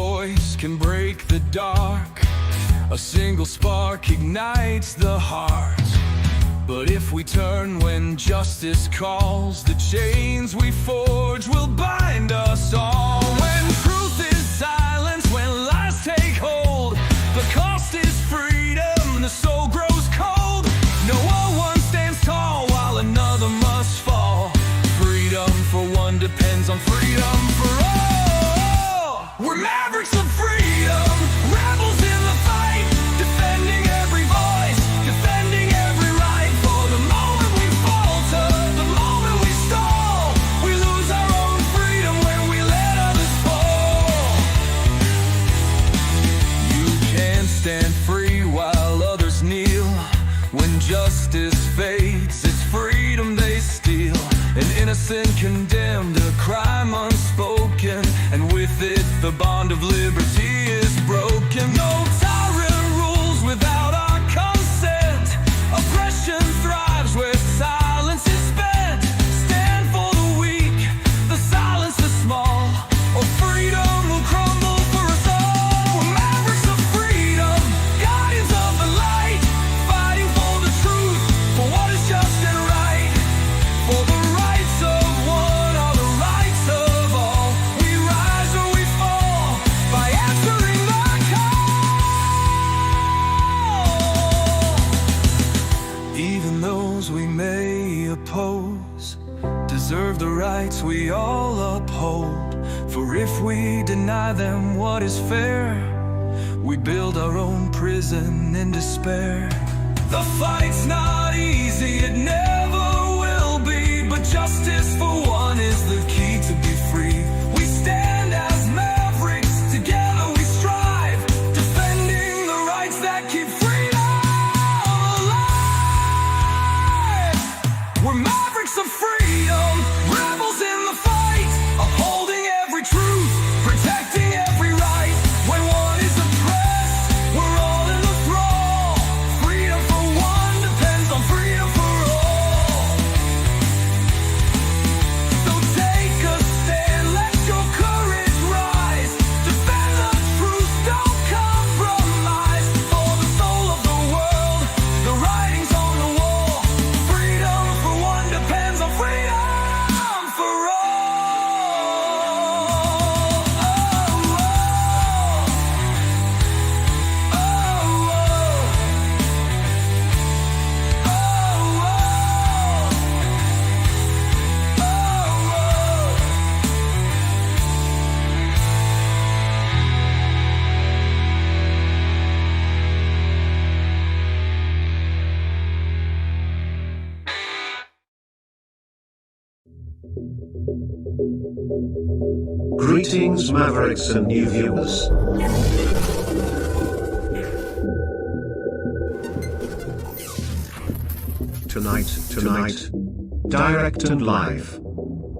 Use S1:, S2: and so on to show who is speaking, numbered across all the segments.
S1: voice can break the dark. A single spark ignites the heart. But if we turn when justice calls, the chains we forge will bind us all. When truth is silenced, when lies take hold, the cost is freedom, the soul grows cold. No one stands tall while another must fall. Freedom for one depends on freedom for all. We're mavericks of freedom, rebels in the fight, defending every voice, defending every right. For the moment we falter, the moment we stall, we lose our own freedom when we let others fall. You can't stand free while others kneel. When justice fades, it's freedom they steal. An innocent condemned, a crime unspoken, and with it the bond of liberty is broken. No tyrant rules without our consent. Oppression thrives where silence is spent. Stand for the weak, the silence the small, or freedom will crumble for us all. We're mavericks of freedom, guardians of the light, fighting for the truth, for what is just and right. For the rights of one are the rights of all. We rise or we fall by answering the call. Even those we may oppose deserve the rights we all uphold. For if we deny them what is fair, we build our own prison in despair. The fight's not easy, it never will be, but justice for one is the key to be free. We stand as mavericks, together we strive, defending the rights that keep freedom alive. We're mavericks of freedom, rebels in the fight, upholding every truth, protecting every right. When one is oppressed, we're all in the thrall. Freedom for one depends on freedom for all. So take a stand, let your courage rise. Defend the truth, don't compromise. For the soul of the world, the writing's on the wall. Freedom for one depends on freedom for all.
S2: Greetings, Mavericks and new viewers. Tonight, direct and live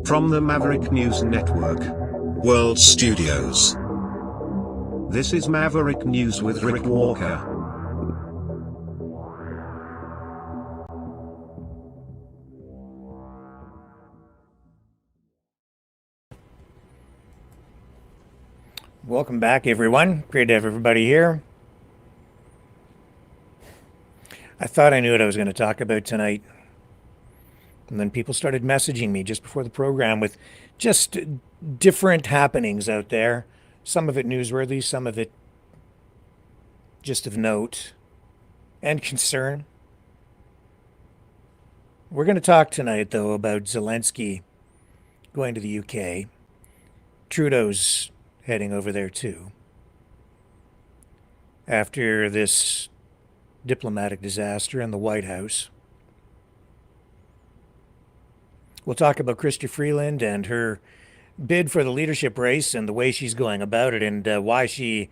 S2: from the Maverick News Network World Studios. This is Maverick News with Rick Walker.
S3: Welcome back, everyone. Great to have everybody here. I thought I knew what I was going to talk about tonight. And then people started messaging me just before the program with just different happenings out there. Some of it newsworthy, some of it just of note and concern. We're going to talk tonight, though, about Zelenskyy going to the UK. Trudeau's heading over there, too, after this diplomatic disaster in the White House. We'll talk about Chrystia Freeland and her bid for the leadership race and the way she's going about it, and why she,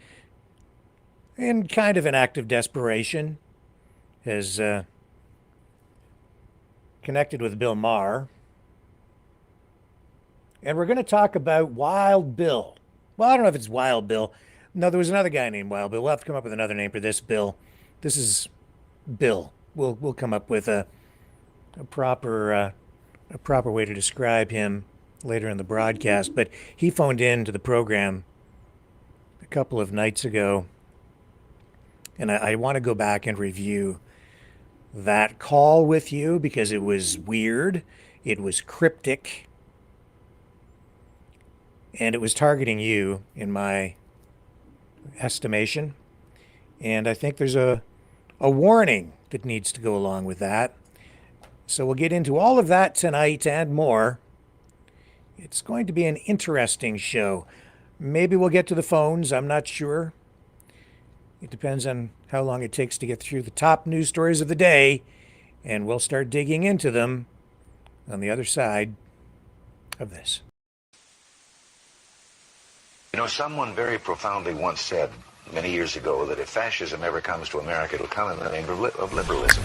S3: in kind of an act of desperation, has connected with Bill Maher. And we're going to talk about Wild Bill. Well, I don't know if it's Wild Bill. No, there was another guy named Wild Bill. We'll have to come up with another name for this Bill. This is Bill. We'll come up with a proper way to describe him later in the broadcast. But he phoned in to the program couple of nights ago, and I want to go back and review that call with you because it was weird, it was cryptic, and it was targeting you in my estimation. And I think there's a warning that needs to go along with that. So we'll get into all of that tonight and more. It's going to be an interesting show. Maybe we'll get to the phones, I'm not sure. It depends on how long it takes to get through the top news stories of the day, and we'll start digging into them on the other side of this.
S4: You know, someone very profoundly once said many years ago that if fascism ever comes to America, it'll come in the name of liberalism.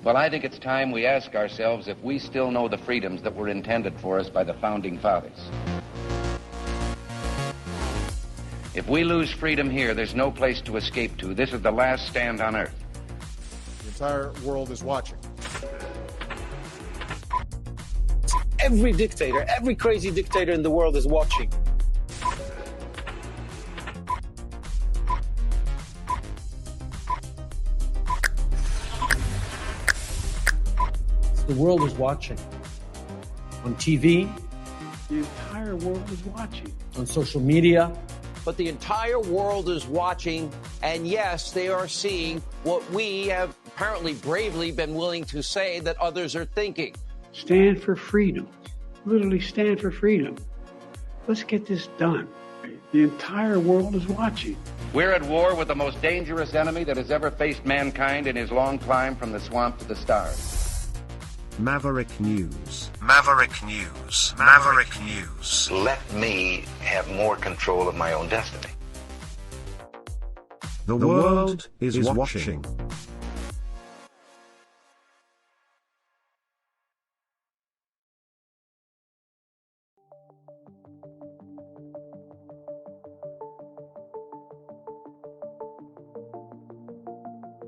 S5: Well, I think it's time we ask ourselves if we still know the freedoms that were intended for us by the Founding Fathers. If we lose freedom here, there's no place to escape to. This is the last stand on earth.
S6: The entire world is watching.
S7: Every dictator, every crazy dictator in the world is watching.
S8: The world is watching. On TV, the entire world is watching. On social media.
S7: But the entire world is watching, and yes, they are seeing what we have apparently bravely been willing to say that others are thinking.
S9: Stand for freedom. Literally stand for freedom. Let's get this done. The entire world is watching.
S5: We're at war with the most dangerous enemy that has ever faced mankind in his long climb from the swamp to the stars.
S2: Maverick News. Maverick News. Maverick News.
S4: Let me have more control of my own destiny.
S2: The world is watching.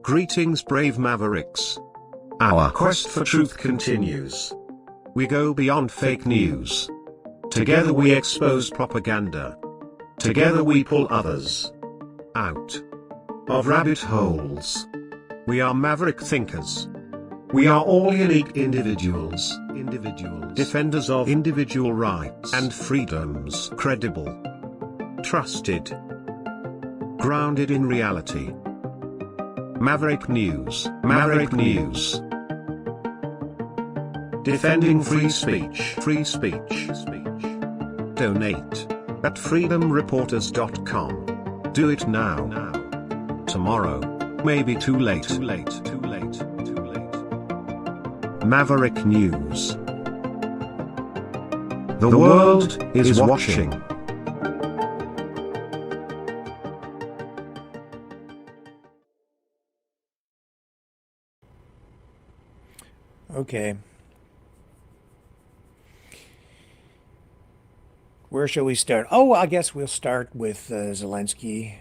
S2: Greetings, brave Mavericks. Our quest for truth continues. We go beyond fake news. Together we expose propaganda. Together we pull others out of rabbit holes. We are maverick thinkers. We are all unique individuals. Defenders of individual rights and freedoms. Credible. Trusted. Grounded in reality. Maverick News. Maverick News. Defending free speech. Free speech. Donate at freedomreporters.com. Do it now. Tomorrow may be too late. Maverick News. The world is watching.
S3: Okay. Where shall we start? Oh, I guess we'll start with Zelenskyy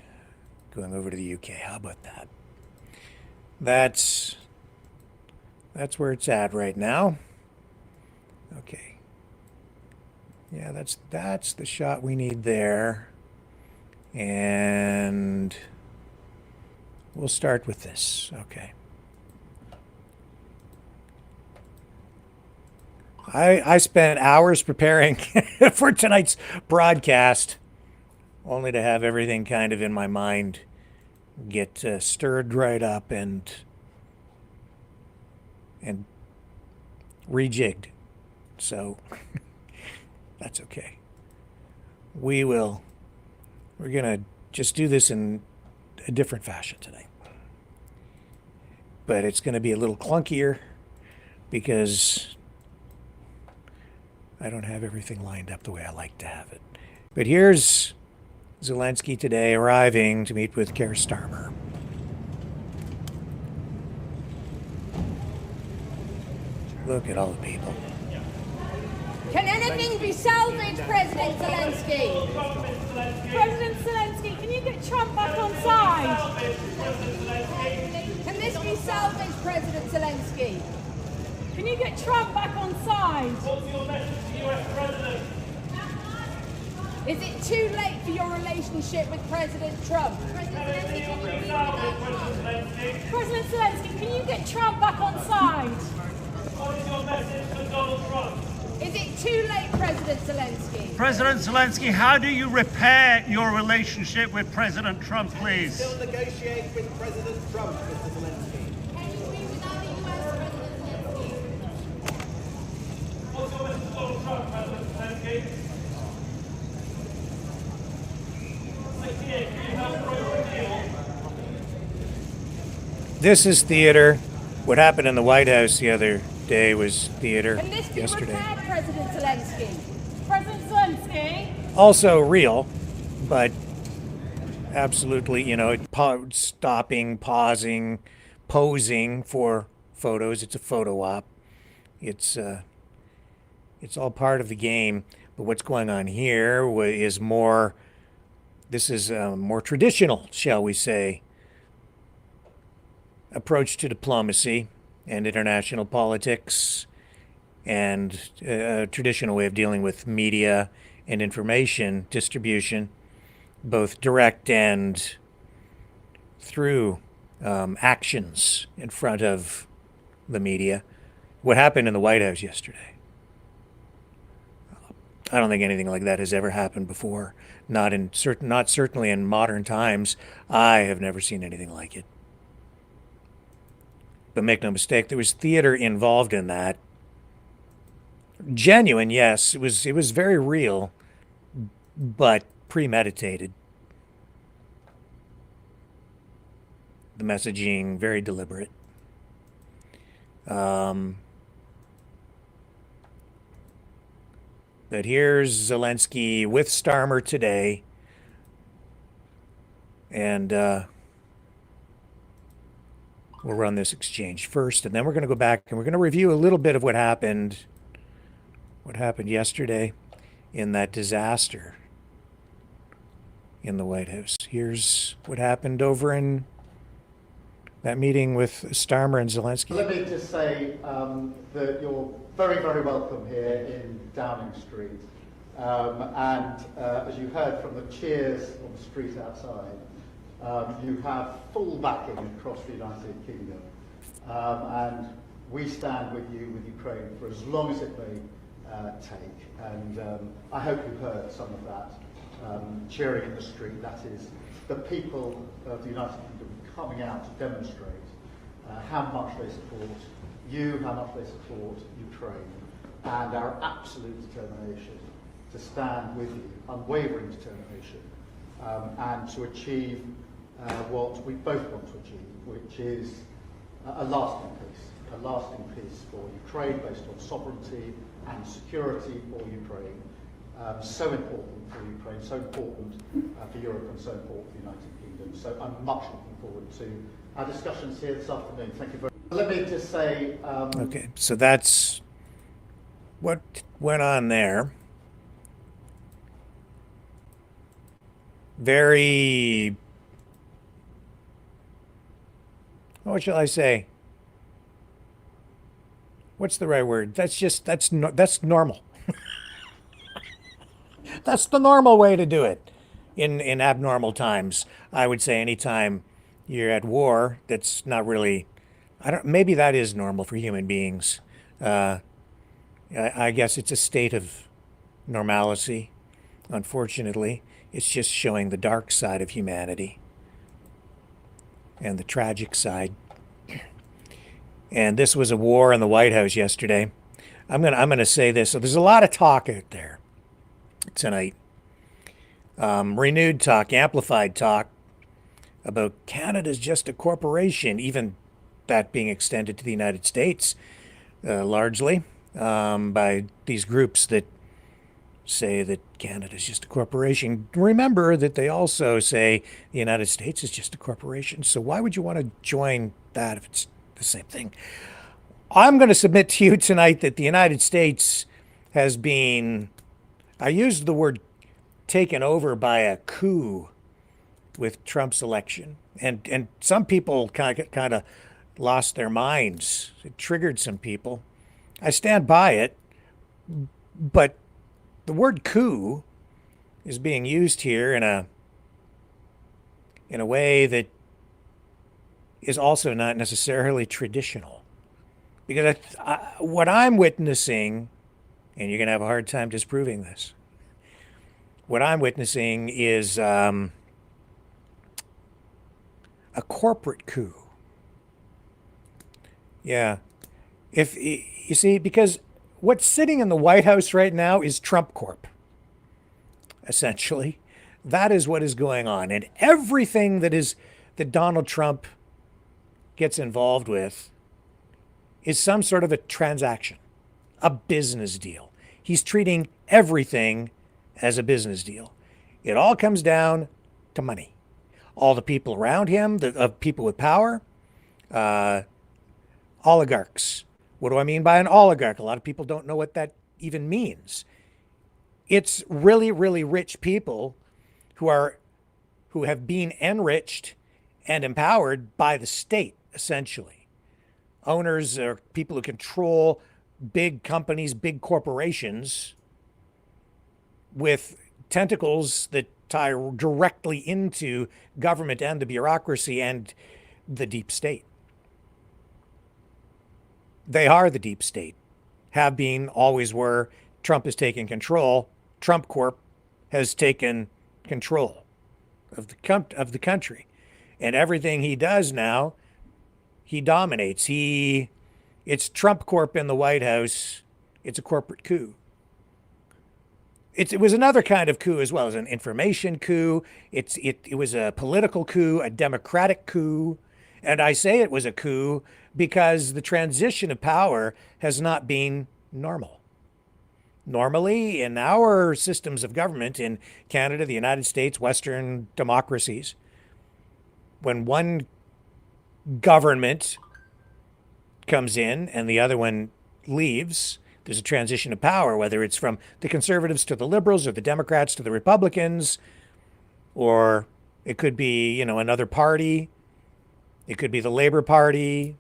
S3: going over to the UK. How about that? That's where it's at right now. Okay. Yeah, that's the shot we need there. And we'll start with this. Okay. I spent hours preparing for tonight's broadcast, only to have everything kind of in my mind get stirred right up and rejigged. So that's okay. We're gonna just do this in a different fashion tonight. But it's gonna be a little clunkier because I don't have everything lined up the way I like to have it. But here's Zelenskyy today arriving to meet with Starmer. Look at all the people.
S10: Can anything be salvaged, President Zelenskyy?
S11: President Zelenskyy, can you get Trump back on side?
S10: Can this be salvaged, President Zelenskyy?
S11: Can get Trump back on side?
S12: What's your message to the US President?
S10: Is it too late for your relationship with President Trump?
S11: President Zelensky, can you get Trump back on side?
S12: What is your message to Donald Trump?
S10: Is it too late, President Zelensky?
S12: President Zelensky, how do you repair your relationship with President Trump, please?
S13: Still negotiate with President Trump, Mr. Zelensky.
S10: Can you be without the US, President Zelensky?
S12: What's your message to Donald Trump, President Zelensky?
S3: This is theater. What happened in the White House the other day was theater
S10: Can this be
S3: yesterday.
S10: repaired, President Zelensky?
S11: President Zelensky?
S3: Also real, but absolutely, stopping, pausing, posing for photos. It's a photo op. It's all part of the game. But what's going on here is more. This is a more traditional, shall we say, approach to diplomacy and international politics, and a traditional way of dealing with media and information distribution, both direct and through actions in front of the media. What happened in the White House yesterday? I don't think anything like that has ever happened before. Not certainly in modern times. I have never seen anything like it. But make no mistake, there was theater involved in that. Genuine, yes, it was very real, but premeditated. The messaging very deliberate. But here's Zelensky with Starmer today, and we'll run this exchange first, and then we're going to go back and we're going to review a little bit of what happened yesterday in that disaster in the White House. Here's what happened over in that meeting with Starmer and Zelensky.
S14: Let me just say that you're very, very welcome here in Downing Street. As you heard from the cheers on the street outside, you have full backing across the United Kingdom. And we stand with you, with Ukraine, for as long as it may take. And I hope you heard some of that cheering in the street. That is the people of the United Kingdom coming out to demonstrate how much they support you, how much they support Ukraine, and our absolute determination to stand with you, unwavering determination, and to achieve what we both want to achieve, which is a lasting peace for Ukraine based on sovereignty and security for Ukraine. So important for Ukraine, so important for Europe, and so important for the United Kingdom. So I'm much looking forward to our discussions here this afternoon. Thank you very much. Let me just say...
S3: Okay, so that's what went on there. Very... What shall I say? What's the right word? That's normal. That's the normal way to do it in abnormal times. I would say anytime you're at war, that's not really, maybe that is normal for human beings. I guess it's a state of normalcy, unfortunately. It's just showing the dark side of humanity and the tragic side. And this was a war in the White House yesterday. I'm gonna say this. So there's a lot of talk out there tonight. Renewed talk, amplified talk about Canada's just a corporation, even that being extended to the United States, largely by these groups that say that Canada's just a corporation. Remember that they also say the United States is just a corporation. So why would you want to join that if it's the same thing? I'm going to submit to you tonight that the United States has been, I used the word taken over by a coup with Trump's election. And some people kind of lost their minds. It triggered some people. I stand by it, but the word coup is being used here in a way that is also not necessarily traditional. Because what I'm witnessing, and you're going to have a hard time disproving this, what I'm witnessing is a corporate coup. Yeah. If you see, because what's sitting in the White House right now is Trump Corp, essentially. That is what is going on. And everything that Donald Trump gets involved with is some sort of a transaction, a business deal. He's treating everything as a business deal. It all comes down to money. All the people around him, people with power, oligarchs. What do I mean by an oligarch? A lot of people don't know what that even means. It's really, really rich people who have been enriched and empowered by the state, essentially. Owners are people who control big companies, big corporations with tentacles that tie directly into government and the bureaucracy and the deep state. They are the deep state. Have been, always were. Trump has taken control. Trump Corp has taken control of the country. And everything he does now, he dominates. It's Trump Corp in the White House. It's a corporate coup. It was another kind of coup as well. It was an information coup. It was a political coup, a democratic coup. And I say it was a coup because the transition of power has not been normal. Normally, in our systems of government in Canada, the United States, Western democracies, when one government comes in and the other one leaves, there's a transition of power, whether it's from the conservatives to the liberals or the Democrats to the Republicans, or it could be, another party. It could be the Labour Party,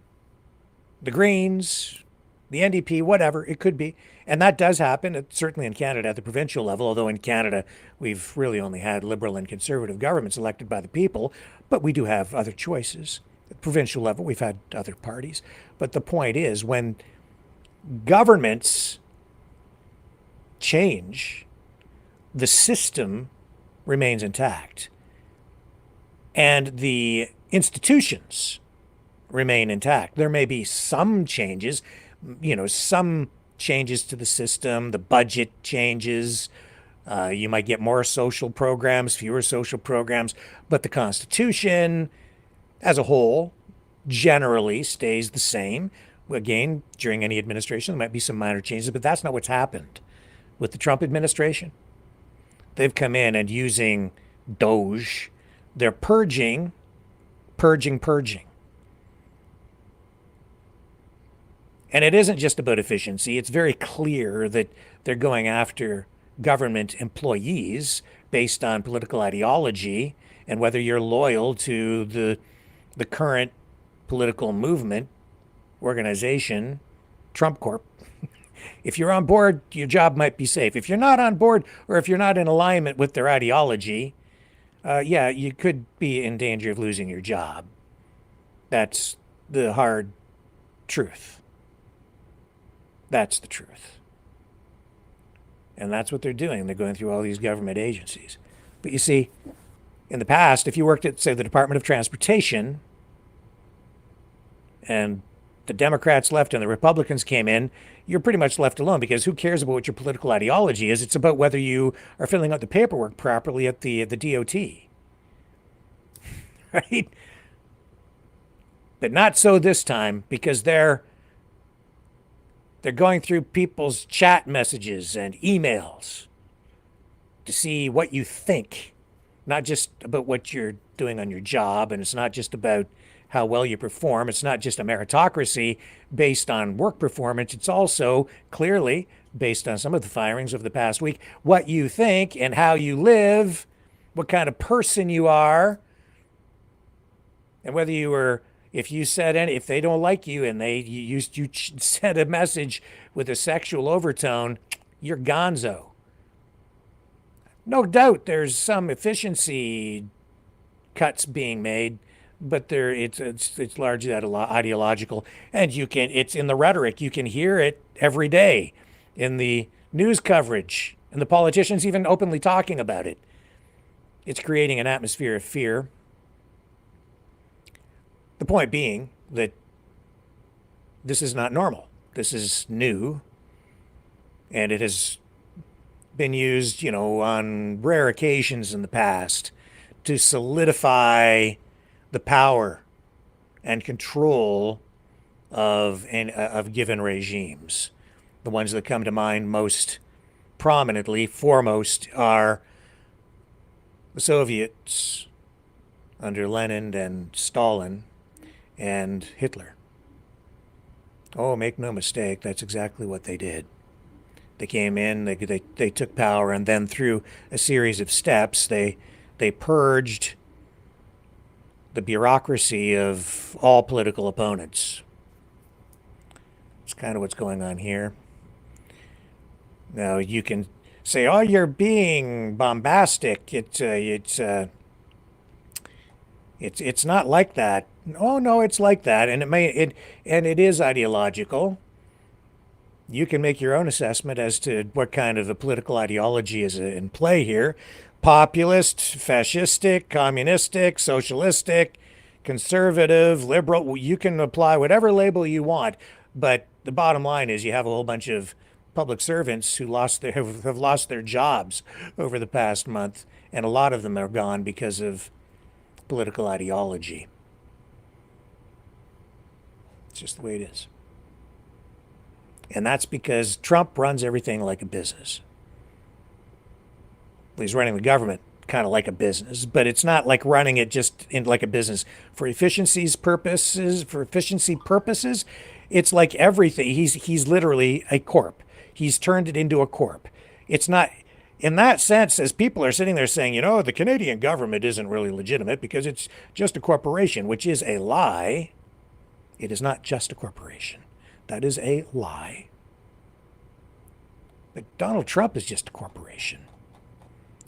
S3: the Greens, the NDP, whatever it could be. And that does happen, certainly in Canada at the provincial level, although in Canada we've really only had liberal and conservative governments elected by the people, but we do have other choices. At the provincial level, we've had other parties. But the point is, when governments change, the system remains intact. And the institutions remain intact. There may be some changes, some changes to the system, the budget changes, you might get more social programs, fewer social programs, but the Constitution as a whole generally stays the same. Again, during any administration, there might be some minor changes, but that's not what's happened with the Trump administration. They've come in and using Doge, they're purging. And it isn't just about efficiency. It's very clear that they're going after government employees based on political ideology and whether you're loyal to the current political movement, organization, Trump Corp. If you're on board, your job might be safe. If you're not on board, or if you're not in alignment with their ideology, you could be in danger of losing your job. That's the hard truth. That's the truth. And that's what they're doing. They're going through all these government agencies. But you see, in the past, if you worked at, say, the Department of Transportation, and the Democrats left and the Republicans came in, you're pretty much left alone, because who cares about what your political ideology is? It's about whether you are filling out the paperwork properly at the DOT. Right? But not so this time, because they're going through people's chat messages and emails to see what you think, not just about what you're doing on your job, and it's not just about how well you perform. It's not just a meritocracy based on work performance. It's also clearly, based on some of the firings of the past week, what you think and how you live, what kind of person you are, and whether you were, If you said if they don't like you and you send a message with a sexual overtone, you're gonzo. No doubt there's some efficiency cuts being made, but it's largely ideological, and it's in the rhetoric. You can hear it every day in the news coverage, and the politicians even openly talking about it. It's creating an atmosphere of fear. The point being that this is not normal. This is new, and it has been used, on rare occasions in the past to solidify the power and control of given regimes. The ones that come to mind most prominently, foremost, are the Soviets under Lenin and Stalin and Hitler. Oh, make no mistake, that's exactly what they did. They came in, they took power, and then through a series of steps, they purged the bureaucracy of all political opponents. It's kind of what's going on here. Now, you can say, oh, you're being bombastic. It's not like that. Oh, no, it's like that. And it is ideological. You can make your own assessment as to what kind of a political ideology is in play here. Populist, fascistic, communistic, socialistic, conservative, liberal. You can apply whatever label you want, but the bottom line is you have a whole bunch of public servants who have lost their jobs over the past month, and a lot of them are gone because of political ideology. It's just the way it is. And that's because Trump runs everything like a business. He's running the government kind of like a business, but it's not like running it just like a business for efficiency purposes. It's like everything. He's literally a corp. He's turned it into a corp. It's not, in that sense, as people are sitting there saying, the Canadian government isn't really legitimate because it's just a corporation, which is a lie. It is not just a corporation. That is a lie. But Donald Trump is just a corporation.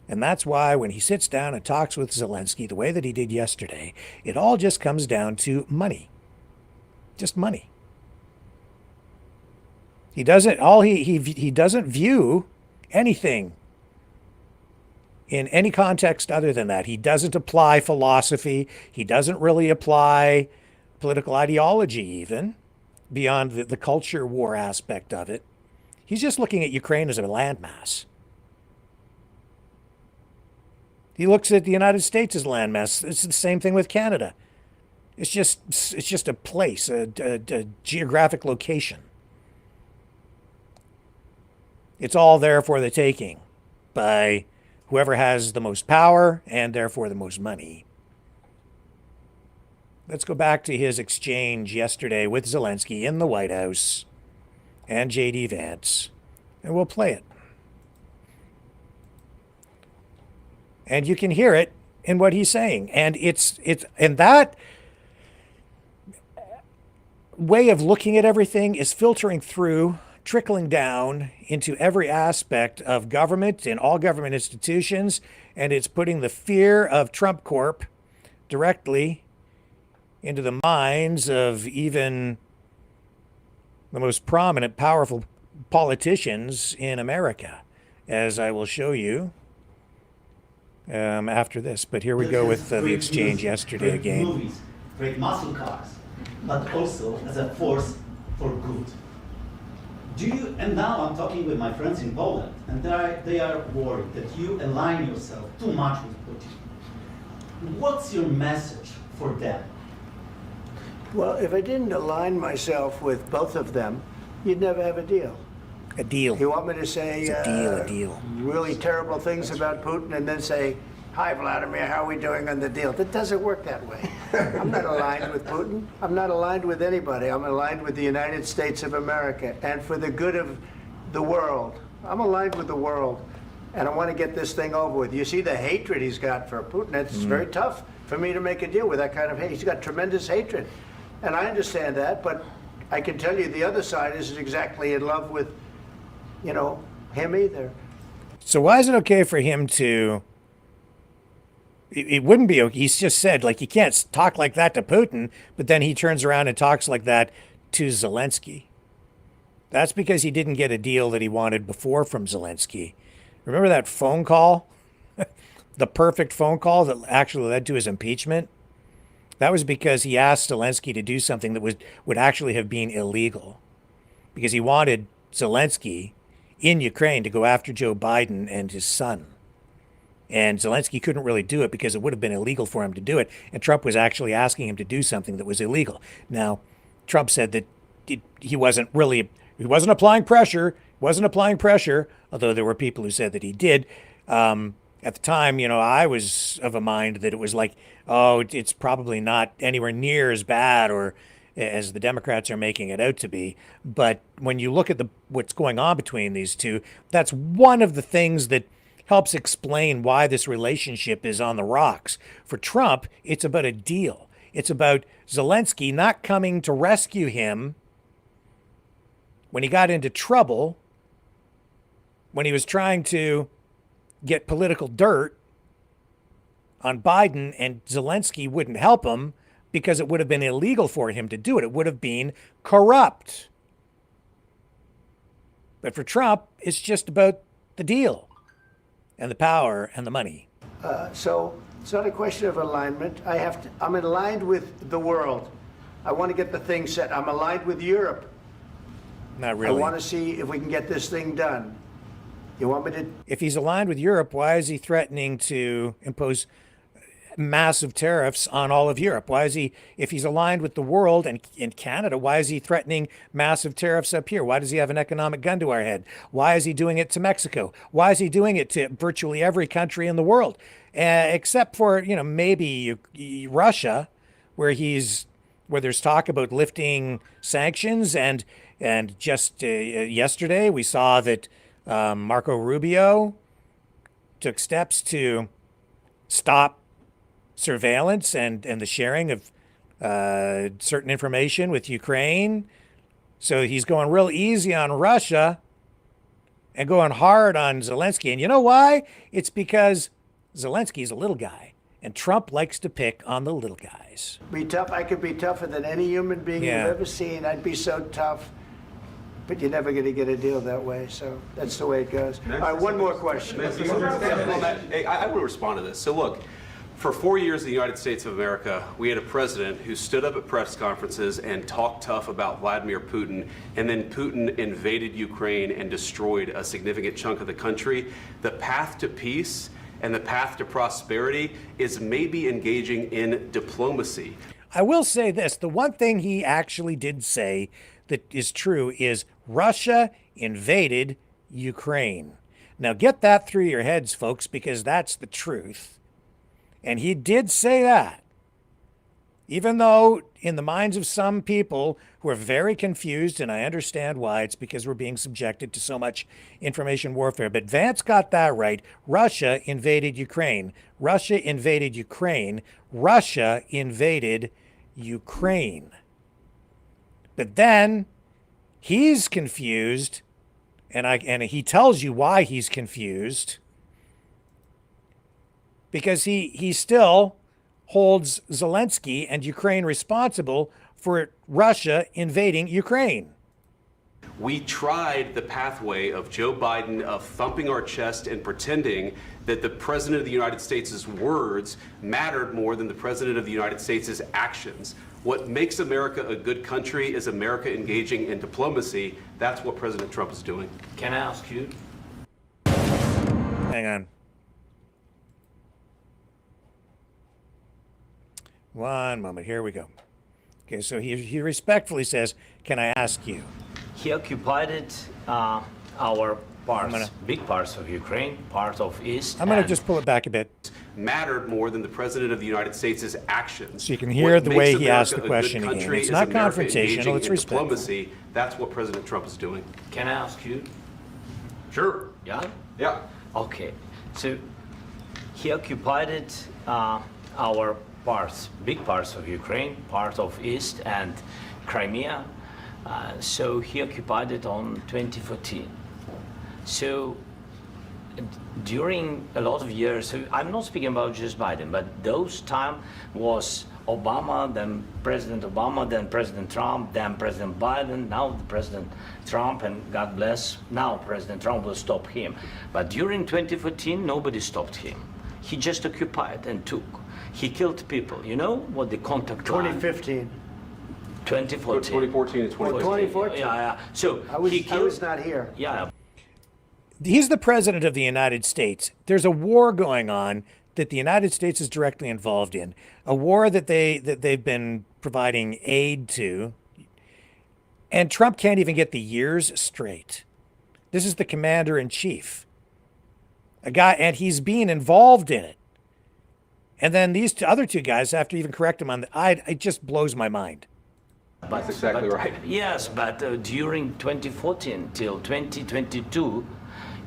S3: And that's why when he sits down and talks with Zelensky the way that he did yesterday, it all just comes down to money. Just money. He doesn't he doesn't view anything in any context other than that. He doesn't apply philosophy. He doesn't really apply political ideology even, beyond the culture war aspect of it. He's just looking at Ukraine as a landmass. He looks at the United States as a landmass. It's the same thing with Canada. It's just a place, a geographic location. It's all there for the taking by whoever has the most power and therefore the most money. Let's go back to his exchange yesterday with Zelensky in the White House and J.D. Vance, and we'll play it. And you can hear it in what he's saying. And it's and that way of looking at everything is filtering through, trickling down into every aspect of government and all government institutions, and it's putting the fear of Trump Corp directly into the minds of even the most prominent, powerful politicians in America, as I will show you after this. But here we go with the exchange yesterday again.
S15: Movies, great muscle cars, but also as a force for good. And now I'm talking with my friends in Poland, and they are worried that you align yourself too much with Putin. What's your message for them?
S16: Well, if I didn't align myself with both of them, you'd never have a deal.
S3: A deal.
S16: You want me to say
S3: a deal.
S16: Really terrible things about Putin and then say, hi, Vladimir, how are we doing on the deal? That doesn't work that way. I'm not aligned with Putin. I'm not aligned with anybody. I'm aligned with the United States of America. And for the good of the world, I'm aligned with the world. And I want to get this thing over with. You see the hatred he's got for Putin. It's very tough for me to make a deal with that kind of hate. He's got tremendous hatred. And I understand that, but I can tell you the other side isn't exactly in love with, you know, him either.
S3: So why is it okay for him to... It wouldn't be okay. He's just said, like, you can't talk like that to Putin, but then he turns around and talks like that to Zelensky. That's because he didn't get a deal that he wanted before from Zelensky. Remember that phone call? The perfect phone call that actually led to his impeachment? That was because he asked Zelensky to do something that would actually have been illegal. Because he wanted Zelensky in Ukraine to go after Joe Biden and his son. And Zelensky couldn't really do it because it would have been illegal for him to do it. And Trump was actually asking him to do something that was illegal. Now, Trump said that he wasn't applying pressure, although there were people who said that he did. At the time, you know, I was of a mind that it was like, oh, it's probably not anywhere near as bad or as the Democrats are making it out to be. But when you look at what's going on between these two, that's one of the things that helps explain why this relationship is on the rocks. For Trump, it's about a deal. It's about Zelensky not coming to rescue him when he got into trouble, when he was trying to get political dirt on Biden, and Zelensky wouldn't help him because it would have been illegal for him to do it. It would have been corrupt. But for Trump, it's just about the deal and the power and the money.
S16: So it's not a question of alignment. I'm aligned with the world. I want to get the thing set. I'm aligned with Europe.
S3: Not really.
S16: I want to see if we can get this thing done. You want me to?
S3: If he's aligned with Europe, why is he threatening to impose massive tariffs on all of Europe? Why is he, if he's aligned with the world and in Canada, why is he threatening massive tariffs up here? Why does he have an economic gun to our head? Why is he doing it to Mexico? Why is he doing it to virtually every country in the world? Except for, you know, maybe Russia, where there's talk about lifting sanctions. And just yesterday we saw that Marco Rubio took steps to stop surveillance and the sharing of certain information with Ukraine. So he's going real easy on Russia and going hard on Zelensky. And you know why? It's because Zelensky's a little guy, and Trump likes to pick on the little guys.
S16: Be tough. I could be tougher than any human being you've ever seen. I'd be so tough. But you're never going to get a deal that way, so that's the way it goes. All right, one more question.
S17: Hey, I want to respond to this. So look, for 4 years in the United States of America, we had a president who stood up at press conferences and talked tough about Vladimir Putin, and then Putin invaded Ukraine and destroyed a significant chunk of the country. The path to peace and the path to prosperity is maybe engaging in diplomacy.
S3: I will say this, the one thing he actually did say that is true is Russia invaded Ukraine. Now get that through your heads, folks, because that's the truth. And he did say that. Even though in the minds of some people who are very confused, and I understand why, it's because we're being subjected to so much information warfare. But Vance got that right. Russia invaded Ukraine. Russia invaded Ukraine. Russia invaded Ukraine. But then he's confused, and he tells you why he's confused, because he still holds Zelensky and Ukraine responsible for Russia invading Ukraine.
S17: We tried the pathway of Joe Biden of thumping our chest and pretending that the President of the United States' words mattered more than the President of the United States' actions. What makes America a good country is America engaging in diplomacy. That's what President Trump is doing.
S18: Can I ask you?
S3: Hang on. One moment. Here we go. Okay, so he respectfully says, can I ask you?
S18: He occupied our parts, big parts of Ukraine, part of East.
S3: I'm going to just pull it back a bit.
S17: Mattered more than the President of the United States' actions.
S3: So you can hear the way he asked the question again. It's not confrontational, it's respectful.
S17: Diplomacy. That's what President Trump is doing.
S18: Can I ask you?
S17: Sure.
S18: Yeah?
S17: Yeah.
S18: Okay. So he occupied our big parts of Ukraine, part of East and Crimea. So he occupied it on 2014. So during a lot of years, so I'm not speaking about just Biden, but those time was Obama, then President Obama, then President Trump, then President Biden, now President Trump, and God bless, now President Trump will stop him. But during 2014, nobody stopped him. He just occupied and took. He killed people. You know what the contact
S16: 2015.
S18: 2014.
S17: 2014 and 2014.
S16: 2014.
S18: Yeah. So
S16: I was not here.
S18: Yeah.
S3: He's the president of the United States. There's a war going on that the United States is directly involved in, a war that they've been providing aid to, and Trump can't even get the years straight. This is the commander-in-chief, a guy, and he's being involved in it. And then these other two guys have to even correct him on the. It just blows my mind.
S17: That's exactly right.
S18: Yes, but during 2014 till 2022,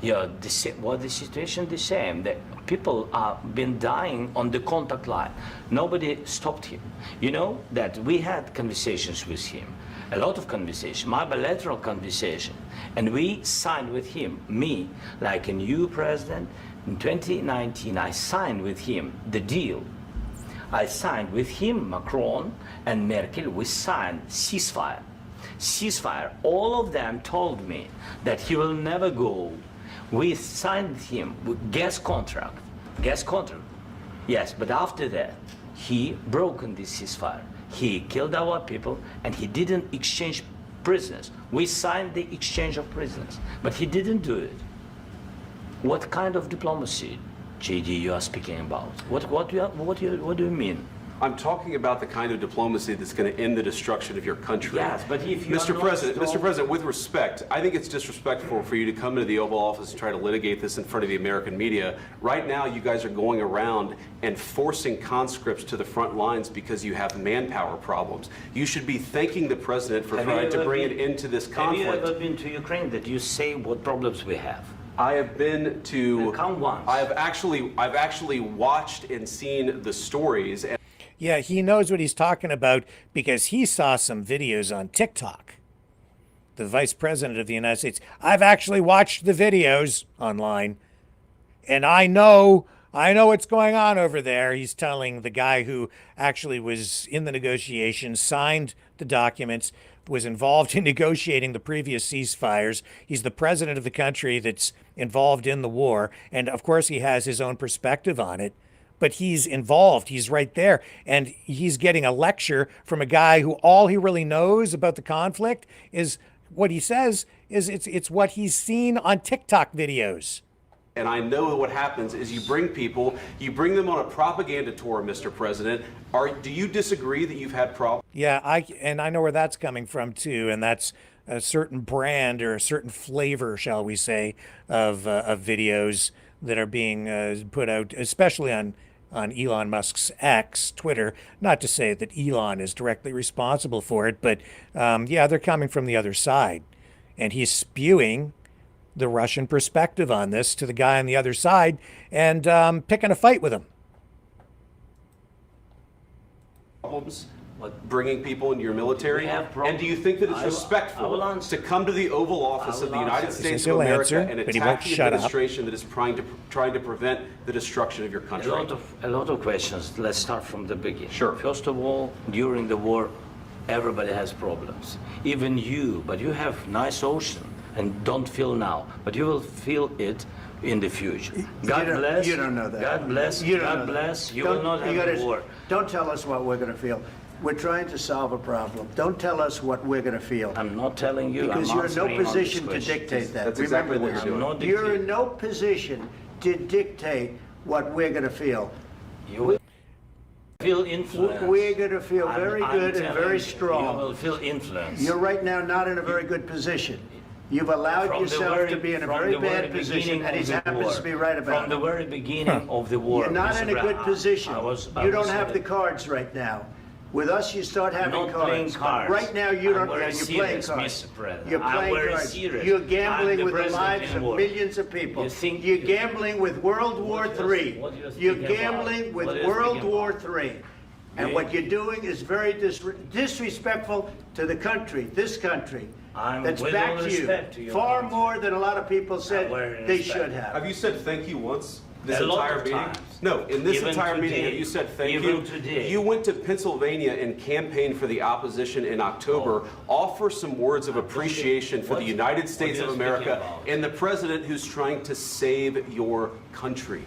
S18: the situation the same. The people have been dying on the contact line. Nobody stopped him. You know that we had conversations with him, a lot of conversation, my bilateral conversation, and we signed with him, me, like a new president. In 2019, I signed with him the deal. I signed with him, Macron and Merkel, we signed ceasefire. Ceasefire. All of them told me that he will never go. We signed him with gas contract. Yes, but after that, he broken this ceasefire. He killed our people and he didn't exchange prisoners. We signed the exchange of prisoners, but he didn't do it. What kind of diplomacy, JD, you are speaking about? What do you mean?
S17: I'm talking about the kind of diplomacy that's going to end the destruction of your country.
S18: Yes, but if you
S17: Mr. President, with respect, I think it's disrespectful for you to come into the Oval Office and try to litigate this in front of the American media. Right now, you guys are going around and forcing conscripts to the front lines because you have manpower problems. You should be thanking the president for trying to bring an end to this conflict.
S18: Have you ever been to Ukraine that you say what problems we have?
S17: I have been to.
S18: Come once.
S17: I've actually watched and seen the stories.
S3: Yeah, he knows what he's talking about because he saw some videos on TikTok. The vice president of the United States. I've actually watched the videos online, and I know what's going on over there. He's telling the guy who actually was in the negotiations, signed the documents, was involved in negotiating the previous ceasefires. He's the president of the country that's involved in the war, and of course he has his own perspective on it. But he's involved, he's right there, and he's getting a lecture from a guy who all he really knows about the conflict is what he says is it's what he's seen on TikTok videos.
S17: And I know what happens is you bring them on a propaganda tour, Mr. President. Do you disagree that you've had problems?
S3: Yeah, I know where that's coming from too, and that's a certain brand or a certain flavor, shall we say, of videos that are being put out, especially on Elon Musk's X, Twitter. Not to say that Elon is directly responsible for it, but yeah, they're coming from the other side. And he's spewing the Russian perspective on this to the guy on the other side and picking a fight with him.
S17: Problems bringing people into your milmilitary? And do you think that it's respectful to come to the Oval Office of the United States of America and attack the administration that is trying to prevent the destruction of your country?
S18: A lot of questions. Let's start from the beginning.
S17: Sure.
S18: First of all, during the war, everybody has problems. Even you, but you have nice ocean and don't feel now, but you will feel it in the future. God bless.
S16: You don't know that.
S18: God bless. God bless. You will not have a war.
S16: Don't tell us what we're going to feel. We're trying to solve a problem. Don't tell us what we're going to feel.
S18: I'm not telling you.
S16: Because you're in no position to dictate that.
S17: That's exactly what you're doing.
S16: You're in no position to dictate what we're going to feel.
S18: You will feel influence.
S16: We're going to feel very good and very strong.
S18: You will feel influence.
S16: You're right now not in a very good position. You've allowed yourself to be in a very bad position, and he happens to be right about it.
S18: From the very beginning of the war.
S16: You're not in a good position. You don't have the cards right now. With us, you start having cards. Right now, you don't. You're playing cards. You're playing cards. You're gambling with the lives of millions of people. You're gambling with World War III. You're gambling with World War III. And what you're doing is very disrespectful to the country, this country. That's
S18: with
S16: back
S18: all
S16: to
S18: respect to
S16: you.
S18: your
S16: Far
S18: country.
S16: more than a lot of people said they should have.
S17: Have you said thank you once? This
S18: A lot
S17: entire
S18: of
S17: meeting?
S18: times.
S17: No, in this
S18: Even
S17: entire meeting,
S18: today.
S17: have you said thank
S18: Even
S17: you?
S18: today.
S17: You went to Pennsylvania and campaigned for the opposition in October. Offer some words of appreciation for the United States of America and the president who's trying to save your country.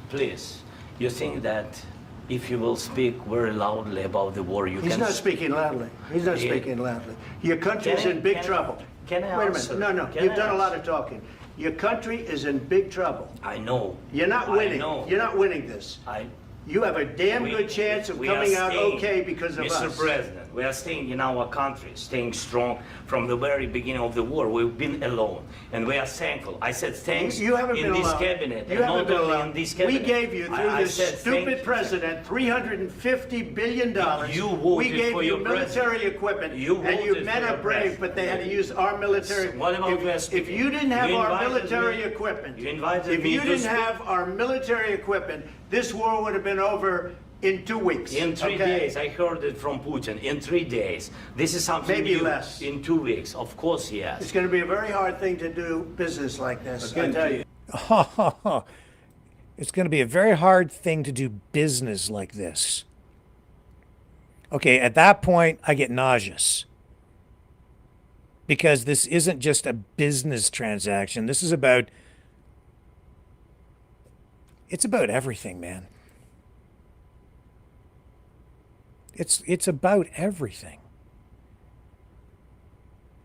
S18: Please, you think that if you will speak very loudly about the war, you
S16: He's
S18: can...
S16: not speaking loudly. He's not speaking loudly. Your country is in big trouble.
S18: Can I
S16: Wait a
S18: answer?
S16: minute. No,
S18: Can
S16: you've
S18: I
S16: done a lot
S18: answer?
S16: of talking. Your country is in big trouble.
S18: I know.
S16: You're not winning.
S18: I know.
S16: You're not winning this. You have a damn good chance of
S18: We are
S16: coming out
S18: staying,
S16: okay because of
S18: Mr.
S16: us.
S18: President, we are staying in our country, staying strong from the very beginning of the war. We've been alone, and we are thankful. I said thanks
S16: You haven't
S18: in
S16: been
S18: this
S16: alone.
S18: cabinet,
S16: You
S18: and
S16: haven't
S18: not
S16: been
S18: only
S16: alone.
S18: in this
S16: We
S18: cabinet.
S16: gave you, through
S18: I
S16: this
S18: said
S16: stupid president, $350 billion.
S18: You voted
S16: we gave
S18: for
S16: you
S18: your
S16: military
S18: president.
S16: equipment,
S18: You
S16: and you
S18: voted
S16: men
S18: for
S16: are
S18: your
S16: brave,
S18: president.
S16: but they had to use our military.
S18: What about West?
S16: If you didn't have
S18: You
S16: our
S18: invited
S16: military
S18: me-
S16: equipment,
S18: You invited
S16: if
S18: me
S16: you
S18: to
S16: didn't
S18: speak.
S16: have our military equipment, this war would have been over in 2 weeks.
S18: In 3
S16: okay?
S18: days, I heard it from Putin. In 3 days, this is something
S16: Maybe
S18: new.
S16: less.
S18: In 2 weeks, of course, yes.
S16: It's going to be a very hard thing to do business like this, I tell you.
S3: It's going to be a very hard thing to do business like this. Okay, at that point, I get nauseous. Because this isn't just a business transaction. This is about... It's about everything, man. It's about everything.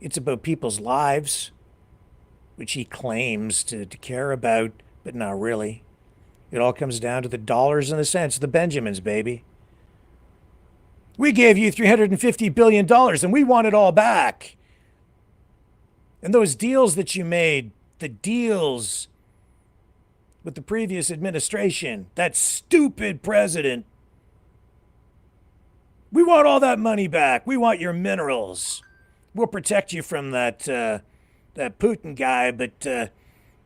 S3: It's about people's lives, which he claims to care about, but not really. It all comes down to the dollars and the cents, the Benjamins, baby. We gave you $350 billion and we want it all back. And those deals that you made, the deals with the previous administration, that stupid president, we want all that money back. We want your minerals. We'll protect you from that Putin guy, but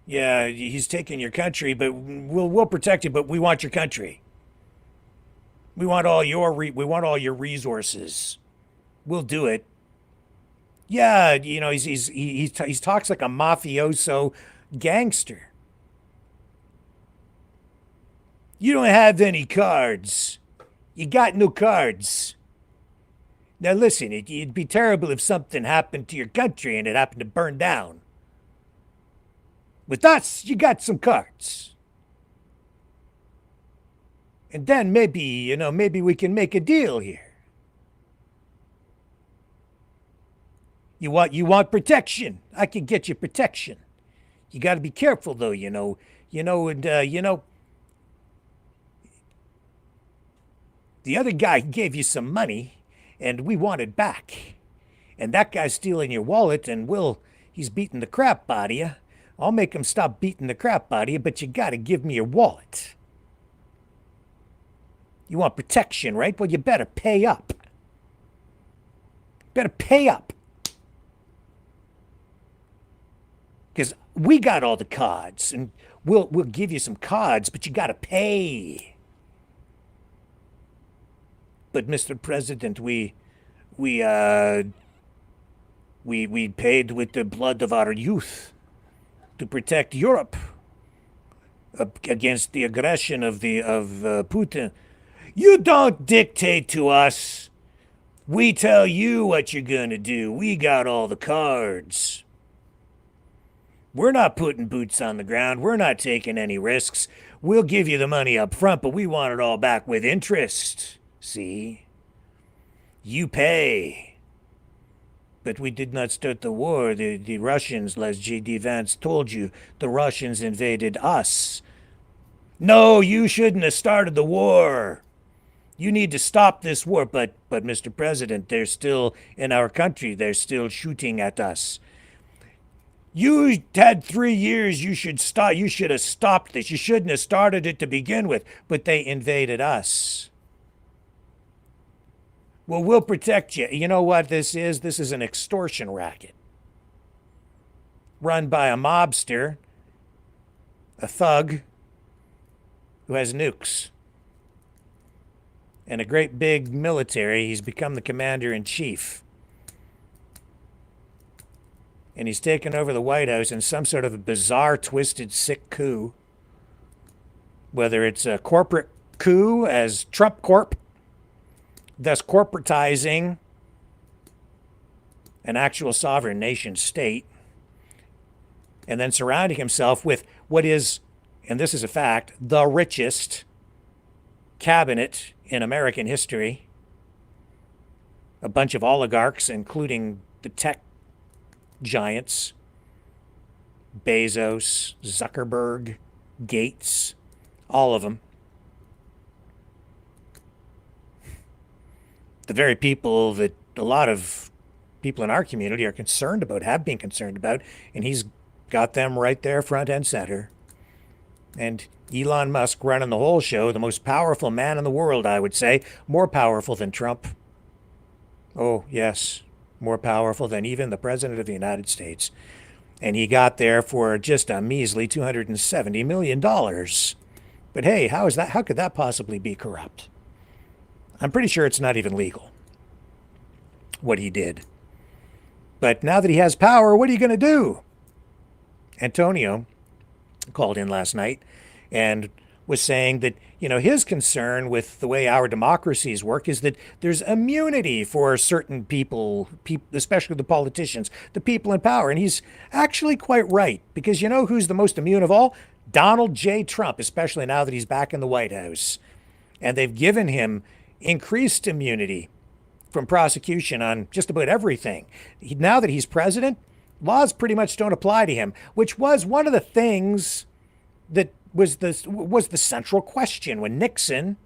S3: yeah, he's taking your country. But we'll protect you. But we want your country. We want all your resources. We'll do it. Yeah, you know he talks like a mafioso gangster. You don't have any cards. You got no cards. Now listen, it'd be terrible if something happened to your country and it happened to burn down. With us, you got some cards. And then maybe we can make a deal here. You want protection. I can get you protection. You got to be careful though, the other guy gave you some money and we want it back. And that guy's stealing your wallet and he's beating the crap out of you. I'll make him stop beating the crap out of you, but you got to give me your wallet. You want protection, right? Well, you better pay up. Better pay up. Because we got all the cards and we'll give you some cards, but you got to pay. But Mr. President, we paid with the blood of our youth to protect Europe against the aggression of Putin. You don't dictate to us. We tell you what you're gonna do. We got all the cards. We're not putting boots on the ground. We're not taking any risks. We'll give you the money up front, but we want it all back with interest. See? You pay. But we did not start the war. The Russians, as J.D. Vance told you, the Russians invaded us. No, you shouldn't have started the war. You need to stop this war. But Mr. President, they're still in our country. They're still shooting at us. You had 3 years. You should have stopped this. You shouldn't have started it to begin with. But they invaded us. Well, we'll protect you. You know what this is? This is an extortion racket. Run by a mobster, a thug, who has nukes. and a great big military. He's become the commander-in-chief. And he's taken over the White House in some sort of a bizarre, twisted, sick coup. Whether it's a corporate coup as Trump Corp, thus corporatizing an actual sovereign nation state, and then surrounding himself with what is, and this is a fact, the richest cabinet in American history. A bunch of oligarchs, including the tech giants, Bezos, Zuckerberg, Gates, all of them. The very people that a lot of people in our community are concerned about, have been concerned about, and he's got them right there front and center. And Elon Musk running the whole show, the most powerful man in the world, I would say, more powerful than Trump. Oh, yes, more powerful than even the President of the United States. And he got there for just a measly $270 million. But hey, how could that possibly be corrupt? I'm pretty sure it's not even legal, what he did. But now that he has power, what are you going to do? Antonio called in last night and was saying that, you know, his concern with the way our democracies work is that there's immunity for certain people, especially the politicians, the people in power. And he's actually quite right, because you know who's the most immune of all? Donald J. Trump, especially now that he's back in the White House. And they've given him increased immunity from prosecution on just about everything. Now that he's president, laws pretty much don't apply to him, which was one of the things that was the central question when Nixon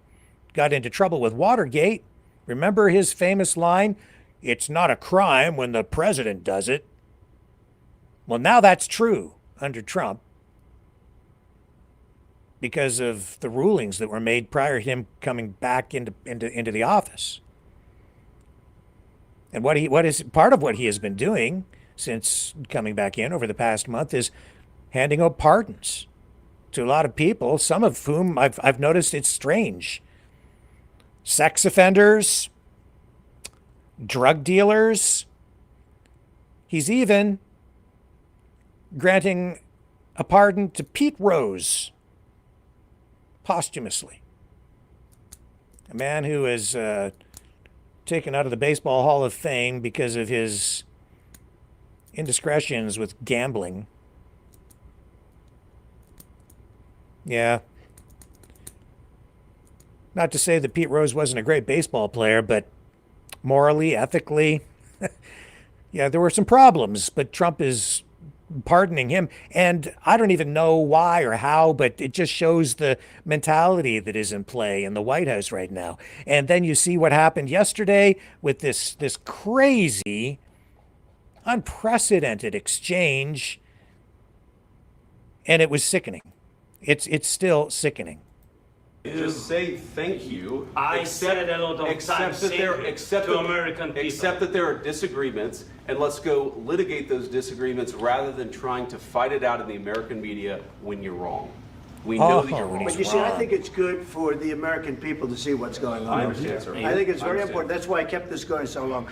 S3: got into trouble with Watergate. Remember his famous line, "It's not a crime when the president does it." Well, now that's true under Trump, because of the rulings that were made prior to him coming back into the office. And what is part of what he has been doing since coming back in over the past month is handing out pardons to a lot of people, some of whom I've noticed it's strange. Sex offenders, drug dealers. He's even granting a pardon to Pete Rose, posthumously. A man who is taken out of the Baseball Hall of Fame because of his indiscretions with gambling. Yeah. Not to say that Pete Rose wasn't a great baseball player, but morally, ethically, yeah, there were some problems, but Trump is pardoning him. And I don't even know why or how, but it just shows the mentality that is in play in the White House right now. And then you see what happened yesterday with this crazy, unprecedented exchange, and it was sickening. It's still sickening.
S17: Just say thank you.
S18: I said a lot of times to American people.
S17: Accept that there are disagreements, and let's go litigate those disagreements rather than trying to fight it out in the American media when you're wrong. We know that you're wrong.
S16: But you see, I think it's good for the American people to see what's going on.
S17: I understand, sir.
S16: I think it's very important. That's why I kept this going so long.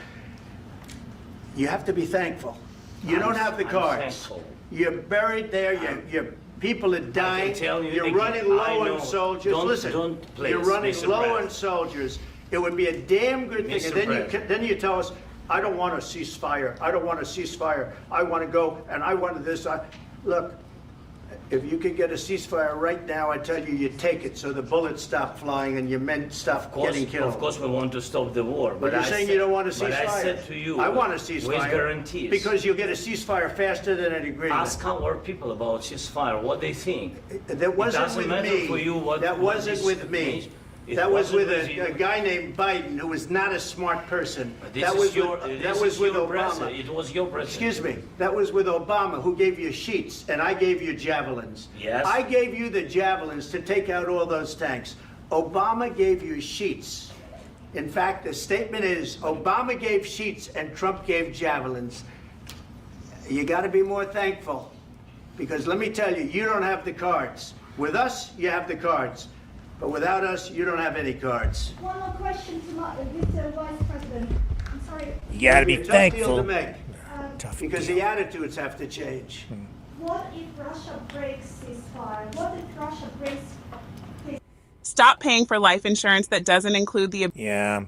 S16: You have to be thankful. You don't have the cards. You're buried there. You're people are dying. You're running low on soldiers. Listen, you're running low on soldiers. It would be a damn good thing. And then you tell us, I don't want a ceasefire. I don't want a ceasefire. I want to go and I want this. Look, if you could get a ceasefire right now, I tell you, you take it so the bullets stop flying and your men stop getting killed.
S18: Of course, we want to stop the war.
S16: But you're saying you don't want a ceasefire.
S18: But I said to you,
S16: I want a ceasefire.
S18: With guarantees.
S16: Because you'll get a ceasefire faster than an agreement.
S18: Ask our people about ceasefire, what they think.
S16: That wasn't with me. That wasn't with me. That was with a guy named Biden who was not a smart person. That was with Obama.
S18: It was your president.
S16: Excuse me. That was with Obama, who gave you sheets, and I gave you javelins.
S18: Yes.
S16: I gave you the javelins to take out all those tanks. Obama gave you sheets. In fact, the statement is Obama gave sheets and Trump gave javelins. You got to be more thankful, because let me tell you, you don't have the cards. With us, you have the cards. But without us, you don't have any cards.
S11: One more question to Mr. Vice President. I'm sorry.
S3: You got to be
S16: It'll a tough deal
S3: thankful.
S16: to make, because the attitudes have to change.
S11: What if Russia breaks ceasefire? What if Russia breaks...
S19: Stop paying for life insurance that doesn't include the...
S3: Yeah.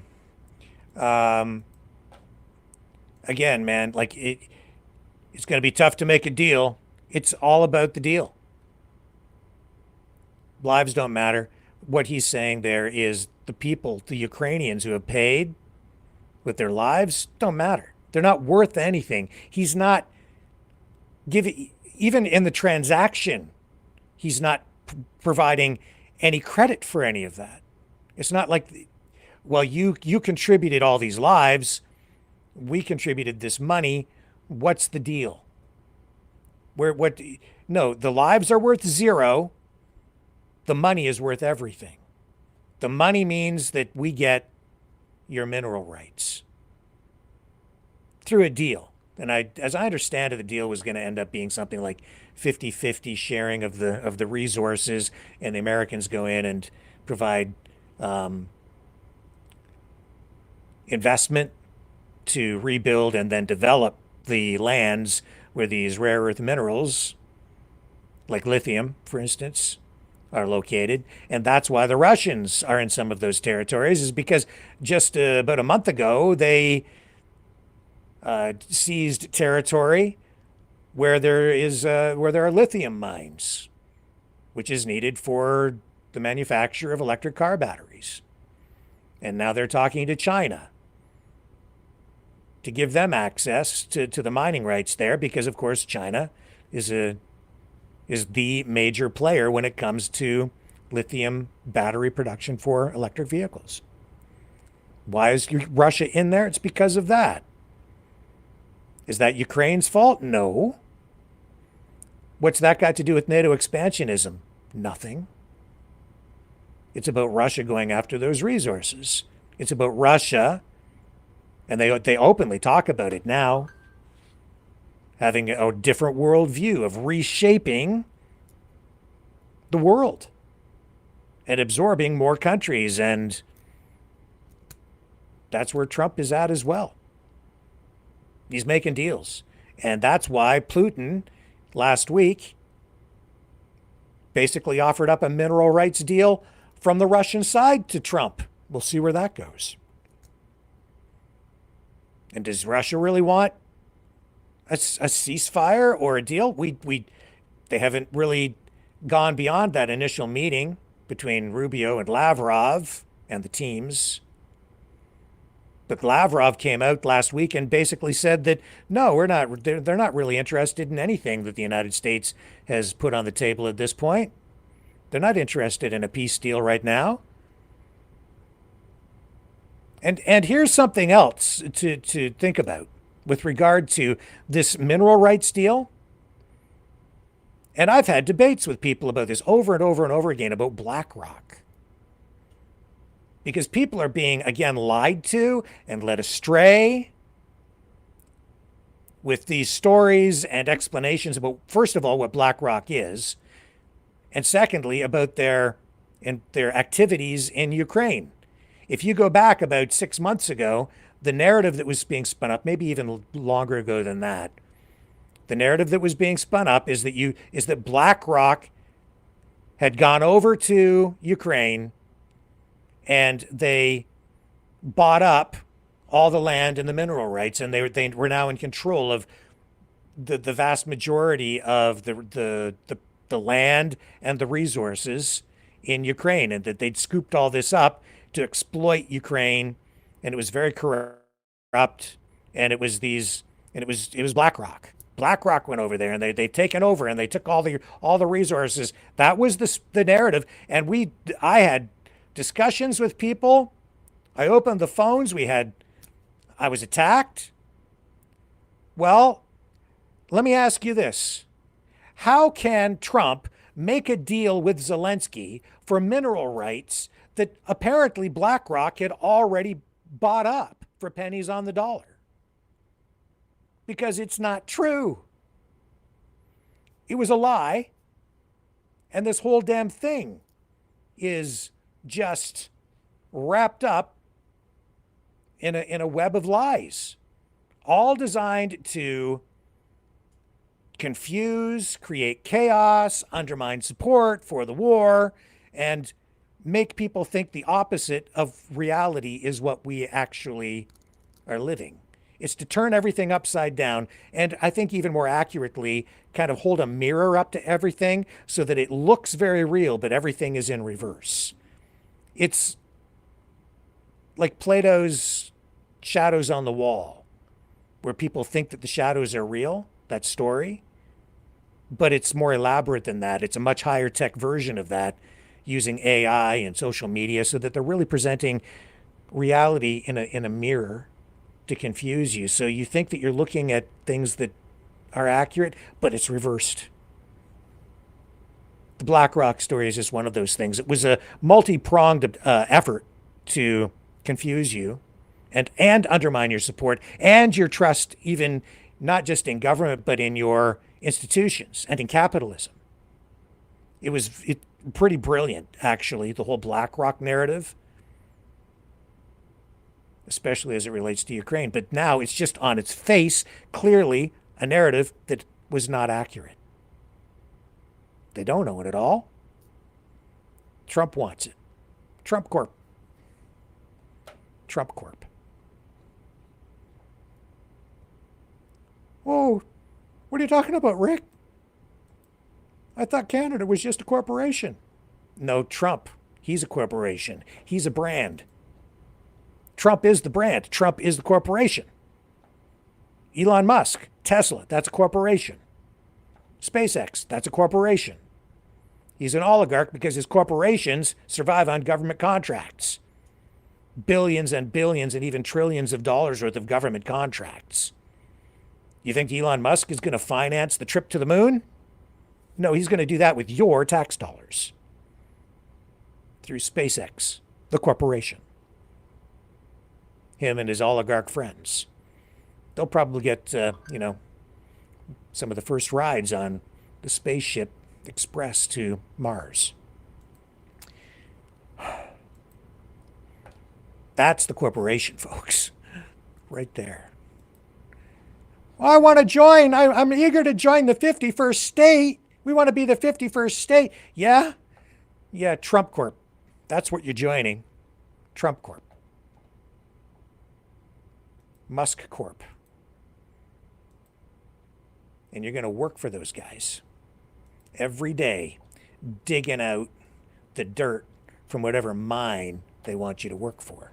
S3: Again, man, like it's going to be tough to make a deal. It's all about the deal. Lives don't matter. What he's saying there is the people, the Ukrainians who have paid with their lives, don't matter. They're not worth anything. He's not giving, even in the transaction, he's not providing any credit for any of that. It's not like, well, you contributed all these lives. We contributed this money. What's the deal? No, the lives are worth zero. The money is worth everything. The money means that we get your mineral rights through a deal. And as I understand it, the deal was going to end up being something like 50-50 sharing of the resources, and the Americans go in and provide investment to rebuild and then develop the lands where these rare earth minerals, like lithium, for instance, are located. And that's why the Russians are in some of those territories, is because just about a month ago, they seized territory where there are lithium mines, which is needed for the manufacture of electric car batteries. And now they're talking to China to give them access to the mining rights there, because of course China is the major player when it comes to lithium battery production for electric vehicles. Why is Russia in there? It's because of that. Is that Ukraine's fault? No. What's that got to do with NATO expansionism? Nothing. It's about Russia going after those resources. It's about Russia, and they openly talk about it now, having a different worldview of reshaping the world and absorbing more countries. And that's where Trump is at as well. He's making deals. And that's why Putin last week basically offered up a mineral rights deal from the Russian side to Trump. We'll see where that goes. And does Russia really want a ceasefire or a deal? They haven't really gone beyond that initial meeting between Rubio and Lavrov and the teams. But Lavrov came out last week and basically said that, no, we're not. They're not really interested in anything that the United States has put on the table at this point. They're not interested in a peace deal right now. And here's something else to think about with regard to this mineral rights deal. And I've had debates with people about this over and over and over again about BlackRock. Because people are being, again, lied to and led astray with these stories and explanations about, first of all, what BlackRock is, and secondly, about their activities in Ukraine. If you go back about 6 months ago, the narrative that was being spun up, maybe even longer ago than that, the narrative that was being spun up is that BlackRock had gone over to Ukraine and they bought up all the land and the mineral rights, and they were now in control of the vast majority of the land and the resources in Ukraine, and that they'd scooped all this up to exploit Ukraine, and it was very corrupt, and it was BlackRock. BlackRock went over there, and they'd taken over, and they took all the resources. That was the narrative, and I had discussions with people. I opened the phones. I was attacked. Well, let me ask you this. How can Trump make a deal with Zelenskyy for mineral rights that apparently BlackRock had already bought up for pennies on the dollar? Because it's not true. It was a lie. And this whole damn thing is just wrapped up in a web of lies, all designed to confuse, create chaos, undermine support for the war, and make people think the opposite of reality is what we actually are living. It's to turn everything upside down, and I think even more accurately, kind of hold a mirror up to everything so that it looks very real, but everything is in reverse. It's like Plato's shadows on the wall, where people think that the shadows are real, that story, but it's more elaborate than that. It's a much higher tech version of that, using AI and social media so that they're really presenting reality in a mirror to confuse you. So you think that you're looking at things that are accurate, but it's reversed. The BlackRock story is just one of those things. It was a multi-pronged effort to confuse you and undermine your support and your trust, even not just in government, but in your institutions and in capitalism. It was pretty brilliant, actually, the whole BlackRock narrative, especially as it relates to Ukraine. But now it's just on its face, clearly a narrative that was not accurate. They don't own it all. Trump wants it. Trump Corp. Trump Corp. Oh, what are you talking about, Rick? I thought Canada was just a corporation. No, Trump. He's a corporation. He's a brand. Trump is the brand. Trump is the corporation. Elon Musk, Tesla, that's a corporation. SpaceX, that's a corporation. He's an oligarch because his corporations survive on government contracts. Billions and billions and even trillions of dollars worth of government contracts. You think Elon Musk is going to finance the trip to the moon? No, he's going to do that with your tax dollars. Through SpaceX, the corporation. Him and his oligarch friends. They'll probably get, some of the first rides on the spaceship express to Mars. That's the corporation, folks. Right there. Well, I want to join. I'm eager to join the 51st state. We want to be the 51st state. Yeah? Yeah, Trump Corp. That's what you're joining. Trump Corp. Musk Corp. And you're going to work for those guys every day, digging out the dirt from whatever mine they want you to work for.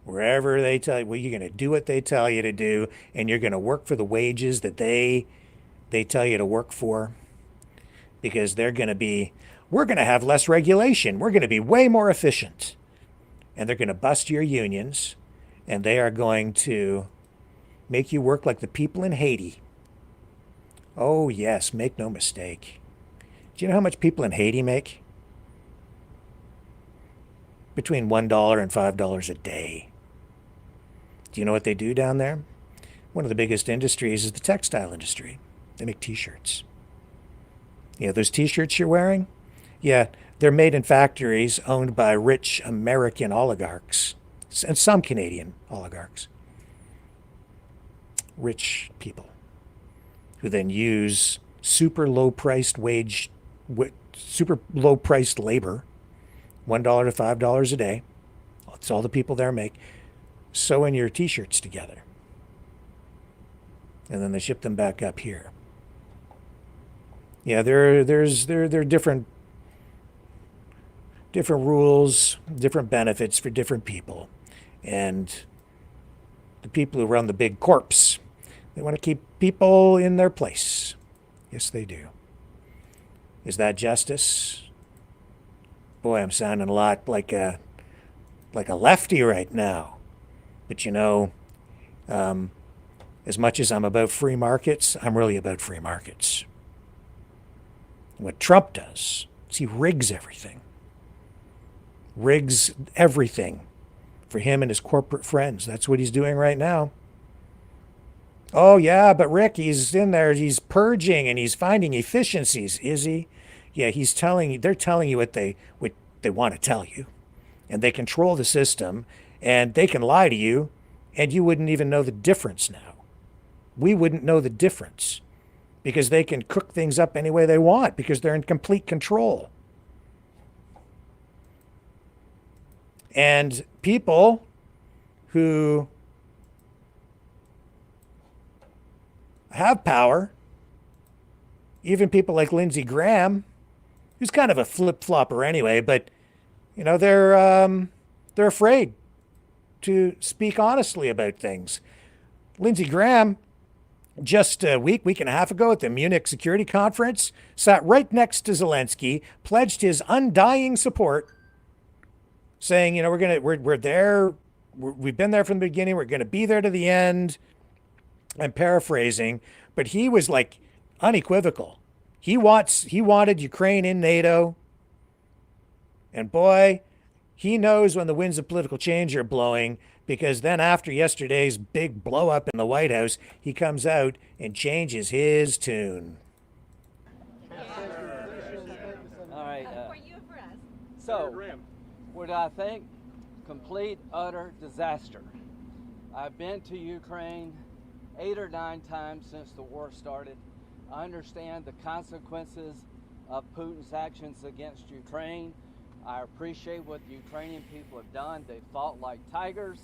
S3: Wherever they tell you, well, you're going to do what they tell you to do, and you're going to work for the wages that they tell you to work for, because we're going to have less regulation. We're going to be way more efficient. And they're going to bust your unions, and they are going to make you work like the people in Haiti. Oh, yes, make no mistake. Do you know how much people in Haiti make? Between $1 and $5 a day. Do you know what they do down there? One of the biggest industries is the textile industry. They make t-shirts. Yeah, those t-shirts you're wearing? Yeah, they're made in factories owned by rich American oligarchs and some Canadian oligarchs. Rich people who then use super low-priced labor, $1 to $5 a day. That's all the people there make. Sewing your t-shirts together. And then they ship them back up here. Yeah, there are different rules, different benefits for different people. And the people who run the big corps, they want to keep people in their place. Yes, they do. Is that justice? Boy, I'm sounding a lot like a lefty right now. But as much as I'm about free markets, I'm really about free markets. What Trump does is he rigs everything. Rigs everything for him and his corporate friends. That's what he's doing right now. Oh, yeah, but Rick, he's in there, he's purging and he's finding efficiencies, is he? Yeah, they're telling you what they want to tell you. And they control the system, and they can lie to you, and you wouldn't even know the difference now. We wouldn't know the difference because they can cook things up any way they want because they're in complete control. And people who have power, even people like Lindsey Graham, who's kind of a flip-flopper anyway, but you know, they're afraid to speak honestly about things. Lindsey Graham, just a week and a half ago at the Munich Security Conference, sat right next to Zelensky, pledged his undying support, saying, you know, we're there, we've been there from the beginning, we're going to be there to the end. I'm paraphrasing, but he was like unequivocal. He wanted Ukraine in NATO. And boy, he knows when the winds of political change are blowing, because then after yesterday's big blow up in the White House, he comes out and changes his tune.
S20: All right. So, what do I think? Complete, utter disaster. I've been to Ukraine 8 or 9 times since the war started. I understand the consequences of Putin's actions against Ukraine. I appreciate what the Ukrainian people have done. They fought like tigers.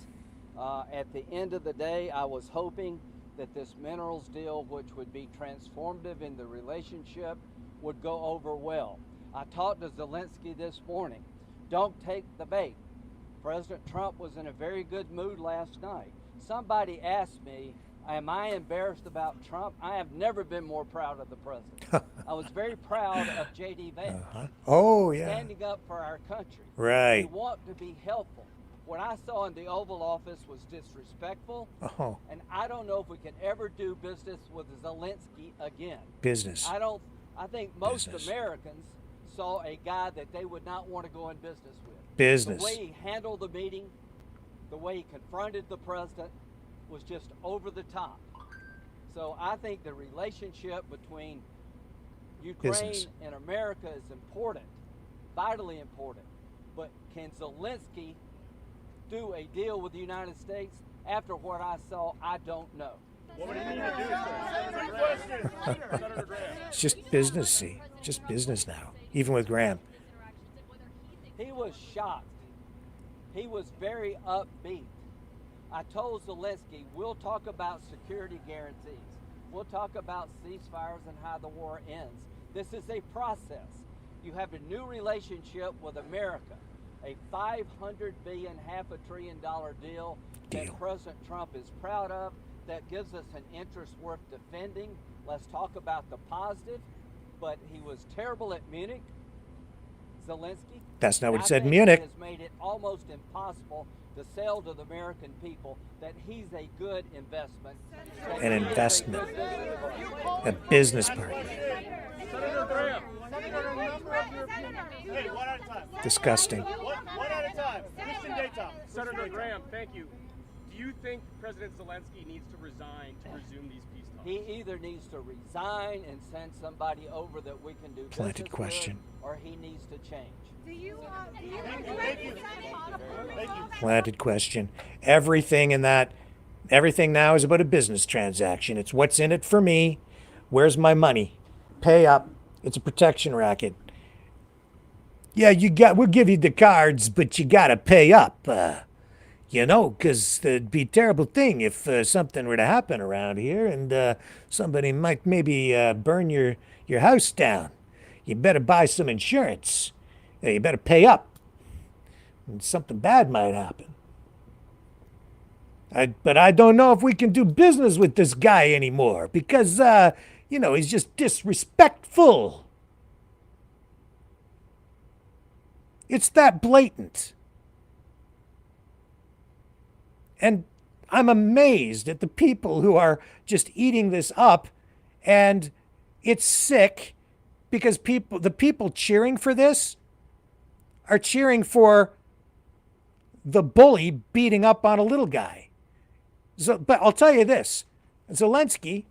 S20: At the end of the day, I was hoping that this minerals deal, which would be transformative in the relationship, would go over well. I talked to Zelensky this morning. Don't take the bait. President Trump was in a very good mood last night. Somebody asked me, am I embarrassed about Trump? I have never been more proud of the president. I was very proud of J.D. Vance.
S3: Oh, yeah.
S20: Standing up for our country.
S3: Right.
S20: We want to be helpful. What I saw in the Oval Office was disrespectful.
S3: Oh.
S20: And I don't know if we can ever do business with Zelensky again.
S3: Business.
S20: I think most Americans saw a guy that they would not want to go in business with.
S3: Business.
S20: The way he handled the meeting, the way he confronted the president, was just over the top. So I think the relationship between Ukraine and America is important, vitally important. But can Zelensky do a deal with the United States? After what I saw, I don't know.
S13: What would he need to do, sir?
S3: It's just businessy. Just business now, even with Graham.
S20: He was shocked. He was very upbeat. I told Zelensky, we'll talk about security guarantees. We'll talk about ceasefires and how the war ends. This is a process. You have a new relationship with America, a $500 billion, $500 billion deal that President Trump is proud of, that gives us an interest worth defending. Let's talk about the positive. But he was terrible at Munich, Zelensky.
S3: That's not what he said in
S20: He
S3: Munich.
S20: has made it almost impossible to sell to the American people that he's a good investment.
S3: An investment. A business partner.
S13: Hey, one at a time.
S3: Disgusting.
S13: One at a time. Christian Daytop. Senator Graham, thank you. Do you think President Zelensky needs to resign to resume these peace talks?
S20: He either needs to resign and send somebody over that we can do
S3: Planted
S20: business
S3: question.
S20: with, or he needs to change.
S11: Do you
S3: Planted question. Everything now is about a business transaction. It's what's in it for me. Where's my money? Pay up. It's a protection racket. Yeah, we'll give you the cards, but you gotta pay up. You know, because it'd be a terrible thing if something were to happen around here and somebody might maybe burn your house down. You better buy some insurance. You better pay up. And something bad might happen. But I don't know if we can do business with this guy anymore because, you know, he's just disrespectful. It's that blatant. And I'm amazed at the people who are just eating this up, and it's sick because the people cheering for this are cheering for the bully beating up on a little guy. But I'll tell you this, Zelensky,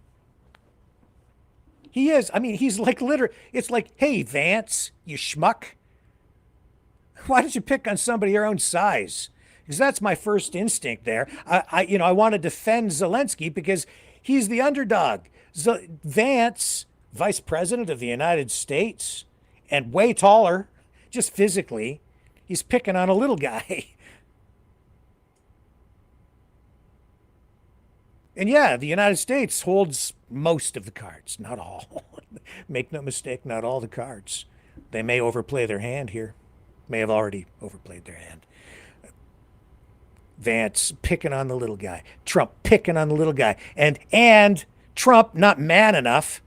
S3: he's like literally, it's like, hey, Vance, you schmuck. Why don't you pick on somebody your own size? Because that's my first instinct there. I want to defend Zelensky because he's the underdog. Vance, Vice President of the United States, and way taller, just physically, he's picking on a little guy. And yeah, the United States holds most of the cards, not all. Make no mistake, not all the cards. They may overplay their hand here. May have already overplayed their hand. Vance picking on the little guy. Trump picking on the little guy. And Trump, not man enough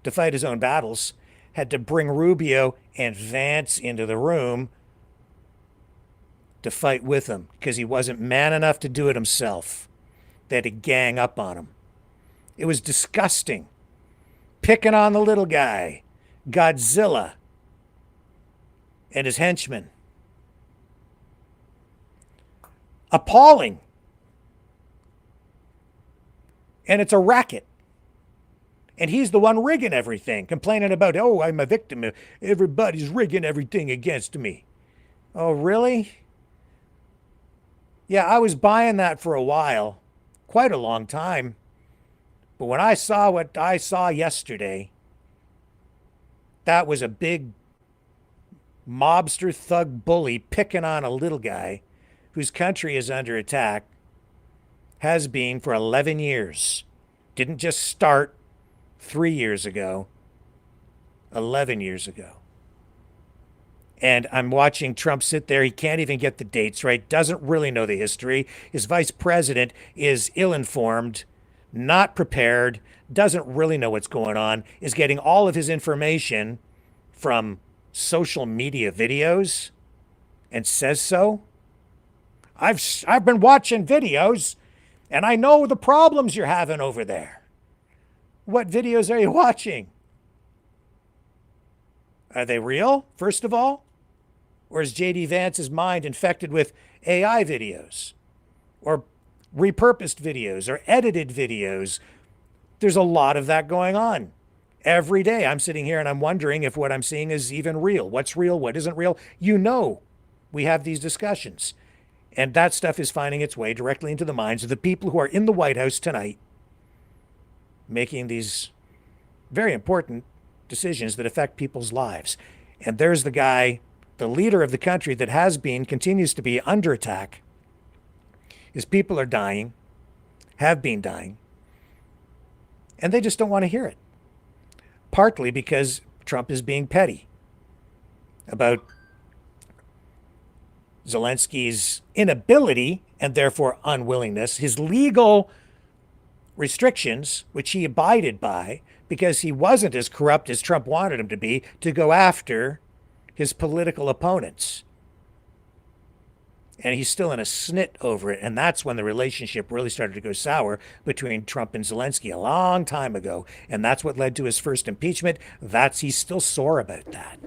S3: to fight his own battles, had to bring Rubio and Vance into the room to fight with him because he wasn't man enough to do it himself. They had to gang up on him. It was disgusting. Picking on the little guy. Godzilla and his henchmen. Appalling. And it's a racket. And he's the one rigging everything, complaining about, oh, I'm a victim. Everybody's rigging everything against me. Oh, really? Yeah, I was buying that for a while, quite a long time. But when I saw what I saw yesterday, that was a big mobster thug bully picking on a little guy whose country is under attack, has been for 11 years. Didn't just start 3 years ago, 11 years ago. And I'm watching Trump sit there. He can't even get the dates right, doesn't really know the history. His vice president is ill-informed, not prepared, doesn't really know what's going on, is getting all of his information from social media videos and says so. I've been watching videos and I know the problems you're having over there. What videos are you watching? Are they real, first of all? Or is J.D. Vance's mind infected with AI videos? Or repurposed videos? Or edited videos? There's a lot of that going on. Every day I'm sitting here and I'm wondering if what I'm seeing is even real. What's real? What isn't real? You know, we have these discussions. And that stuff is finding its way directly into the minds of the people who are in the White House tonight, making these very important decisions that affect people's lives. And there's the guy, the leader of the country that has been, continues to be under attack. His people are dying, have been dying, and they just don't want to hear it. Partly because Trump is being petty about Zelenskyy's inability and therefore unwillingness, his legal restrictions, which he abided by because he wasn't as corrupt as Trump wanted him to be, to go after his political opponents. And he's still in a snit over it. And that's when the relationship really started to go sour between Trump and Zelensky a long time ago. And that's what led to his first impeachment. He's still sore about that.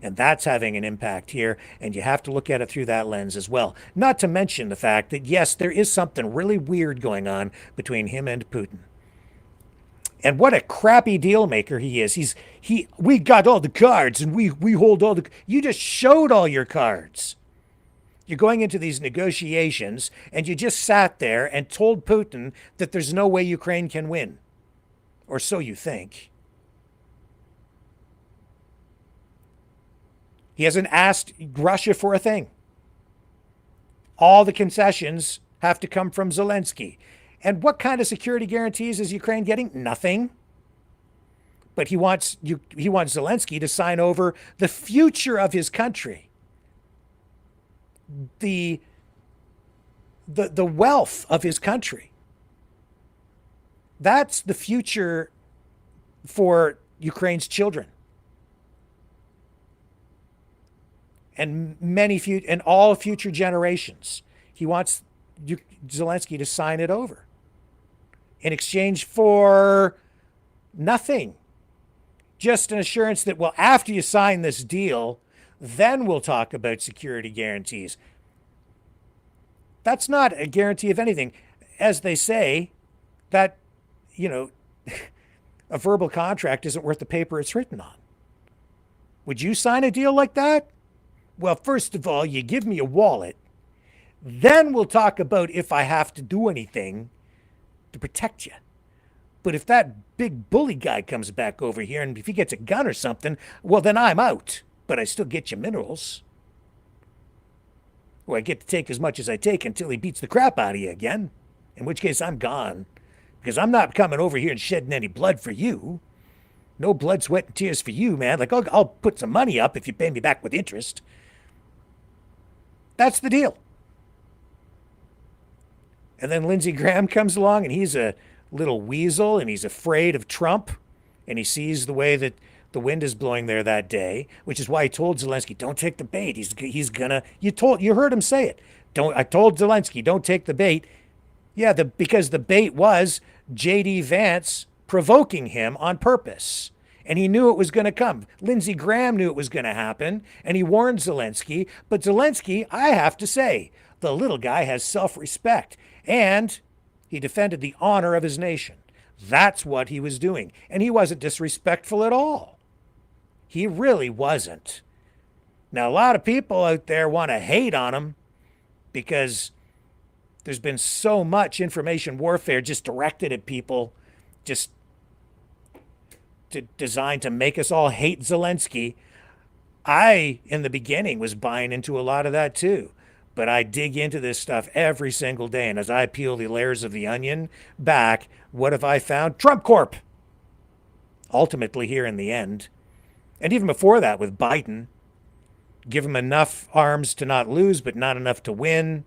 S3: And that's having an impact here. And you have to look at it through that lens as well. Not to mention the fact that, yes, there is something really weird going on between him and Putin. And what a crappy deal maker he is. We got all the cards and we hold all the... You just showed all your cards. You're going into these negotiations and you just sat there and told Putin that there's no way Ukraine can win. Or so you think. He hasn't asked Russia for a thing. All the concessions have to come from Zelensky. And what kind of security guarantees is Ukraine getting? Nothing. But he wants Zelensky to sign over the future of his country. The wealth of his country. That's the future for Ukraine's children. And all future generations. He wants Zelensky to sign it over in exchange for nothing. Just an assurance that, well, after you sign this deal, then we'll talk about security guarantees. That's not a guarantee of anything. As they say, that, a verbal contract isn't worth the paper it's written on. Would you sign a deal like that? well, first of all, you give me a wallet. Then we'll talk about if I have to do anything to protect you. But if that big bully guy comes back over here and if he gets a gun or something, well, then I'm out. But I still get you minerals. Or I get to take as much as I take until he beats the crap out of you again. In which case I'm gone. Because I'm not coming over here and shedding any blood for you. No blood, sweat, and tears for you, man. Like, I'll put some money up if you pay me back with interest. That's the deal. And then Lindsey Graham comes along, and he's a little weasel, and he's afraid of Trump, and he sees the way that the wind is blowing there that day, which is why he told Zelensky, don't take the bait. He's gonna, you heard him say it. I told Zelensky, don't take the bait. Yeah, because the bait was J.D. Vance provoking him on purpose. And he knew it was going to come. Lindsey Graham knew it was going to happen, and he warned Zelensky. But Zelensky, I have to say, the little guy has self-respect, and he defended the honor of his nation. That's what he was doing. And he wasn't disrespectful at all. He really wasn't. Now, a lot of people out there want to hate on him because there's been so much information warfare just directed at people, just designed to make us all hate Zelensky. I, in the beginning, was buying into a lot of that too. But I dig into this stuff every single day. And as I peel the layers of the onion back, what have I found? Trump Corp. Ultimately here in the end. And even before that with Biden. Give him enough arms to not lose, but not enough to win.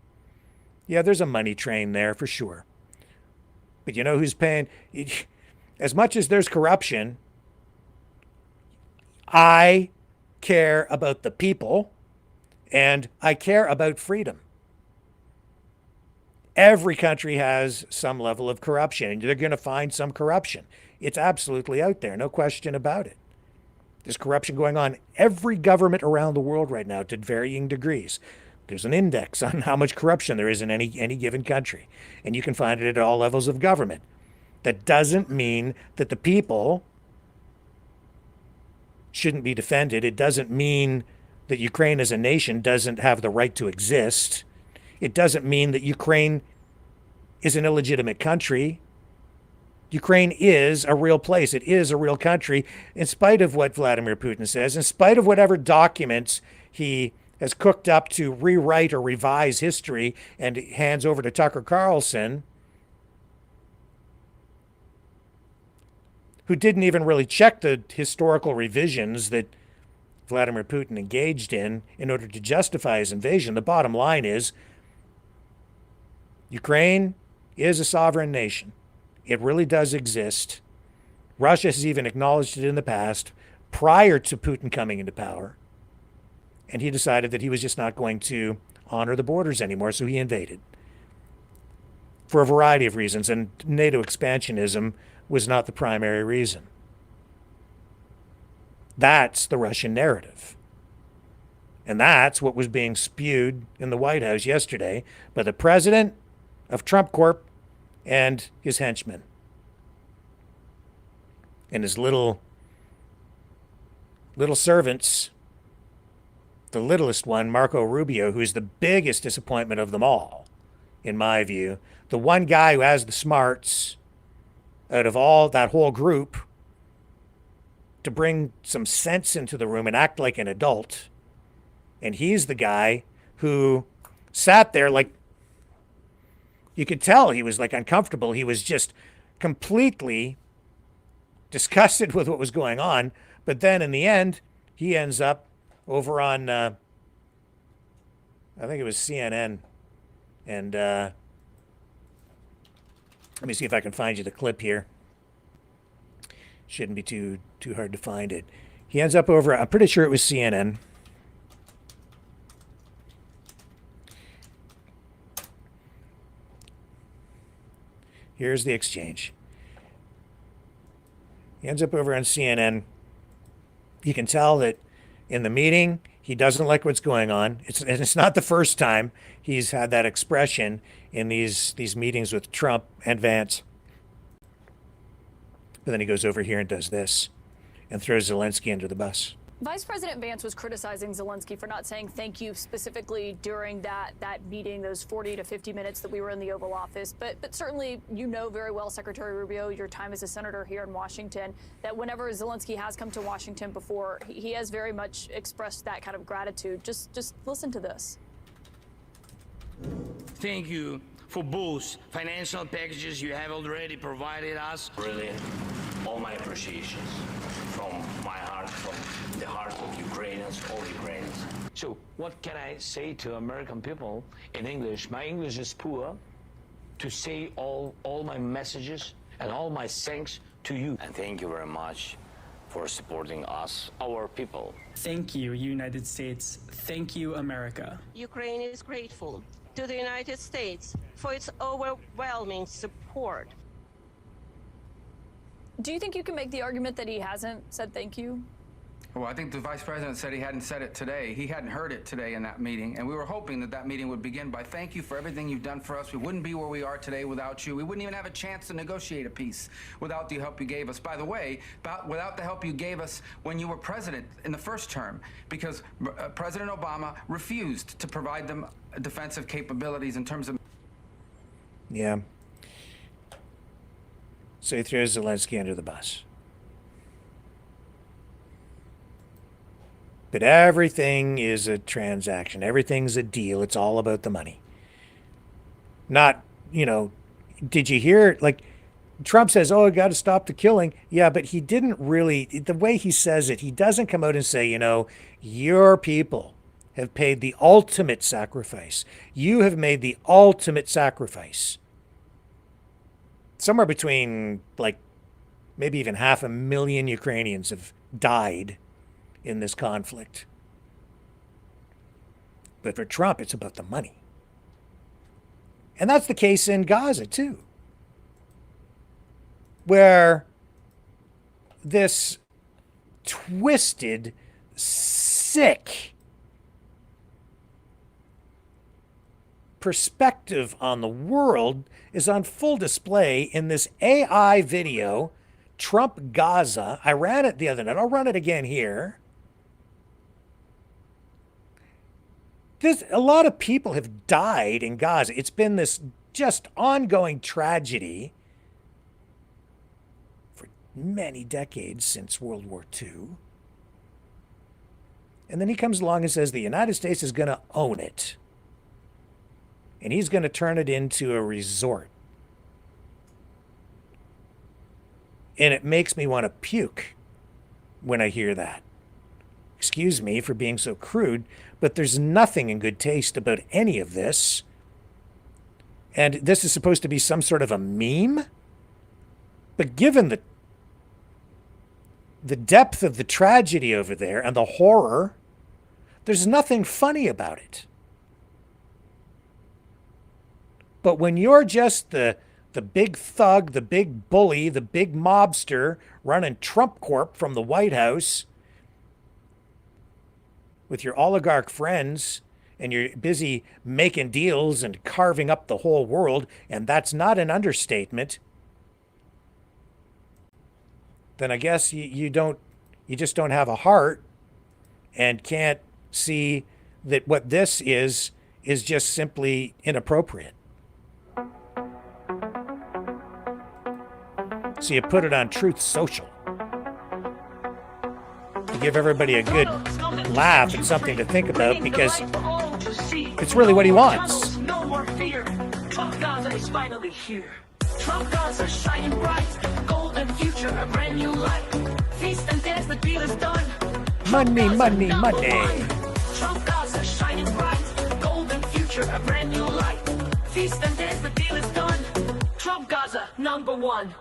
S3: Yeah, there's a money train there for sure. But you know who's paying? As much as there's corruption, I care about the people and I care about freedom. Every country has some level of corruption, and they're going to find some corruption. It's absolutely out there, no question about it. There's corruption going on every government around the world right now to varying degrees. There's an index on how much corruption there is in any given country, and you can find it at all levels of government. That doesn't mean that the people shouldn't be defended. It doesn't mean that Ukraine as a nation doesn't have the right to exist. It doesn't mean that Ukraine is an illegitimate country. Ukraine is a real place. It is a real country, in spite of what Vladimir Putin says, in spite of whatever documents he has cooked up to rewrite or revise history and hands over to Tucker Carlson, who didn't even really check the historical revisions that Vladimir Putin engaged in order to justify his invasion. The bottom line is Ukraine is a sovereign nation. It really does exist. Russia has even acknowledged it in the past, prior to Putin coming into power. And he decided that he was just not going to honor the borders anymore, so he invaded. For a variety of reasons, and NATO expansionism was not the primary reason. That's the Russian narrative. And that's what was being spewed in the White House yesterday by the president of Trump Corp and his henchmen. And his little servants, the littlest one, Marco Rubio, who is the biggest disappointment of them all, in my view. The one guy who has the smarts out of all that whole group to bring some sense into the room and act like an adult. And he's the guy who sat there like, you could tell he was like uncomfortable. He was just completely disgusted with what was going on. But then in the end, he ends up over on, I think it was CNN. And let me see if I can find you the clip here. Shouldn't be too hard to find it. He ends up over, I'm pretty sure it was CNN. Here's the exchange. He ends up over on CNN. You can tell that in the meeting, he doesn't like what's going on. It's not the first time he's had that expression in these meetings with Trump and Vance. But then he goes over here and does this and throws Zelensky under the bus.
S21: Vice President Vance was criticizing Zelensky for not saying thank you specifically during that meeting, those 40 to 50 minutes that we were in the Oval Office. But certainly, you know very well, Secretary Rubio, your time as a senator here in Washington, that whenever Zelensky has come to Washington before, he has very much expressed that kind of gratitude. Just listen to this.
S18: Thank you for both financial packages you have already provided us. Really, all my appreciations from my heart, from the heart of Ukrainians, all Ukrainians. So what can I say to American people in English? My English is poor to say all my messages and all my thanks to you. And thank you very much for supporting us, our people.
S22: Thank you, United States. Thank you, America.
S23: Ukraine is grateful to the United States for its overwhelming support.
S21: Do you think you can make the argument that he hasn't said thank you?
S24: Well, I think the vice president said he hadn't said it today. He hadn't heard it today in that meeting, and we were hoping that that meeting would begin by thank you for everything you've done for us. We wouldn't be where we are today without you. We wouldn't even have a chance to negotiate a peace without the help you gave us. By the way, without the help you gave us when you were president in the first term, because President Obama refused to provide them defensive capabilities in terms of...
S3: Yeah. So he throws Zelensky under the bus. But everything is a transaction. Everything's a deal. It's all about the money. Not, did you hear, like, Trump says, oh, I got to stop the killing. Yeah, but he didn't really, the way he says it, he doesn't come out and say, your people have paid the ultimate sacrifice. You have made the ultimate sacrifice. Somewhere between, like, maybe even 500,000 Ukrainians have died in this conflict. But for Trump, it's about the money. And that's the case in Gaza, too, where this twisted, sick perspective on the world is on full display in this AI video, Trump Gaza. I ran it the other night. I'll run it again here. A lot of people have died in Gaza. It's been this just ongoing tragedy for many decades since World War II. And then he comes along and says the United States is going to own it. And he's going to turn it into a resort. And it makes me want to puke when I hear that. Excuse me for being so crude, but there's nothing in good taste about any of this. And this is supposed to be some sort of a meme. But given the depth of the tragedy over there and the horror, there's nothing funny about it. But when you're just the big thug, the big bully, the big mobster running Trump Corp from the White House with your oligarch friends, and you're busy making deals and carving up the whole world, and that's not an understatement, then I guess you just don't have a heart and can't see that what this is just simply inappropriate. So you put it on Truth Social. You give everybody a good laugh and something to think about because it's really what he wants.
S1: No more fear. Trump Gaza is finally here. Trump Gaza shining bright. Golden future, a brand new light. Feast and dance, the deal is done.
S3: Money, money, money.
S1: Trump Gaza shining bright. Golden future, a brand new light. Feast and dance, the deal is done. Trump Gaza, #1.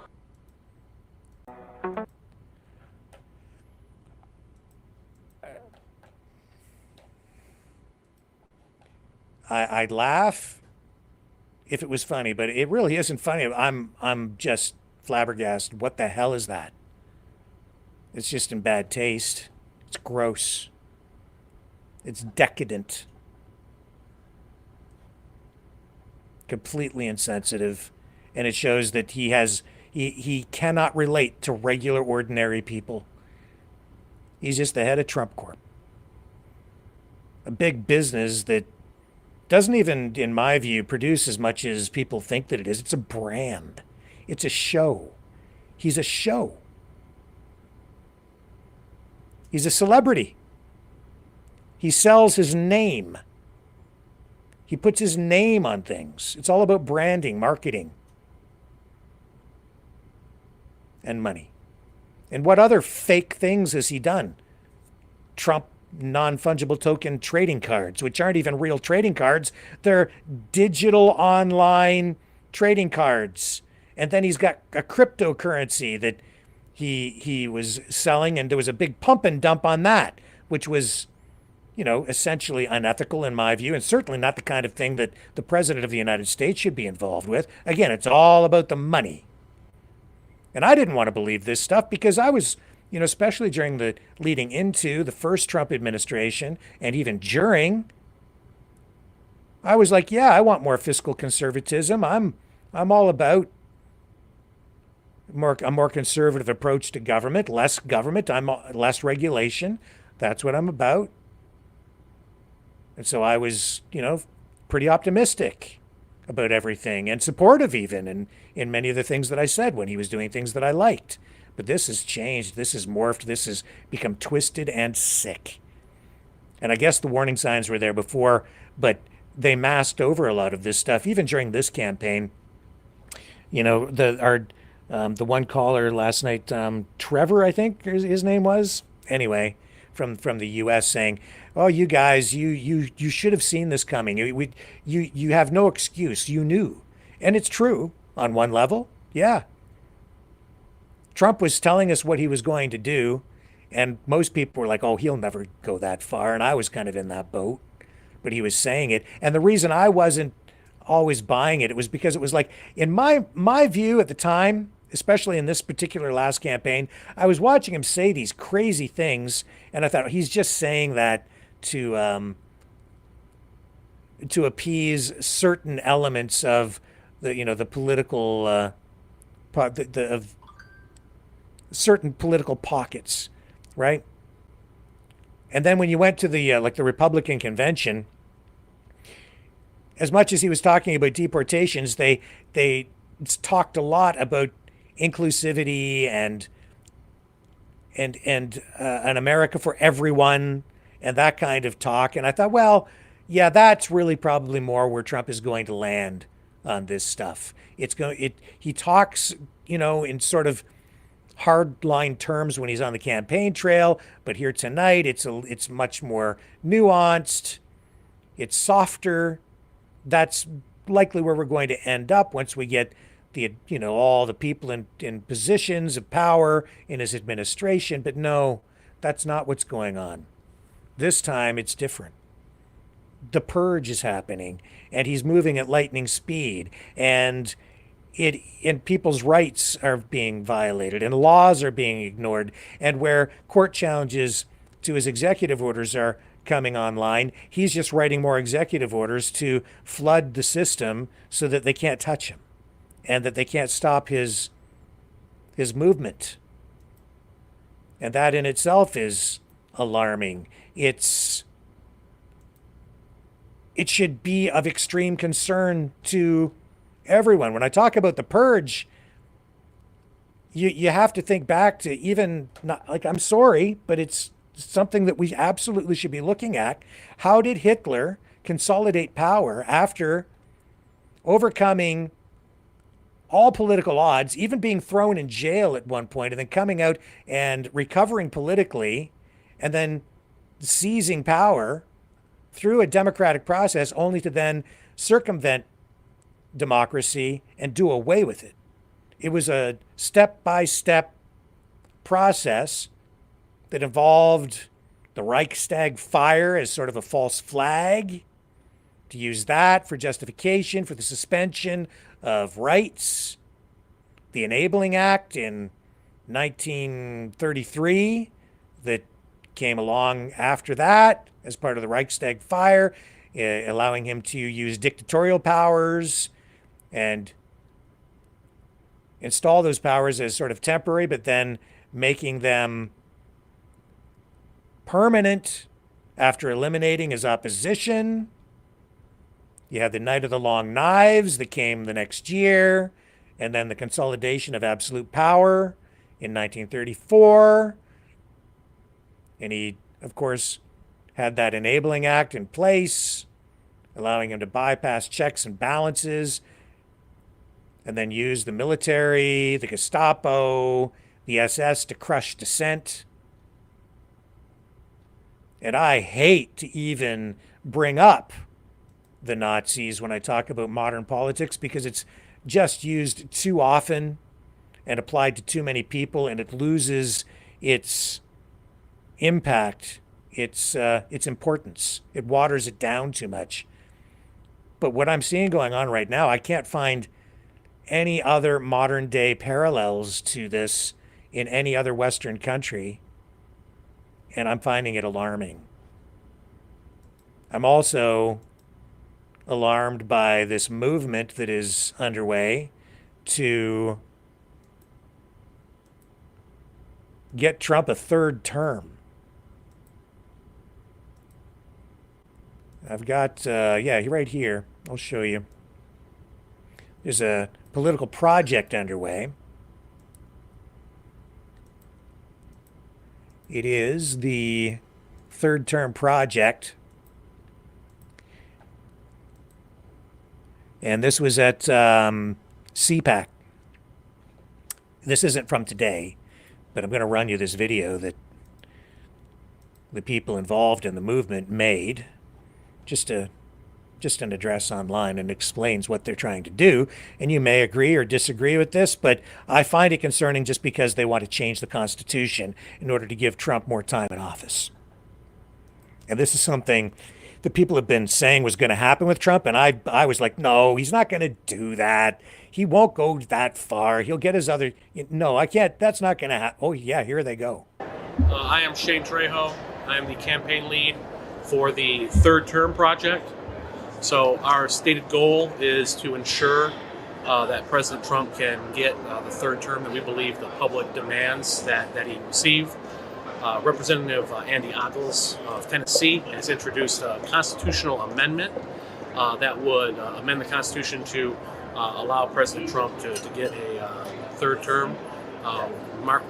S3: I'd laugh if it was funny, but it really isn't funny. I'm just flabbergasted. What the hell is that? It's just in bad taste. It's gross. It's decadent. Completely insensitive. And it shows that he cannot relate to regular, ordinary people. He's just the head of Trump Corp. A big business that doesn't even, in my view, produce as much as people think that it is. It's a brand. It's a show. He's a show. He's a celebrity. He sells his name. He puts his name on things. It's all about branding, marketing, and money. And what other fake things has he done? Trump non-fungible token trading cards, which aren't even real trading cards. They're digital online trading cards. And then he's got a cryptocurrency that he was selling, and there was a big pump and dump on that, which was, essentially unethical in my view, and certainly not the kind of thing that the President of the United States should be involved with. Again, it's all about the money. And I didn't want to believe this stuff because I was, especially during the leading into the first Trump administration and even during, I was like, yeah, I want more fiscal conservatism. I'm all about a more conservative approach to government, less government, less regulation. That's what I'm about. And so I was, pretty optimistic about everything and supportive even in many of the things that I said when he was doing things that I liked. But this has changed. This has morphed. This has become twisted and sick. And I guess the warning signs were there before, but they masked over a lot of this stuff, even during this campaign. The one caller last night, Trevor, I think his name was. Anyway, from the U.S. saying, "Oh, you guys, you should have seen this coming. You have no excuse. You knew," and it's true on one level. Yeah, Trump was telling us what he was going to do, and most people were like, "Oh, he'll never go that far," and I was kind of in that boat, but he was saying it, and the reason I wasn't always buying it was because it was like, in my view at the time, especially in this particular last campaign, I was watching him say these crazy things, and I thought he's just saying that to appease certain elements of the political of certain political pockets, right? And then when you went to the Republican convention, as much as he was talking about deportations, they talked a lot about inclusivity and an America for everyone and that kind of talk. And I thought, well, yeah, that's really probably more where Trump is going to land on this stuff. He talks, in sort of hardline terms when he's on the campaign trail, but here tonight it's much more nuanced. It's softer. That's likely where we're going to end up once we get all the people in positions of power in his administration. But no, that's not what's going on. This time it's different. The purge is happening, and he's moving at lightning speed, and people's rights are being violated, and laws are being ignored, and where court challenges to his executive orders are coming online, he's just writing more executive orders to flood the system so that they can't touch him and that they can't stop his movement. And that in itself is alarming. It should be of extreme concern to everyone. When I talk about the purge, you have to think back to even, not like, I'm sorry, but it's something that we absolutely should be looking at. How did Hitler consolidate power after overcoming all political odds, even being thrown in jail at one point, and then coming out and recovering politically, and then seizing power through a democratic process, only to then circumvent democracy and do away with it? It was a step-by-step process that involved the Reichstag fire as sort of a false flag, to use that for justification for the suspension of rights, the Enabling Act in 1933 that came along after that as part of the Reichstag fire, allowing him to use dictatorial powers and install those powers as sort of temporary, but then making them permanent after eliminating his opposition. You had the Night of the Long Knives that came the next year, and then the consolidation of absolute power in 1934. And he, of course, had that Enabling Act in place, allowing him to bypass checks and balances, and then use the military, the Gestapo, the SS to crush dissent. And I hate to even bring up the Nazis when I talk about modern politics, because it's just used too often and applied to too many people, and it loses its impact, its importance. It waters it down too much. But what I'm seeing going on right now, I can't find any other modern day parallels to this in any other Western country, and I'm finding it alarming. I'm also alarmed by this movement that is underway to get Trump a third term. I've got, right here, I'll show you. There's a political project underway. It is the Third Term Project. And this was at CPAC. This isn't from today, but I'm going to run you this video that the people involved in the movement made, just an address online, and explains what they're trying to do. And you may agree or disagree with this, but I find it concerning just because they want to change the Constitution in order to give Trump more time in office. And this is something the people have been saying was going to happen with Trump, and I was like, no, he's not going to do that. He won't go that far. He'll get his other... No, I can't. That's not going to happen. Oh, yeah, here they go.
S6: I am Shane Trejo. I am the campaign lead for the Third Term Project. So our stated goal is to ensure that President Trump can get the third term that we believe the public demands that he receive. Representative Andy Ogles of Tennessee has introduced a constitutional amendment that would amend the Constitution to allow President Trump to get a third term. Mark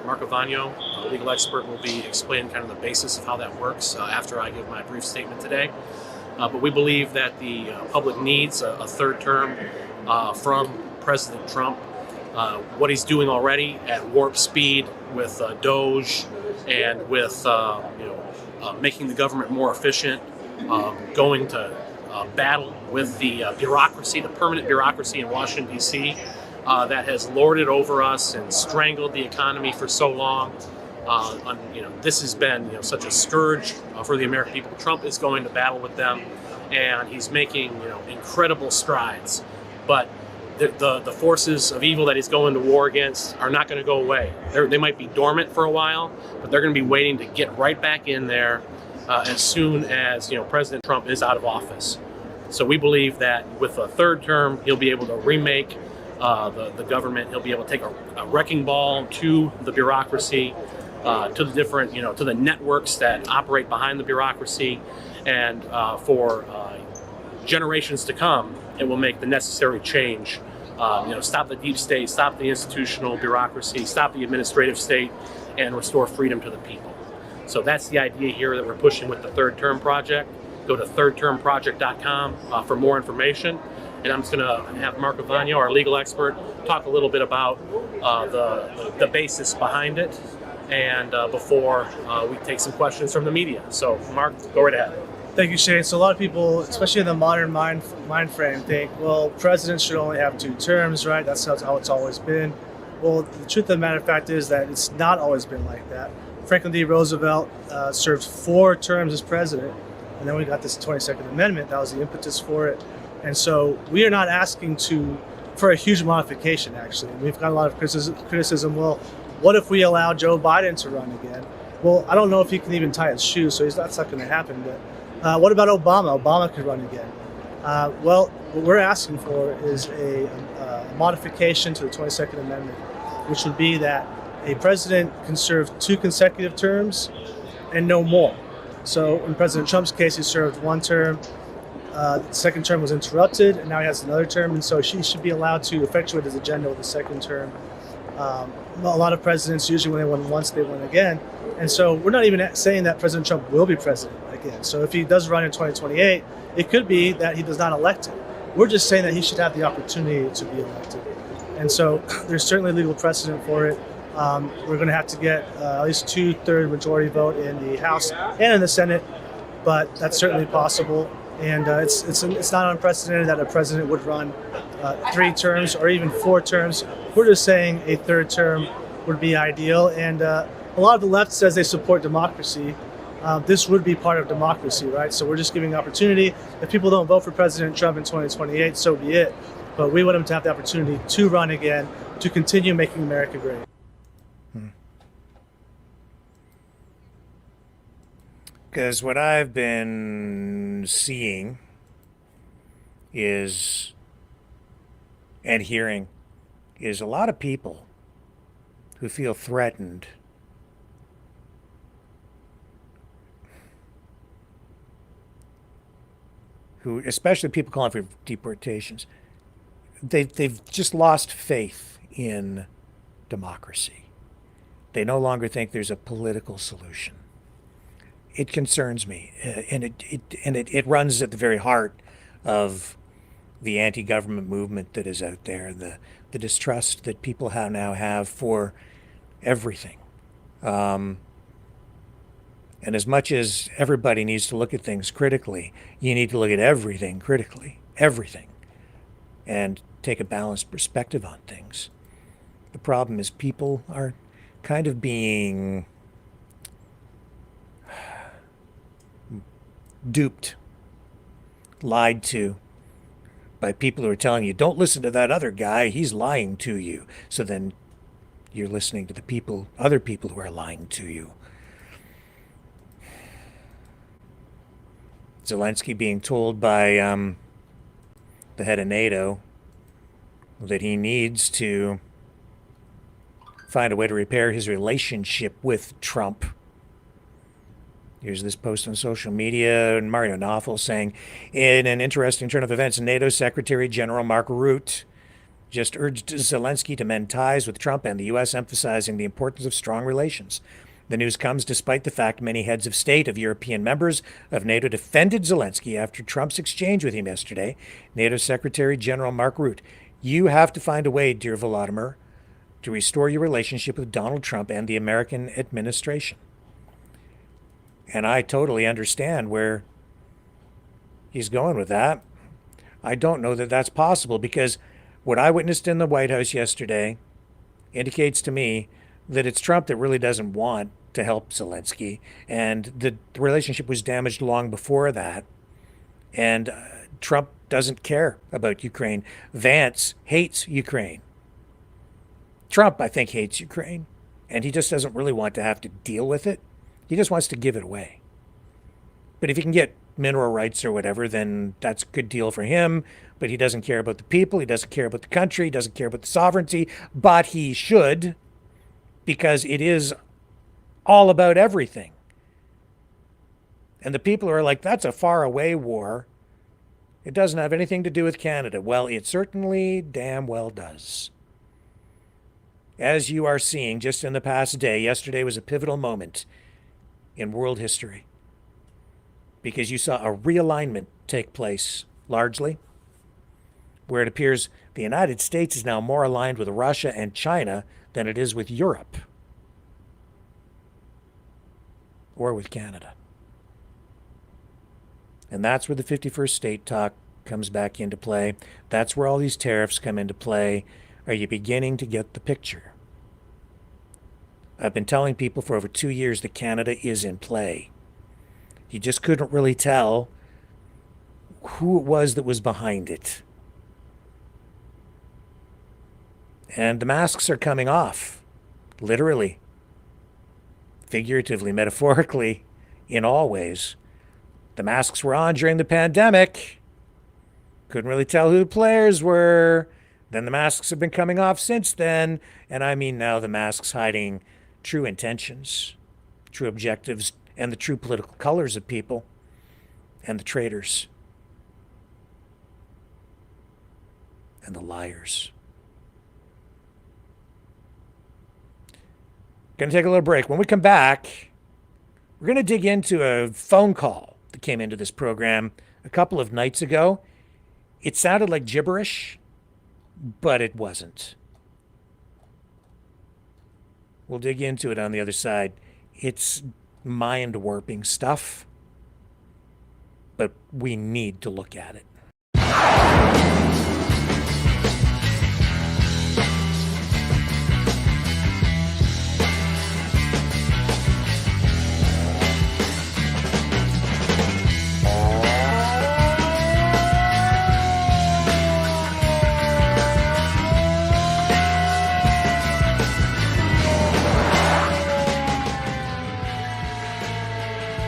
S6: Avagno, a legal expert, will be explaining kind of the basis of how that works after I give my brief statement today. But we believe that the public needs a third term from President Trump. What he's doing already at warp speed with Doge and with making the government more efficient, going to battle with the bureaucracy, the permanent bureaucracy in Washington, D.C. That has lorded over us and strangled the economy for so long. This has been such a scourge for the American people. Trump is going to battle with them, and he's making incredible strides. But the forces of evil that he's going to war against are not going to go away. They might be dormant for a while, but they're going to be waiting to get right back in there as soon as President Trump is out of office. So we believe that with a third term, he'll be able to remake the government. He'll be able to take a wrecking ball to the bureaucracy, to the different, to the networks that operate behind the bureaucracy, and for generations to come, it will make the necessary change. Stop the deep state, stop the institutional bureaucracy, stop the administrative state, and restore freedom to the people. So that's the idea here that we're pushing with the Third Term Project. Go to thirdtermproject.com for more information. And I'm just going to have Mark Avagno, our legal expert, talk a little bit about the basis behind it, and before we take some questions from the media. So, Mark, go right ahead.
S7: Thank you, Shane. So a lot of people, especially in the modern mind frame, think, well, presidents should only have 2 terms, right? That's how it's always been. Well, the truth of the matter of fact is that it's not always been like that. Franklin D. Roosevelt served 4 terms as president, and then we got this 22nd Amendment. That was the impetus for it. And so we are not asking for a huge modification, actually. We've got a lot of criticism. Well, what if we allow Joe Biden to run again? Well, I don't know if he can even tie his shoes, so that's not going to happen. But what about Obama? Obama could run again. Well, what we're asking for is a modification to the 22nd Amendment, which would be that a president can serve 2 consecutive terms and no more. So in President Trump's case, he served one term. The second term was interrupted, and now he has another term, and so he should be allowed to effectuate his agenda with the second term. A lot of presidents, usually when they win once, they win again. And so we're not even saying that President Trump will be president again. So if he does run in 2028, it could be that he does not elect him. We're just saying that he should have the opportunity to be elected. And so there's certainly legal precedent for it. We're going to have to get at least 2/3 majority vote in the House and in the Senate, but that's certainly possible. And it's not unprecedented that a president would run 3 terms or even 4 terms. We're just saying a third term would be ideal. And a lot of the left says they support democracy. This would be part of democracy, right? So we're just giving opportunity. If people don't vote for President Trump in 2028, so be it. But we want him to have the opportunity to run again, to continue making America great.
S3: Because what I've been seeing is, and hearing, is a lot of people who feel threatened who, especially people calling for deportations, they've just lost faith in democracy. They no longer think there's a political solution. It concerns me, and it runs at the very heart of the anti-government movement that is out there, the distrust that people now have for everything. And as much as everybody needs to look at things critically, you need to look at everything critically, everything, and take a balanced perspective on things. The problem is people are kind of being duped, lied to by people who are telling you, don't listen to that other guy, he's lying to you. So then you're listening to the other people who are lying to you. Zelensky being told by the head of NATO that he needs to find a way to repair his relationship with Trump. Here's this post on social media, and Mario Knopfel saying, in an interesting turn of events, NATO Secretary General Mark Rutte just urged Zelensky to mend ties with Trump and the U.S., emphasizing the importance of strong relations. The news comes despite the fact many heads of state of European members of NATO defended Zelensky after Trump's exchange with him yesterday. NATO Secretary General Mark Rutte, you have to find a way, dear Volodymyr, to restore your relationship with Donald Trump and the American administration. And I totally understand where he's going with that. I don't know that that's possible, because what I witnessed in the White House yesterday indicates to me that it's Trump that really doesn't want to help Zelensky, and the relationship was damaged long before that. And Trump doesn't care about Ukraine. Vance hates Ukraine. Trump, I think, hates Ukraine, and he just doesn't really want to have to deal with it. He just wants to give it away. But if he can get mineral rights or whatever, then that's a good deal for him. But he doesn't care about the people. He doesn't care about the country. He doesn't care about the sovereignty. But he should, because it is all about everything. And the people who are like, that's a faraway war. It doesn't have anything to do with Canada. Well, it certainly damn well does. As you are seeing just in the past day, yesterday was a pivotal moment in world history, because you saw a realignment take place, largely, where it appears the United States is now more aligned with Russia and China than it is with Europe or with Canada. And that's where the 51st state talk comes back into play. That's where all these tariffs come into play. Are you beginning to get the picture? I've been telling people for over 2 years that Canada is in play. You just couldn't really tell who it was that was behind it. And the masks are coming off, literally, figuratively, metaphorically, in all ways. The masks were on during the pandemic. Couldn't really tell who the players were. Then the masks have been coming off since then. And I mean now the masks hiding true intentions, true objectives, and the true political colors of people and the traitors and the liars. Going to take a little break. When we come back, we're going to dig into a phone call that came into this program a couple of nights ago. It sounded like gibberish, but it wasn't. We'll dig into it on the other side. It's mind-warping stuff, but we need to look at it.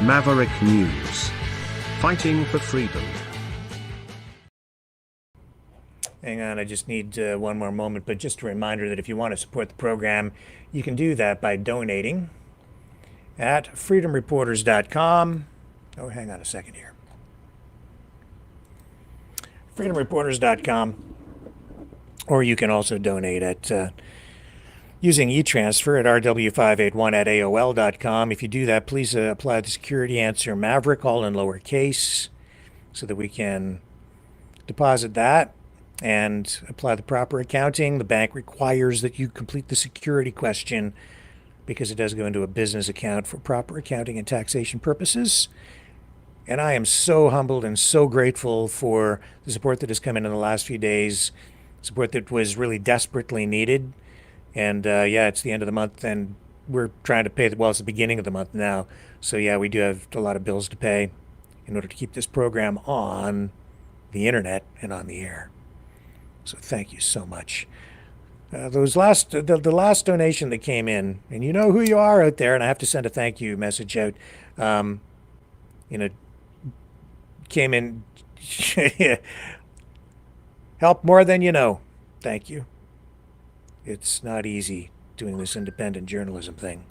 S2: Maverick News. Fighting for freedom.
S3: Hang on, I just need one more moment, but just a reminder that if you want to support the program, you can do that by donating at freedomreporters.com. Oh, hang on a second here. freedomreporters.com. Or you can also donate at using e-transfer at rw581@aol.com. If you do that, please apply the security answer Maverick, all in lowercase, so that we can deposit that and apply the proper accounting. The bank requires that you complete the security question because it does go into a business account for proper accounting and taxation purposes. And I am so humbled and so grateful for the support that has come in the last few days, support that was really desperately needed. And yeah, it's the end of the month, and we're trying to pay well, it's the beginning of the month now. So yeah, we do have a lot of bills to pay in order to keep this program on the internet and on the air. So thank you so much. The last donation that came in, and you know who you are out there, and I have to send a thank you message out. Came in, help more than you know. Thank you. It's not easy doing this independent journalism thing.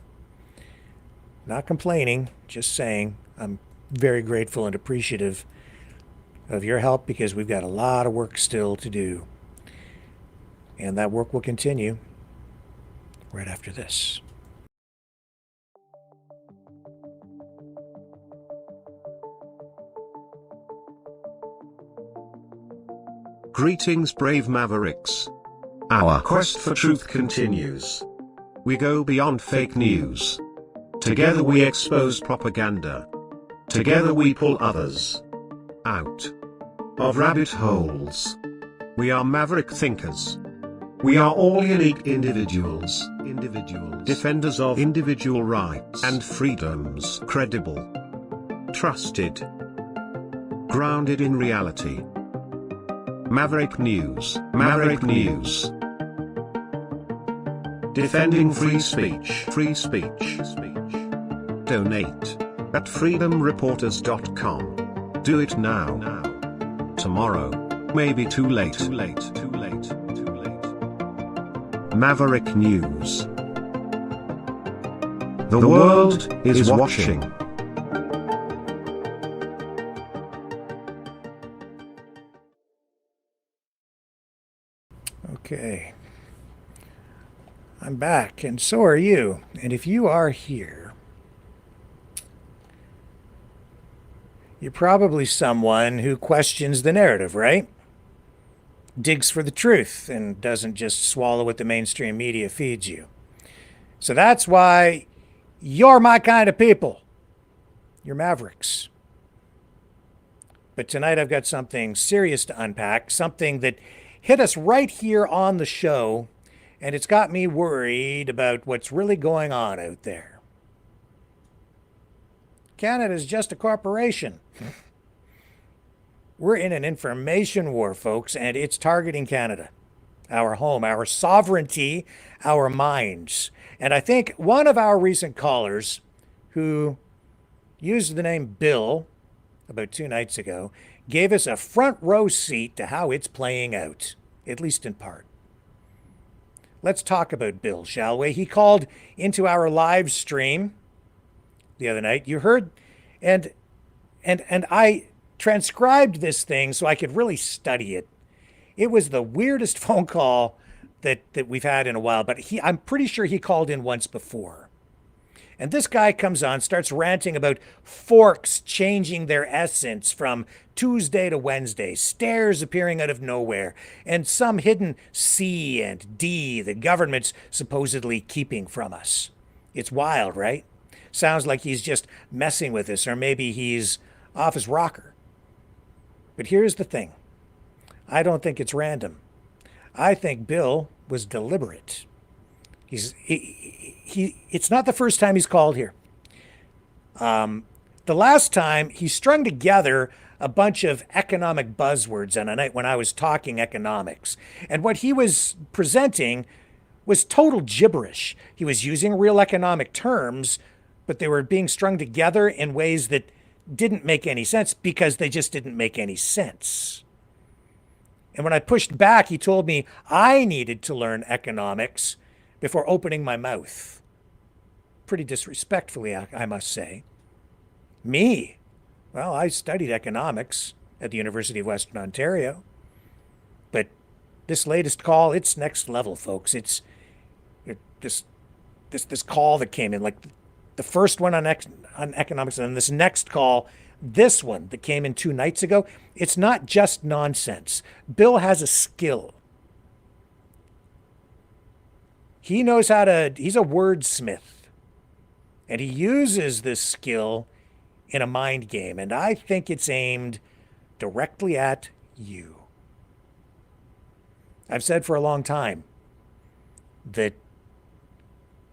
S3: Not complaining, just saying I'm very grateful and appreciative of your help because we've got a lot of work still to do. And that work will continue right after this.
S2: Greetings, brave Mavericks. Our quest for truth continues. We go beyond fake news. Together we expose propaganda. Together we pull others out of rabbit holes. We are maverick thinkers. We are all unique individuals. Defenders of individual rights and freedoms. Credible. Trusted. Grounded in reality. Maverick News. Maverick News. Defending free speech. Free speech. Donate at freedomreporters.com. Do it now. Tomorrow may be too late. Maverick News. The world is watching.
S3: Okay. I'm back, and so are you. And if you are here, you're probably someone who questions the narrative, right? Digs for the truth and doesn't just swallow what the mainstream media feeds you. So that's why you're my kind of people. You're Mavericks. But tonight I've got something serious to unpack, something that hit us right here on the show, and it's got me worried about what's really going on out there. Canada's just a corporation. We're in an information war, folks, and it's targeting Canada, our home, our sovereignty, our minds. And I think one of our recent callers who used the name Bill about 2 nights ago gave us a front row seat to how it's playing out, at least in part. Let's talk about Bill, shall we? He called into our live stream the other night. You heard, and I transcribed this thing so I could really study it. It was the weirdest phone call that we've had in a while, but I'm pretty sure he called in once before. And this guy comes on, starts ranting about forks changing their essence from Tuesday to Wednesday, stairs appearing out of nowhere, and some hidden C and D the government's supposedly keeping from us. It's wild, right? Sounds like he's just messing with us, or maybe he's off his rocker. But here's the thing. I don't think it's random. I think Bill was deliberate. It's not the first time he's called here. The last time he strung together a bunch of economic buzzwords on a night when I was talking economics. And what he was presenting was total gibberish. He was using real economic terms, but they were being strung together in ways that didn't make any sense because they just didn't make any sense. And when I pushed back, he told me I needed to learn economics before opening my mouth. Pretty disrespectfully, I must say. Me? Well, I studied economics at the University of Western Ontario. But this latest call, it's next level, folks. It's this call that came in, like the first one on economics, and this next call, this one that came in 2 nights ago, it's not just nonsense. Bill has a skill. He knows how to, he's a wordsmith. And he uses this skill in a mind game. And I think it's aimed directly at you. I've said for a long time that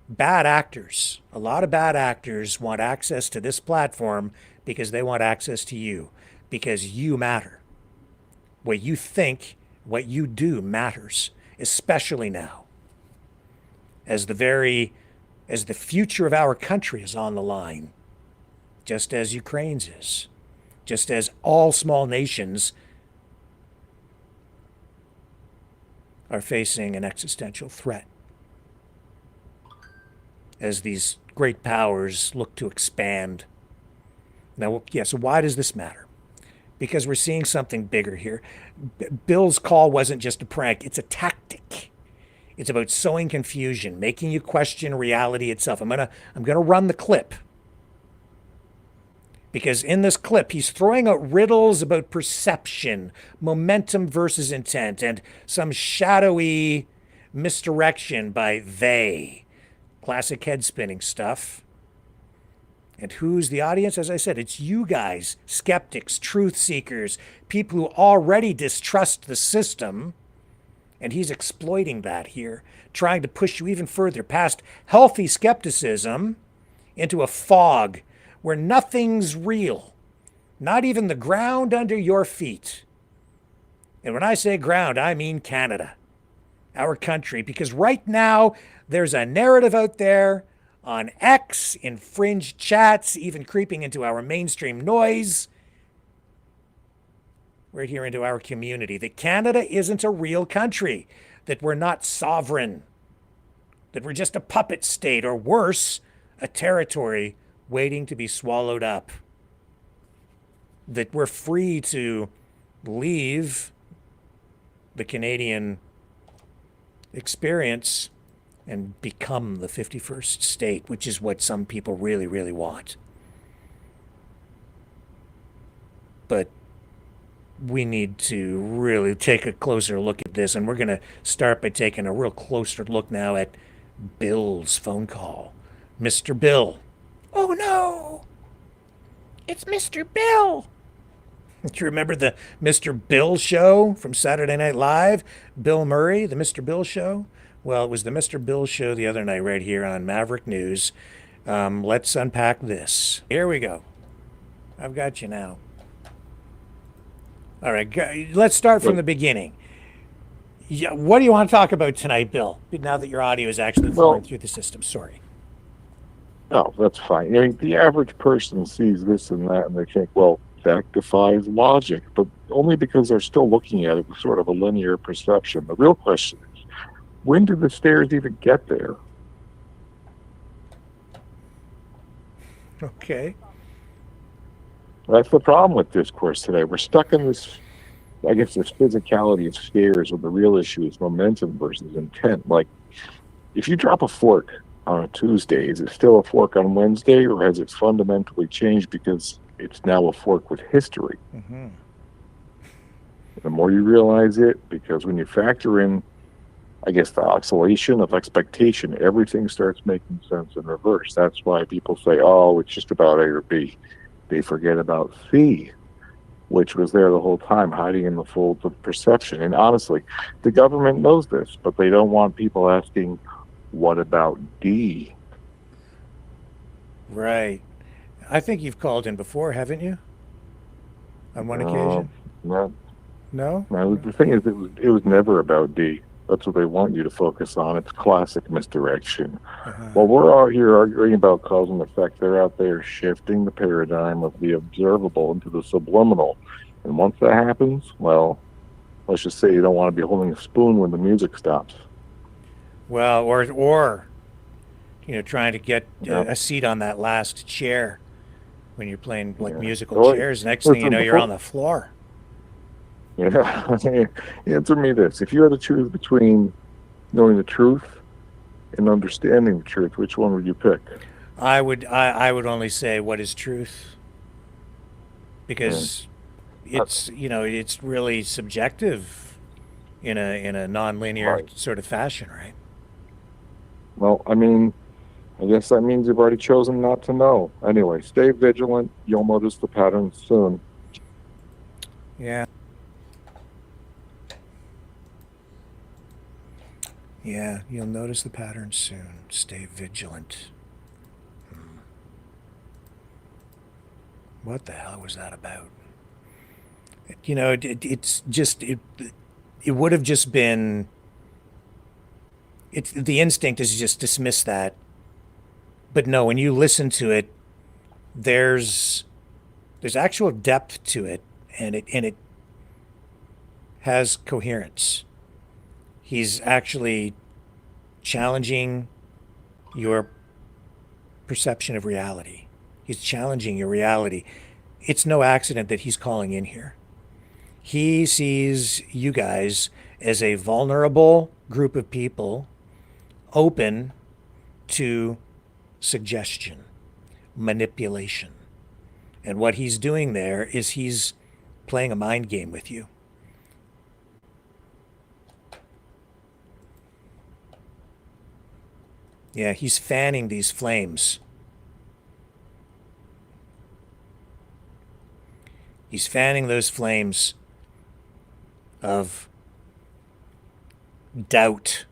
S3: bad actors, a lot of bad actors want access to this platform because they want access to you, because you matter. What you think, what you do matters, especially now. As the future of our country is on the line, just as Ukraine's is, just as all small nations are facing an existential threat, as these great powers look to expand. Now, yeah, so why does this matter? Because we're seeing something bigger here. Bill's call wasn't just a prank, it's a tactic. It's about sowing confusion, making you question reality itself. I'm gonna run the clip. Because in this clip, he's throwing out riddles about perception, momentum versus intent, and some shadowy misdirection by they. Classic head-spinning stuff. And who's the audience? As I said, it's you guys, skeptics, truth seekers, people who already distrust the system. And he's exploiting that here, trying to push you even further past healthy skepticism into a fog where nothing's real, not even the ground under your feet. And when I say ground, I mean Canada, our country, because right now there's a narrative out there on X, in fringe chats, even creeping into our mainstream noise, right here into our community, that Canada isn't a real country, that we're not sovereign, that we're just a puppet state, or worse, a territory waiting to be swallowed up, that we're free to leave the Canadian experience and become the 51st state, which is what some people really, really want. But we need to really take a closer look at this, and we're going to start by taking a real closer look now at Bill's phone call. Mr. Bill. Oh no! It's Mr. Bill! Do you remember the Mr. Bill show from Saturday Night Live? Bill Murray, the Mr. Bill show? Well, it was the Mr. Bill show the other night right here on Maverick News. Let's unpack this. Here we go. I've got you now. All right, let's start from the beginning. Yeah, what do you want to talk about tonight, Bill? Now that your audio is actually flowing through the system. Sorry.
S4: No, that's fine. I mean, the average person sees this and that, and they think, well, that defies logic, but only because they're still looking at it with sort of a linear perception. The real question is, when did the stairs even get there?
S3: Okay.
S4: That's the problem with discourse today. We're stuck in this, I guess, this physicality of scares when the real issue is momentum versus intent. Like, if you drop a fork on a Tuesday, is it still a fork on Wednesday, or has it fundamentally changed because it's now a fork with history?
S3: Mm-hmm.
S4: The more you realize it, because when you factor in, I guess, the oscillation of expectation, everything starts making sense in reverse. That's why people say, oh, it's just about A or B. They forget about C, which was there the whole time, hiding in the folds of perception. And honestly, the government knows this, but they don't want people asking, what about D?
S3: Right. I think you've called in before, haven't you? On one occasion?
S4: No.
S3: No?
S4: No, the thing is, it was never about D. That's what they want you to focus on. It's classic misdirection. While we're out here arguing about cause and effect, they're out there shifting the paradigm of the observable into the subliminal. And once that happens, well, let's just say you don't want to be holding a spoon when the music stops.
S3: Well, or trying to get a seat on that last chair when you're playing musical chairs. Next thing you know, you're on the floor.
S4: Yeah. Answer me this. If you had to choose between knowing the truth and understanding the truth, which one would you pick?
S3: I would only say what is truth, because it's really subjective in a non-linear sort of fashion, right?
S4: Well, I mean, I guess that means you've already chosen not to know. Anyway, stay vigilant. You'll notice the patterns soon.
S3: Yeah. Yeah, you'll notice the patterns soon. Stay vigilant. What the hell was that about? It's just, it would have just been, the instinct is just dismiss that. But no, when you listen to it, there's actual depth to it, and it has coherence. He's actually challenging your perception of reality. He's challenging your reality. It's no accident that he's calling in here. He sees you guys as a vulnerable group of people, open to suggestion, manipulation. And what he's doing there is he's playing a mind game with you. Yeah, he's fanning these flames. He's fanning those flames of doubt,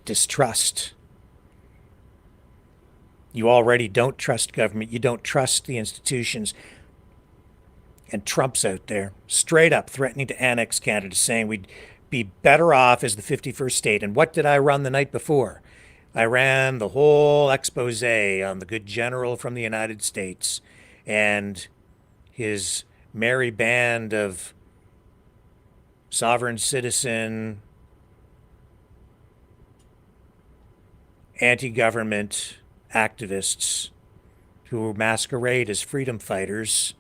S3: distrust. You already don't trust government. You don't trust the institutions. And Trump's out there, straight up threatening to annex Canada, saying we'd be better off as the 51st state. And what did I run the night before? I ran the whole expose on the good general from the United States and his merry band of sovereign citizen, anti-government activists who masquerade as freedom fighters,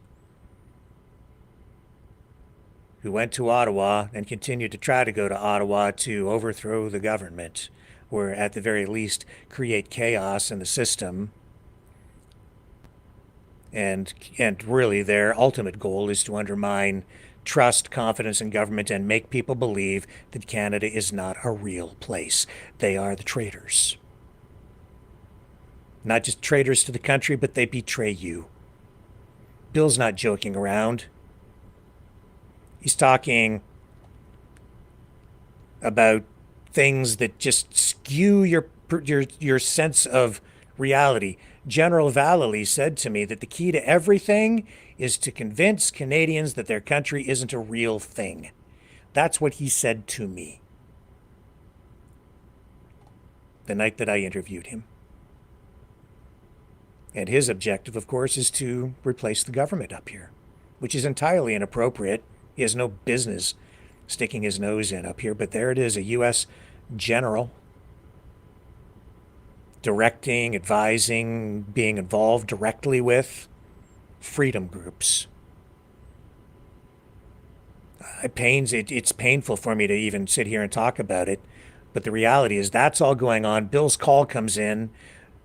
S3: who went to Ottawa and continue to try to go to Ottawa to overthrow the government, or at the very least create chaos in the system. And really their ultimate goal is to undermine trust, confidence in government, and make people believe that Canada is not a real place. They are the traitors. Not just traitors to the country, but they betray you. Bill's not joking around. He's talking about things that just skew your sense of reality. General Vallely said to me that the key to everything is to convince Canadians that their country isn't a real thing. That's what he said to me the night that I interviewed him. And his objective, of course, is to replace the government up here, which is entirely inappropriate. He has no business sticking his nose in up here, but there it is, a U.S. general directing, advising, being involved directly with freedom groups. It's painful for me to even sit here and talk about it, but the reality is that's all going on. Bill's call comes in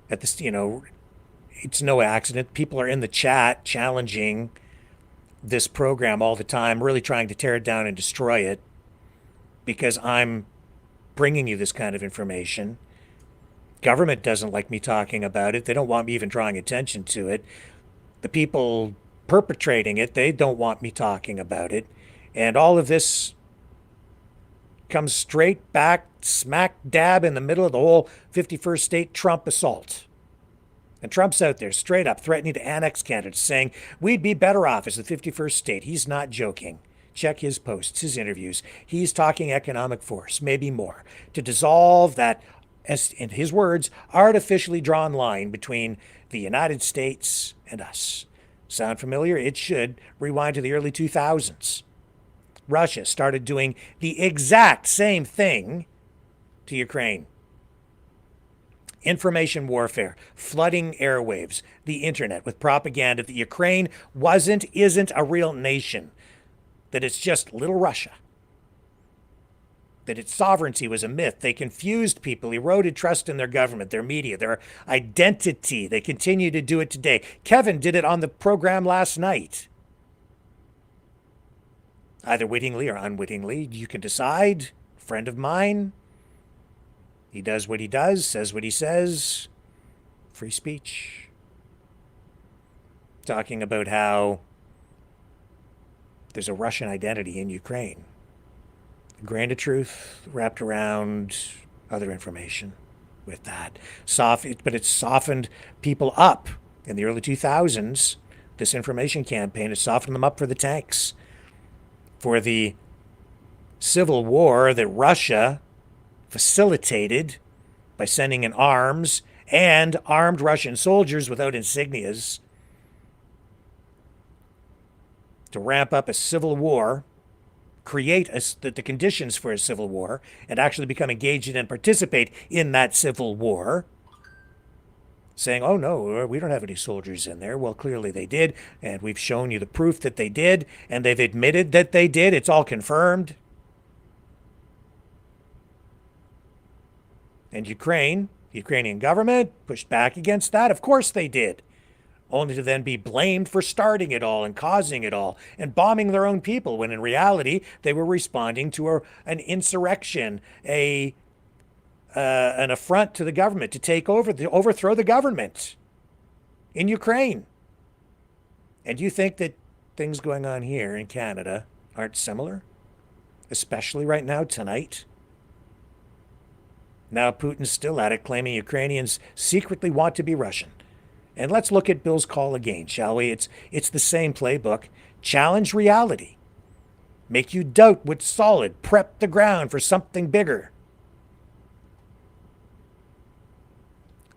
S3: at this, it's no accident. People are in the chat challenging this program all the time, really trying to tear it down and destroy it because I'm bringing you this kind of information. Government doesn't like me talking about it. They don't want me even drawing attention to it. The people perpetrating it, they don't want me talking about it. And all of this comes straight back, smack dab in the middle of the whole 51st state Trump assault. And Trump's out there straight up threatening to annex Canada, saying we'd be better off as the 51st state. He's not joking. Check his posts, his interviews. He's talking economic force, maybe more, to dissolve that, as in his words, artificially drawn line between the United States and us. Sound familiar? It should. Rewind to the early 2000s. Russia started doing the exact same thing to Ukraine. Information warfare, flooding airwaves, the internet with propaganda that Ukraine isn't a real nation, that it's just little Russia, that its sovereignty was a myth. They confused people, eroded trust in their government, their media, their identity. They continue to do it today. Kevin did it on the program last night. Either wittingly or unwittingly, you can decide. A friend of mine, he does what he does, says what he says. Free speech. Talking about how there's a Russian identity in Ukraine. A grain of truth wrapped around other information with that. But it's softened people up in the early 2000s. This information campaign has softened them up for the tanks. For the civil war that Russia facilitated by sending in arms and armed Russian soldiers without insignias to ramp up a civil war, create the conditions for a civil war, and actually become engaged in and participate in that civil war, saying, oh no, we don't have any soldiers in there. Well, clearly they did, and we've shown you the proof that they did, and they've admitted that they did. It's all confirmed. And the Ukrainian government pushed back against that. Of course they did. Only to then be blamed for starting it all and causing it all and bombing their own people, when in reality they were responding to an insurrection, an affront to the government, to overthrow the government in Ukraine. And you think that things going on here in Canada aren't similar? Especially right now, tonight? Now Putin's still at it, claiming Ukrainians secretly want to be Russian. And let's look at Bill's call again, shall we? It's the same playbook. Challenge reality. Make you doubt what's solid. Prep the ground for something bigger.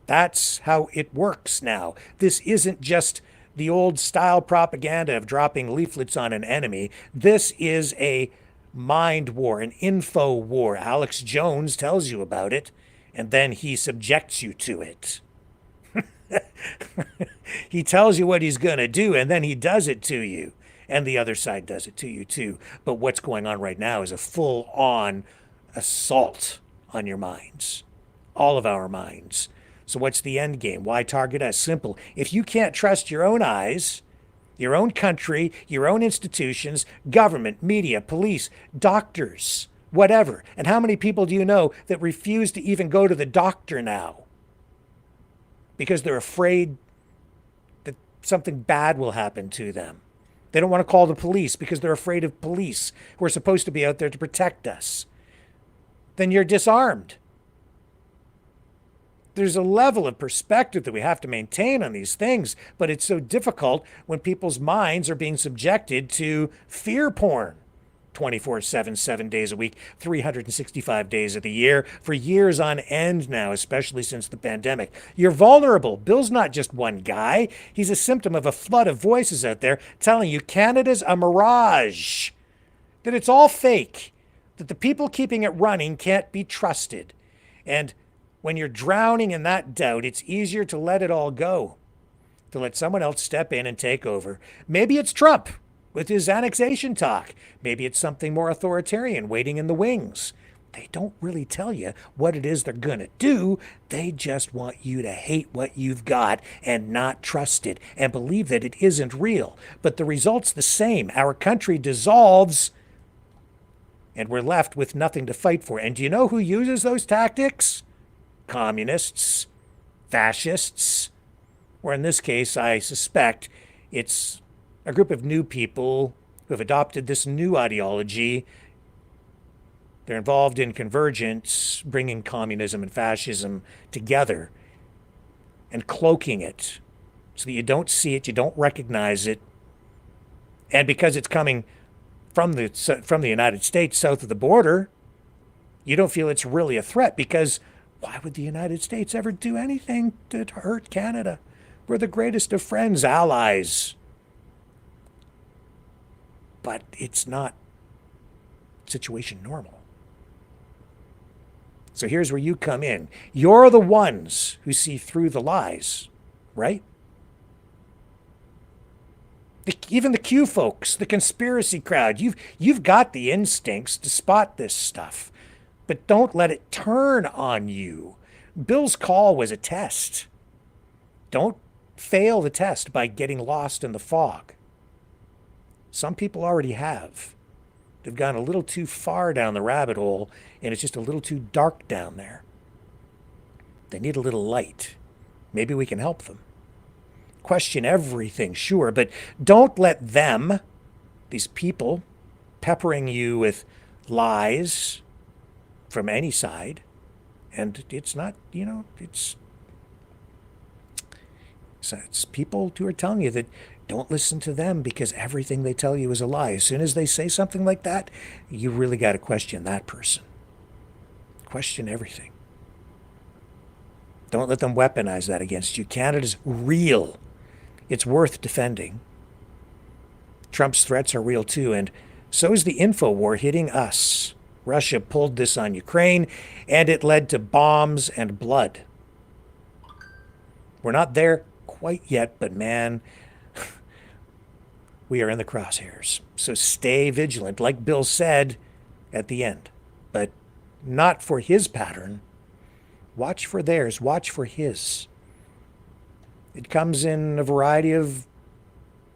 S3: That's how it works now. This isn't just the old style propaganda of dropping leaflets on an enemy. This is a mind war, an info war. Alex Jones tells you about it, and then he subjects you to it. He tells you what he's going to do, and then he does it to you. And the other side does it to you too. But what's going on right now is a full-on assault on your minds. All of our minds. So what's the end game? Why target us? Simple. If you can't trust your own eyes, your own country, your own institutions, government, media, police, doctors, whatever. And how many people do you know that refuse to even go to the doctor now? Because they're afraid that something bad will happen to them. They don't want to call the police because they're afraid of police who are supposed to be out there to protect us. Then you're disarmed. There's a level of perspective that we have to maintain on these things, but it's so difficult when people's minds are being subjected to fear porn 24/7, 7 days a week, 365 days of the year, for years on end now, especially since the pandemic. You're vulnerable. Bill's not just one guy. He's a symptom of a flood of voices out there telling you Canada's a mirage, that it's all fake, that the people keeping it running can't be trusted. And When you're drowning in that doubt, it's easier to let it all go, to let someone else step in and take over. Maybe it's Trump with his annexation talk. Maybe it's something more authoritarian waiting in the wings. They don't really tell you what it is they're going to do. They just want you to hate what you've got and not trust it and believe that it isn't real. But the result's the same. Our country dissolves and we're left with nothing to fight for. And do you know who uses those tactics? Communists, fascists, or in this case, I suspect it's a group of new people who have adopted this new ideology. They're involved in convergence, bringing communism and fascism together and cloaking it so that you don't see it, you don't recognize it. And because it's coming from the United States south of the border, you don't feel it's really a threat, because why would the United States ever do anything to hurt Canada? We're the greatest of friends, allies. But it's not situation normal. So here's where you come in. You're the ones who see through the lies, right? Even the Q folks, the conspiracy crowd, you've got the instincts to spot this stuff, but don't let it turn on you. Bill's call was a test. Don't fail the test by getting lost in the fog. Some people already have. They've gone a little too far down the rabbit hole, and it's just a little too dark down there. They need a little light. Maybe we can help them. Question everything, sure, but don't let them, these people, peppering you with lies from any side, and it's not, it's people who are telling you that don't listen to them because everything they tell you is a lie. As soon as they say something like that, you really got to question that person. Question everything. Don't let them weaponize that against you. Canada's real. It's worth defending. Trump's threats are real too, and so is the info war hitting us. Russia pulled this on Ukraine, and it led to bombs and blood. We're not there quite yet, but man, we are in the crosshairs. So stay vigilant, like Bill said at the end, but not for his pattern. Watch for theirs, watch for his. It comes in a variety of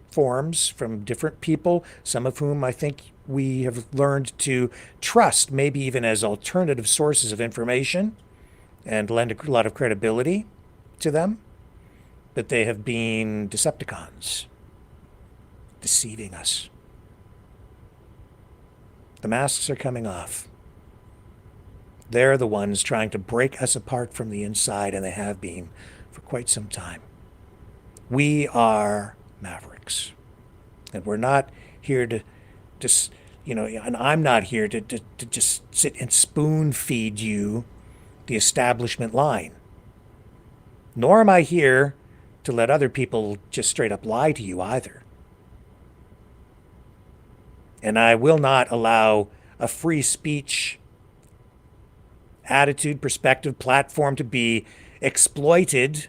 S3: forms from different people, some of whom I think we have learned to trust, maybe even as alternative sources of information, and lend a lot of credibility to them. But they have been Decepticons, deceiving us. The masks are coming off. They're the ones trying to break us apart from the inside, and they have been for quite some time. We are Mavericks. And we're not here to just, and I'm not here to just sit and spoon feed you the establishment line. Nor am I here to let other people just straight up lie to you either. And I will not allow a free speech attitude, perspective, platform to be exploited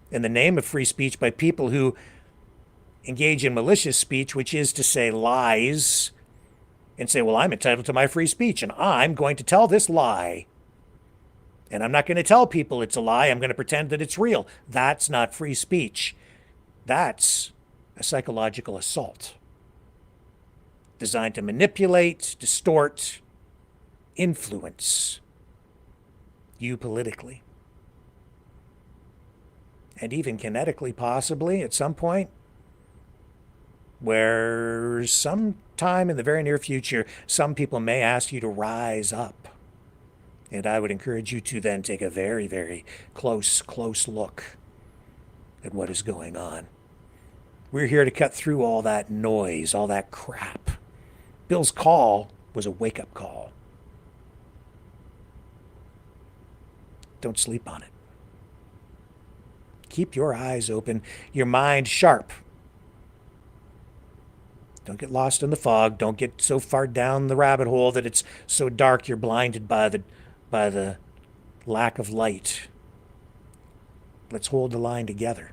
S3: in the name of free speech by people who engage in malicious speech, which is to say lies, and say, well, I'm entitled to my free speech, and I'm going to tell this lie. And I'm not going to tell people it's a lie. I'm going to pretend that it's real. That's not free speech. That's a psychological assault designed to manipulate, distort, influence you politically. And even kinetically, possibly, at some point, where sometime in the very near future, some people may ask you to rise up. And I would encourage you to then take a very, very close look at what is going on. We're here to cut through all that noise, all that crap. Bill's call was a wake-up call. Don't sleep on it. Keep your eyes open, your mind sharp. Don't get lost in the fog. Don't get so far down the rabbit hole that it's so dark you're blinded by the lack of light. Let's hold the line together.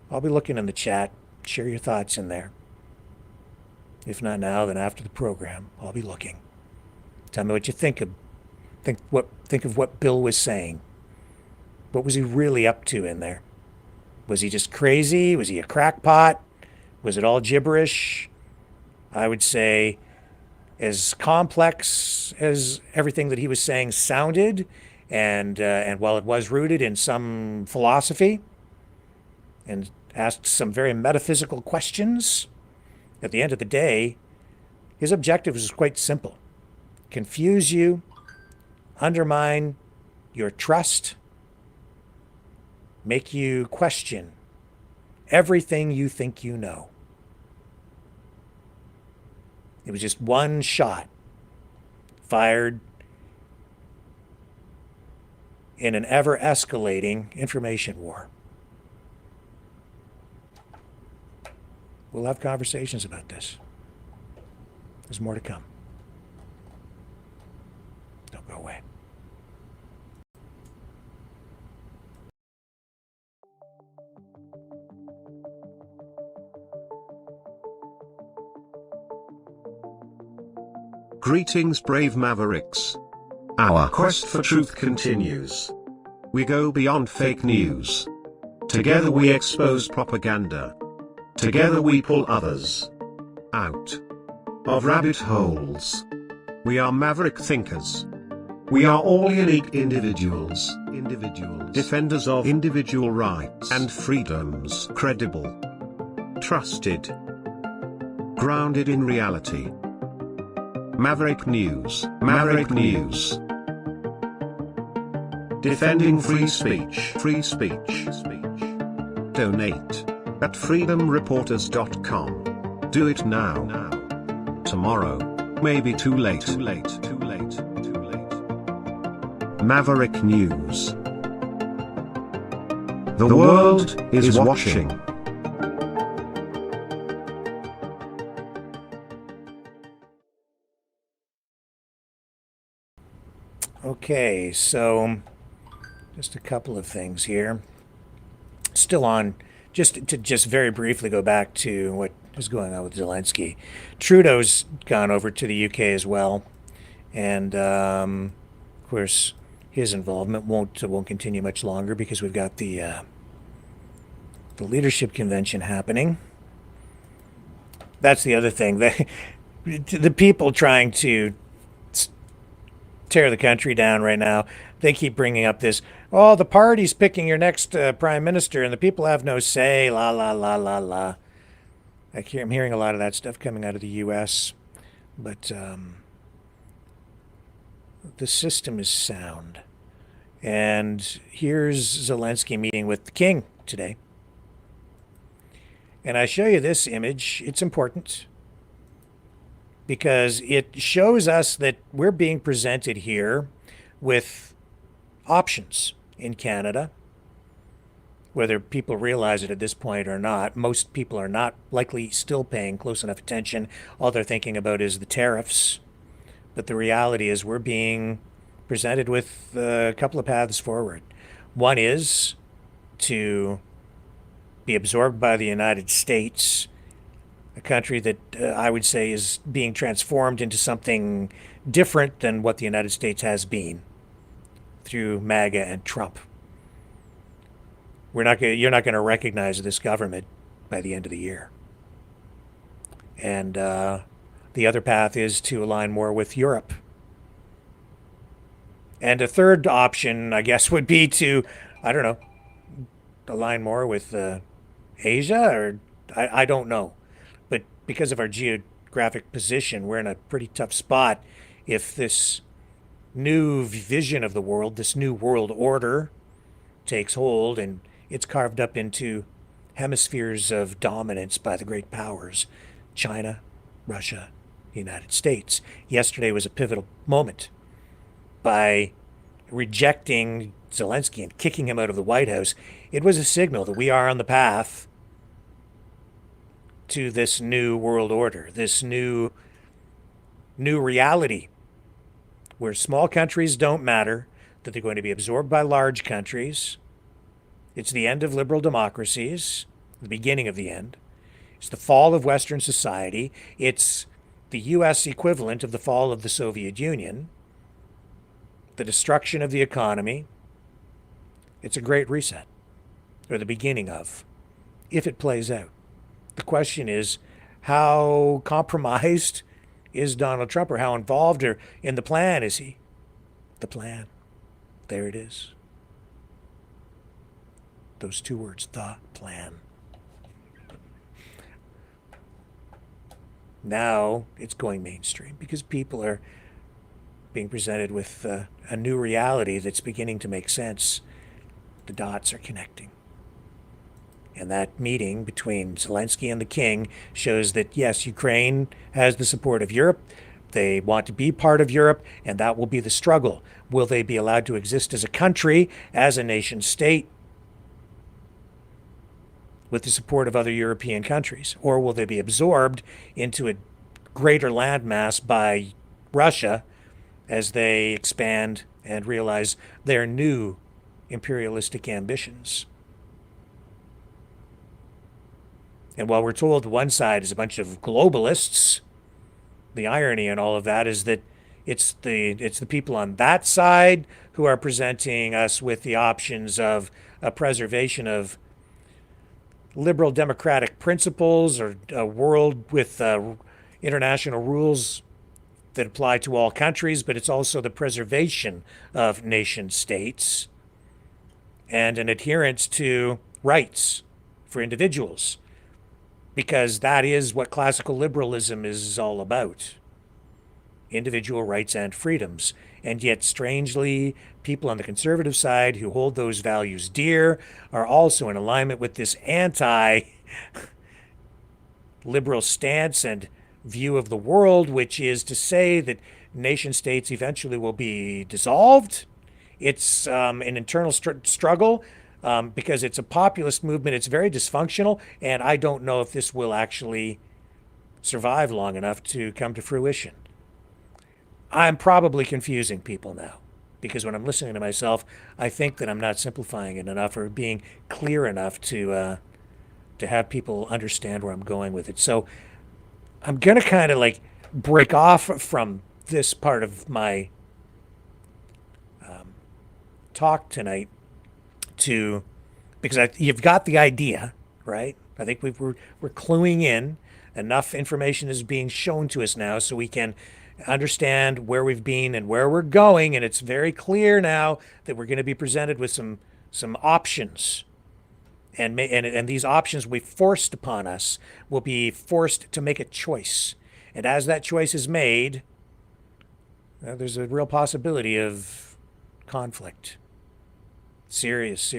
S3: I'll be looking in the chat. Share your thoughts in there. If not now, then after the program, I'll be looking. Tell me what you think of what Bill was saying. What was he really up to in there? Was he just crazy? Was he a crackpot? Was it all gibberish? I would say as complex as everything that he was saying sounded, and while it was rooted in some philosophy and asked some very metaphysical questions, at the end of the day, his objective was quite simple. Confuse you, undermine your trust, make you question everything you think you know. It was just one shot fired in an ever-escalating information war. We'll have conversations about this. There's more to come. Don't go away.
S2: Greetings, brave Mavericks. Our quest for truth continues. We go beyond fake news. Together we expose propaganda. Together we pull others out of rabbit holes. We are maverick thinkers. We are all unique individuals, defenders of individual rights and freedoms, credible, trusted, grounded in reality. Maverick News, Maverick News. Defending free speech, free speech. Donate at freedomreporters.com. Do it now. Tomorrow may be too late. Maverick News. The world is watching.
S3: Okay, so just a couple of things here. Still on, just very briefly go back to what is going on with Zelensky. Trudeau's gone over to the UK as well, and of course his involvement won't continue much longer because we've got the leadership convention happening. That's the other thing. The people trying to tear the country down right now, they keep bringing up this, oh, the party's picking your next prime minister and the people have no say, la, la, la, la, la. I'm hearing a lot of that stuff coming out of the U.S., but the system is sound. And here's Zelensky meeting with the king today. And I show you this image. It's important because it shows us that we're being presented here with options in Canada. Whether people realize it at this point or not, most people are not likely still paying close enough attention. All they're thinking about is the tariffs. But the reality is we're being presented with a couple of paths forward. One is to be absorbed by the United States, a country that I would say is being transformed into something different than what the United States has been through MAGA and Trump. You're not going to recognize this government by the end of the year. And the other path is to align more with Europe. And a third option, I guess, would be to, I don't know, align more with Asia, or I don't know. But because of our geographic position, we're in a pretty tough spot if this new vision of the world, this new world order, takes hold and it's carved up into hemispheres of dominance by the great powers, China, Russia, the United States. Yesterday was a pivotal moment. By rejecting Zelensky and kicking him out of the White House, it was a signal that we are on the path to this new world order, this new reality where small countries don't matter, that they're going to be absorbed by large countries. It's the end of liberal democracies, the beginning of the end. It's the fall of Western society. It's the U.S. equivalent of the fall of the Soviet Union, the destruction of the economy. It's a great reset, or the beginning of, if it plays out. The question is, how compromised is Donald Trump, or how involved or in the plan is he? The plan. There it is. Those two words, the plan. Now it's going mainstream because people are being presented with a new reality that's beginning to make sense. The dots are connecting. And that meeting between Zelensky and the king shows that, yes, Ukraine has the support of Europe. They want to be part of Europe, and that will be the struggle. Will they be allowed to exist as a country, as a nation state, with the support of other European countries? Or will they be absorbed into a greater landmass by Russia as they expand and realize their new imperialistic ambitions? And while we're told one side is a bunch of globalists, the irony in all of that is that it's the people on that side who are presenting us with the options of a preservation of liberal democratic principles, or a world with international rules that apply to all countries, but it's also the preservation of nation states and an adherence to rights for individuals, because that is what classical liberalism is all about. Individual rights and freedoms. And yet, strangely, people on the conservative side who hold those values dear are also in alignment with this anti-liberal stance and view of the world, which is to say that nation states eventually will be dissolved. It's an internal struggle because it's a populist movement. It's very dysfunctional, and I don't know if this will actually survive long enough to come to fruition. I'm probably confusing people now, because when I'm listening to myself, I think that I'm not simplifying it enough or being clear enough to have people understand where I'm going with it. So I'm going to kind of like break off from this part of my talk tonight because you've got the idea, right? I think we're cluing in. Enough information is being shown to us now so we can understand where we've been and where we're going, and it's very clear now that we're going to be presented with some options, and these options will be forced upon us. We'll be forced to make a choice, and as that choice is made, there's a real possibility of conflict. Serious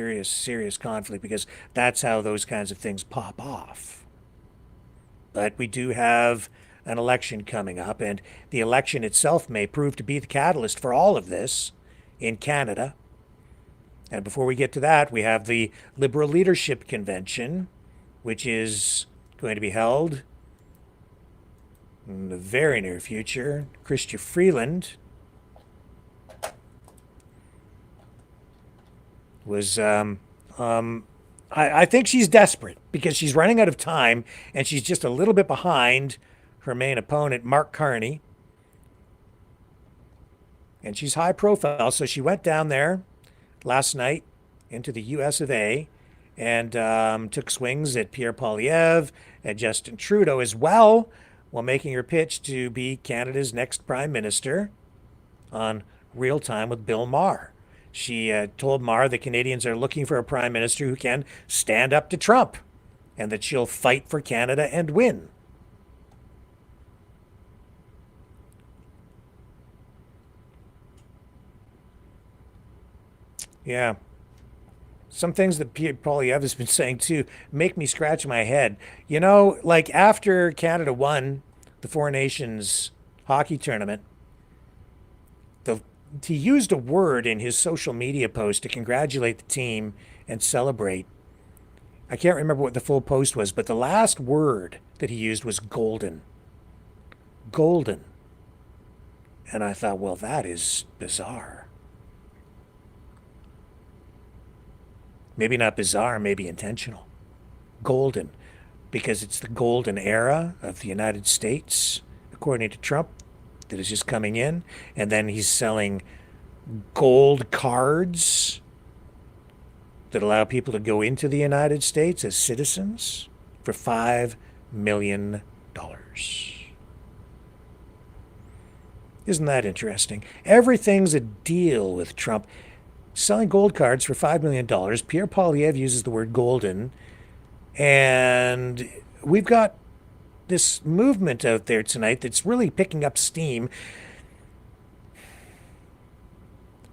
S3: conflict, because that's how those kinds of things pop off. But we do have an election coming up, and the election itself may prove to be the catalyst for all of this in Canada. And before we get to that, we have the Liberal Leadership Convention, which is going to be held in the very near future. Chrystia Freeland was I think she's desperate because she's running out of time, and she's just a little bit behind her main opponent, Mark Carney. And she's high profile, so she went down there last night into the US of A and took swings at Pierre Poilievre and Justin Trudeau as well, while making her pitch to be Canada's next Prime Minister on Real Time with Bill Maher. She told Maher that Canadians are looking for a Prime Minister who can stand up to Trump, and that she'll fight for Canada and win. Yeah. Some things that Pierre Poilievre has been saying too make me scratch my head. You know, like after Canada won the Four Nations hockey tournament, he used a word in his social media post to congratulate the team and celebrate. I can't remember what the full post was, but the last word that he used was golden. Golden. And I thought, well, that is bizarre. Maybe not bizarre, maybe intentional. Golden, because it's the golden era of the United States, according to Trump, that is just coming in. And then he's selling gold cards that allow people to go into the United States as citizens for $5 million. Isn't that interesting? Everything's a deal with Trump. Selling gold cards for $5 million. Pierre Poilievre uses the word golden. And we've got this movement out there tonight that's really picking up steam,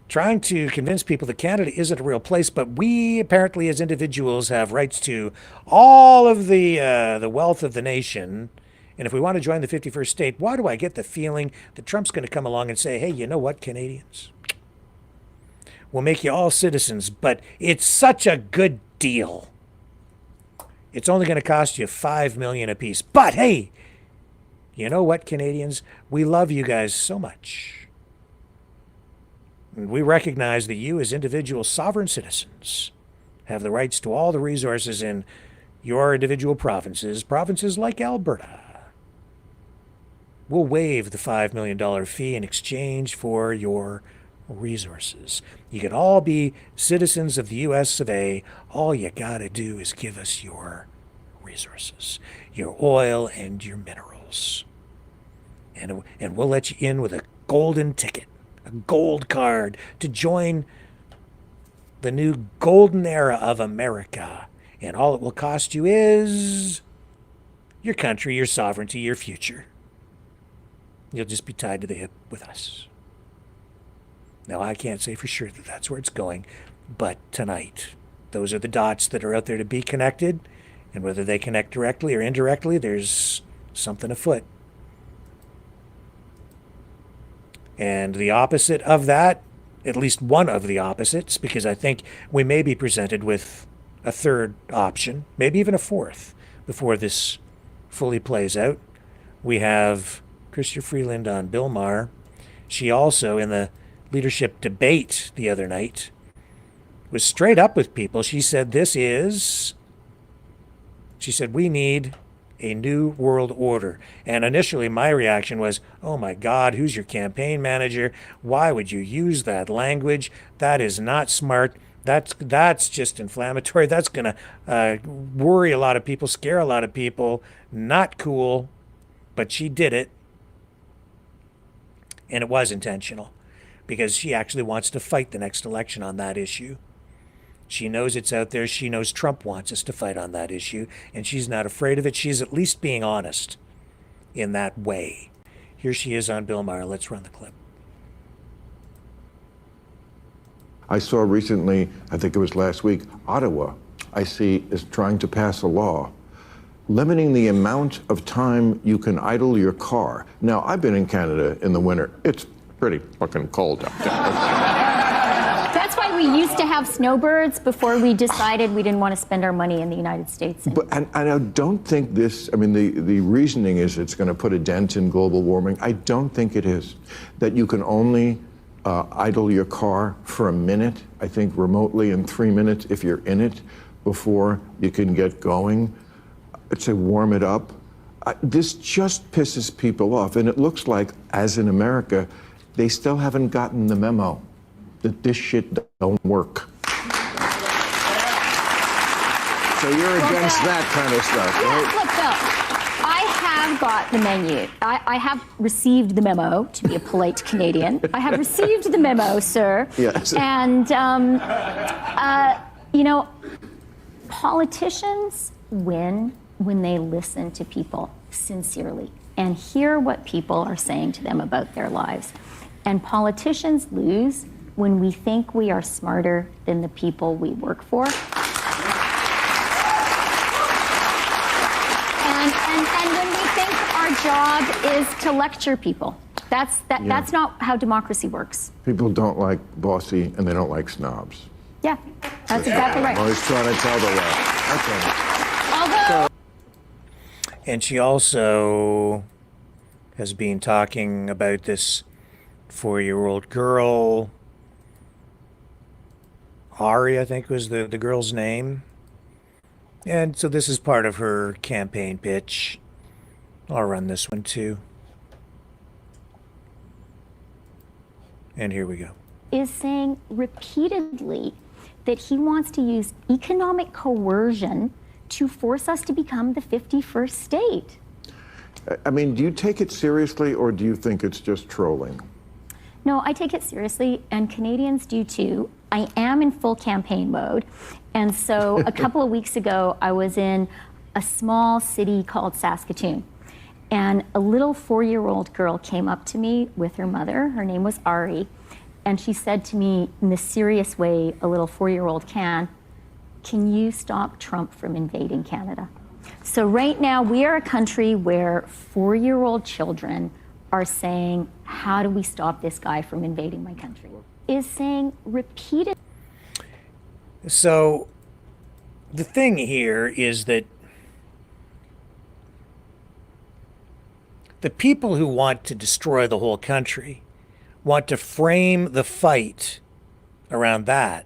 S3: trying to convince people that Canada isn't a real place, but we apparently as individuals have rights to all of the wealth of the nation. And if we want to join the 51st state, why do I get the feeling that Trump's going to come along and say, hey, you know what, Canadians? We'll make you all citizens, but it's such a good deal. It's only going to cost you $5 million apiece. But hey, you know what, Canadians? We love you guys so much. And we recognize that you as individual sovereign citizens have the rights to all the resources in your individual provinces like Alberta. We'll waive the $5 million fee in exchange for your resources. You can all be citizens of the U.S. of A. All you gotta do is give us your resources, your oil and your minerals. And we'll let you in with a golden ticket, a gold card to join the new golden era of America. And all it will cost you is your country, your sovereignty, your future. You'll just be tied to the hip with us. Now, I can't say for sure that that's where it's going, but tonight, those are the dots that are out there to be connected, and whether they connect directly or indirectly, there's something afoot. And the opposite of that, at least one of the opposites, because I think we may be presented with a third option, maybe even a fourth, before this fully plays out. We have Chrystia Freeland on Bill Maher. She also, in the leadership debate the other night, was straight up with people. She said, we need a new world order. And initially my reaction was, oh my God, who's your campaign manager? Why would you use that language? That is not smart. That's just inflammatory. That's going to worry a lot of people, scare a lot of people. Not cool. But she did it. And it was intentional, because she actually wants to fight the next election on that issue. She knows it's out there. She knows Trump wants us to fight on that issue, and she's not afraid of it. She's at least being honest in that way. Here she is on Bill Maher. Let's run the clip.
S5: I saw recently, I think it was last week, Ottawa, I see, is trying to pass a law limiting the amount of time you can idle your car. Now, I've been in Canada in the winter. It's pretty fucking cold out there.
S8: That's why we used to have snowbirds before we decided we didn't want to spend our money in the United States.
S5: But and I don't think this, I mean, the reasoning is it's going to put a dent in global warming. I don't think it is. That you can only idle your car for a minute, I think remotely, in 3 minutes if you're in it, before you can get going. I'd say warm it up. This just pisses people off. And it looks like, as in America, they still haven't gotten the memo that this shit don't work. So you're against that kind of stuff, right?
S8: Look, Bill, I have got the menu. I have received the memo, to be a polite Canadian. I have received the memo, sir.
S5: Yes.
S8: And, politicians win when they listen to people sincerely and hear what people are saying to them about their lives. And politicians lose when we think we are smarter than the people we work for. And when we think our job is to lecture people. That's not how democracy works.
S5: People don't like bossy and they don't like snobs.
S8: Yeah, that's exactly right.
S5: I'm always trying to tell the left. Okay.
S8: Although...
S3: And she also has been talking about this 4-year-old girl. Ari, I think, was the girl's name. And so this is part of her campaign pitch. I'll run this one too. And here we go.
S8: Is saying repeatedly that he wants to use economic coercion to force us to become the 51st state.
S5: I mean, do you take it seriously or do you think it's just trolling?
S8: No, I take it seriously, and Canadians do too. I am in full campaign mode. And so a couple of weeks ago, I was in a small city called Saskatoon. And a little 4-year-old girl came up to me with her mother. Her name was Ari. And she said to me in the serious way a little 4-year-old can you stop Trump from invading Canada? So right now, we are a country where 4-year-old children are saying, how do we stop this guy from invading my country? Is saying repeated.
S3: So the thing here is that the people who want to destroy the whole country want to frame the fight around that.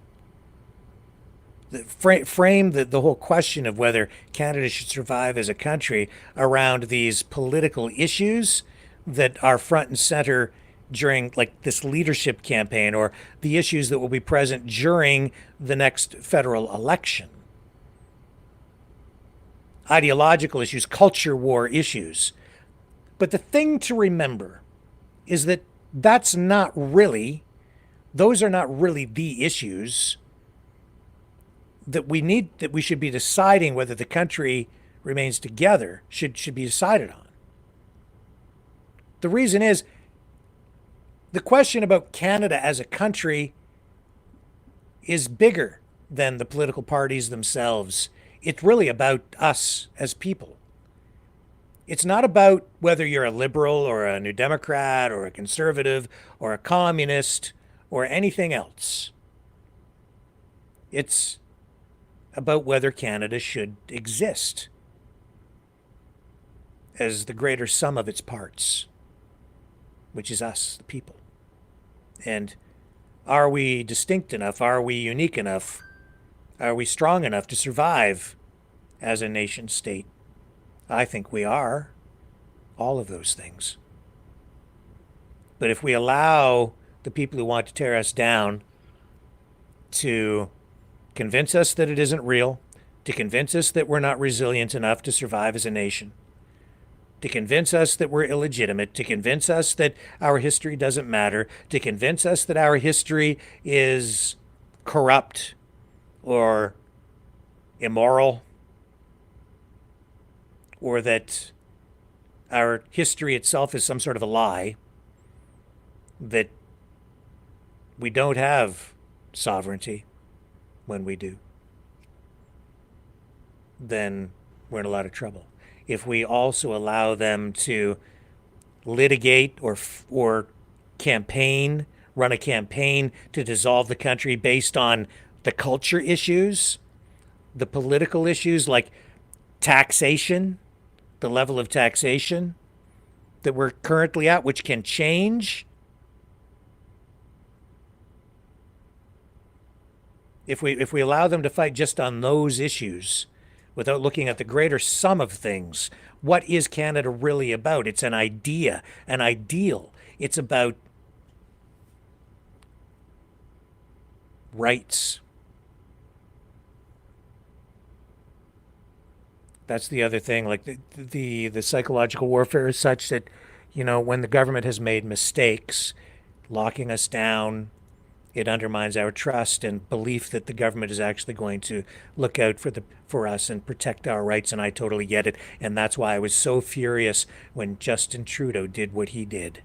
S3: Frame the whole question of whether Canada should survive as a country around these political issues that are front and center during like this leadership campaign, or the issues that will be present during the next federal election. Ideological issues, culture war issues. But the thing to remember is that those are not really the issues that we should be deciding whether the country remains together should be decided on. The reason is the question about Canada as a country is bigger than the political parties themselves. It's really about us as people. It's not about whether you're a liberal or a New Democrat or a conservative or a communist or anything else. It's about whether Canada should exist as the greater sum of its parts, which is us, the people. And are we distinct enough? Are we unique enough? Are we strong enough to survive as a nation state? I think we are. All of those things. But if we allow the people who want to tear us down to convince us that it isn't real, to convince us that we're not resilient enough to survive as a nation, to convince us that we're illegitimate, to convince us that our history doesn't matter, to convince us that our history is corrupt or immoral, or that our history itself is some sort of a lie, that we don't have sovereignty when we do, then we're in a lot of trouble. If we also allow them to litigate or campaign, run a campaign to dissolve the country based on the culture issues, the political issues like taxation, the level of taxation that we're currently at, which can change. If we allow them to fight just on those issues without looking at the greater sum of things, what is Canada really about? It's an idea, an ideal. It's about rights. That's the other thing. Like the psychological warfare is such that, when the government has made mistakes, locking us down, it undermines our trust and belief that the government is actually going to look out for us and protect our rights. And I totally get it. And that's why I was so furious when Justin Trudeau did what he did.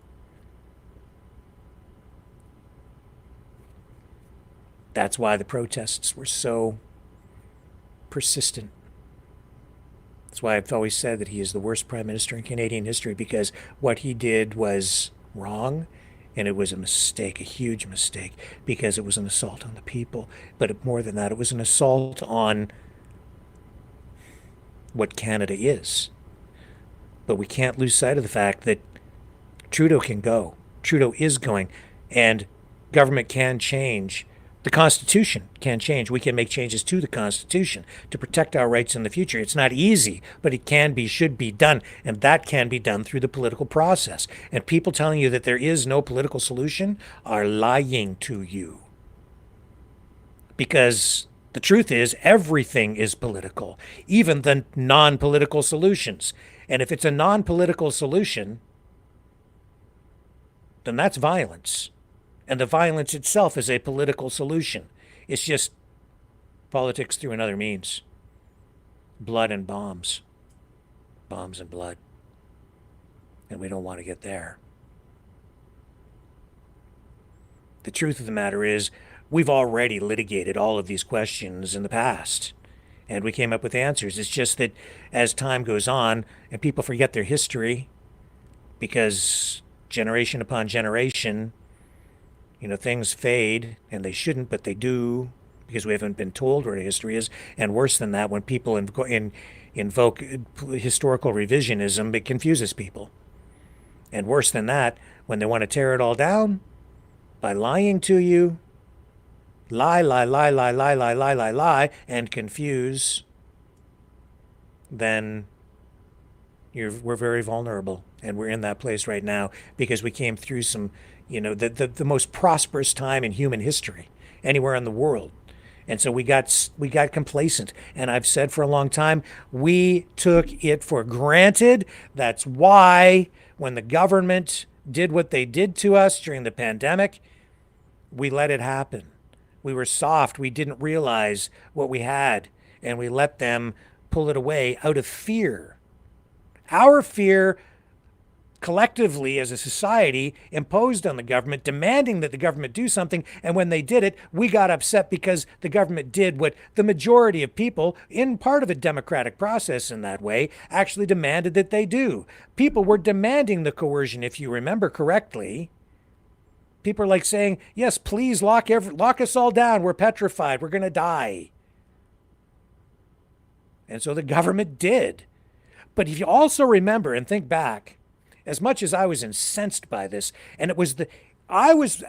S3: That's why the protests were so persistent. That's why I've always said that he is the worst prime minister in Canadian history, because what he did was wrong, and it was a mistake, a huge mistake, because it was an assault on the people. But more than that, it was an assault on what Canada is. But we can't lose sight of the fact that Trudeau can go. Trudeau is going. And government can change. The Constitution can change. We can make changes to the Constitution to protect our rights in the future. It's not easy, but it can be, should be done. And that can be done through the political process. And people telling you that there is no political solution are lying to you. Because the truth is, everything is political, even the non-political solutions. And if it's a non-political solution, then that's violence. And the violence itself is a political solution. It's just politics through another means. Blood and bombs. Bombs and blood. And we don't want to get there. The truth of the matter is, we've already litigated all of these questions in the past. And we came up with answers. It's just that as time goes on and people forget their history, because generation upon generation, things fade, and they shouldn't, but they do, because we haven't been told what our history is. And worse than that, when people invoke historical revisionism, it confuses people. And worse than that, when they want to tear it all down by lying to you, lie, and confuse, then we're very vulnerable. And we're in that place right now because we came through some, the most prosperous time in human history anywhere in the world. And so we got complacent. And I've said for a long time, we took it for granted. That's why when the government did what they did to us during the pandemic, we let it happen. We were soft. We didn't realize what we had, and we let them pull it away out of fear. Our fear, collectively as a society, imposed on the government, demanding that the government do something, and when they did it, we got upset because the government did what the majority of people, in part of a democratic process in that way, actually demanded that they do. People were demanding the coercion, if you remember correctly. People are like saying, yes, please lock us all down. We're petrified. We're going to die. And so the government did. But if you also remember and think back, as much as I was incensed by this, and I was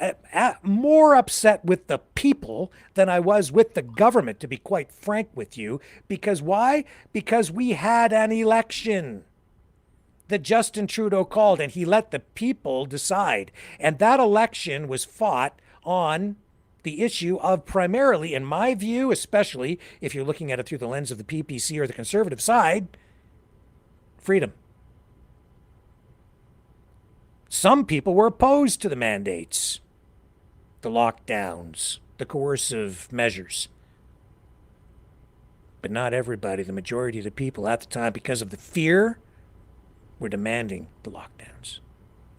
S3: more upset with the people than I was with the government, to be quite frank with you. Because why? Because we had an election that Justin Trudeau called, and he let the people decide. And that election was fought on the issue of primarily, in my view, especially if you're looking at it through the lens of the PPC or the Conservative side, freedom. Some people were opposed to the mandates, the lockdowns, the coercive measures. But not everybody. The majority of the people at the time, because of the fear, were demanding the lockdowns.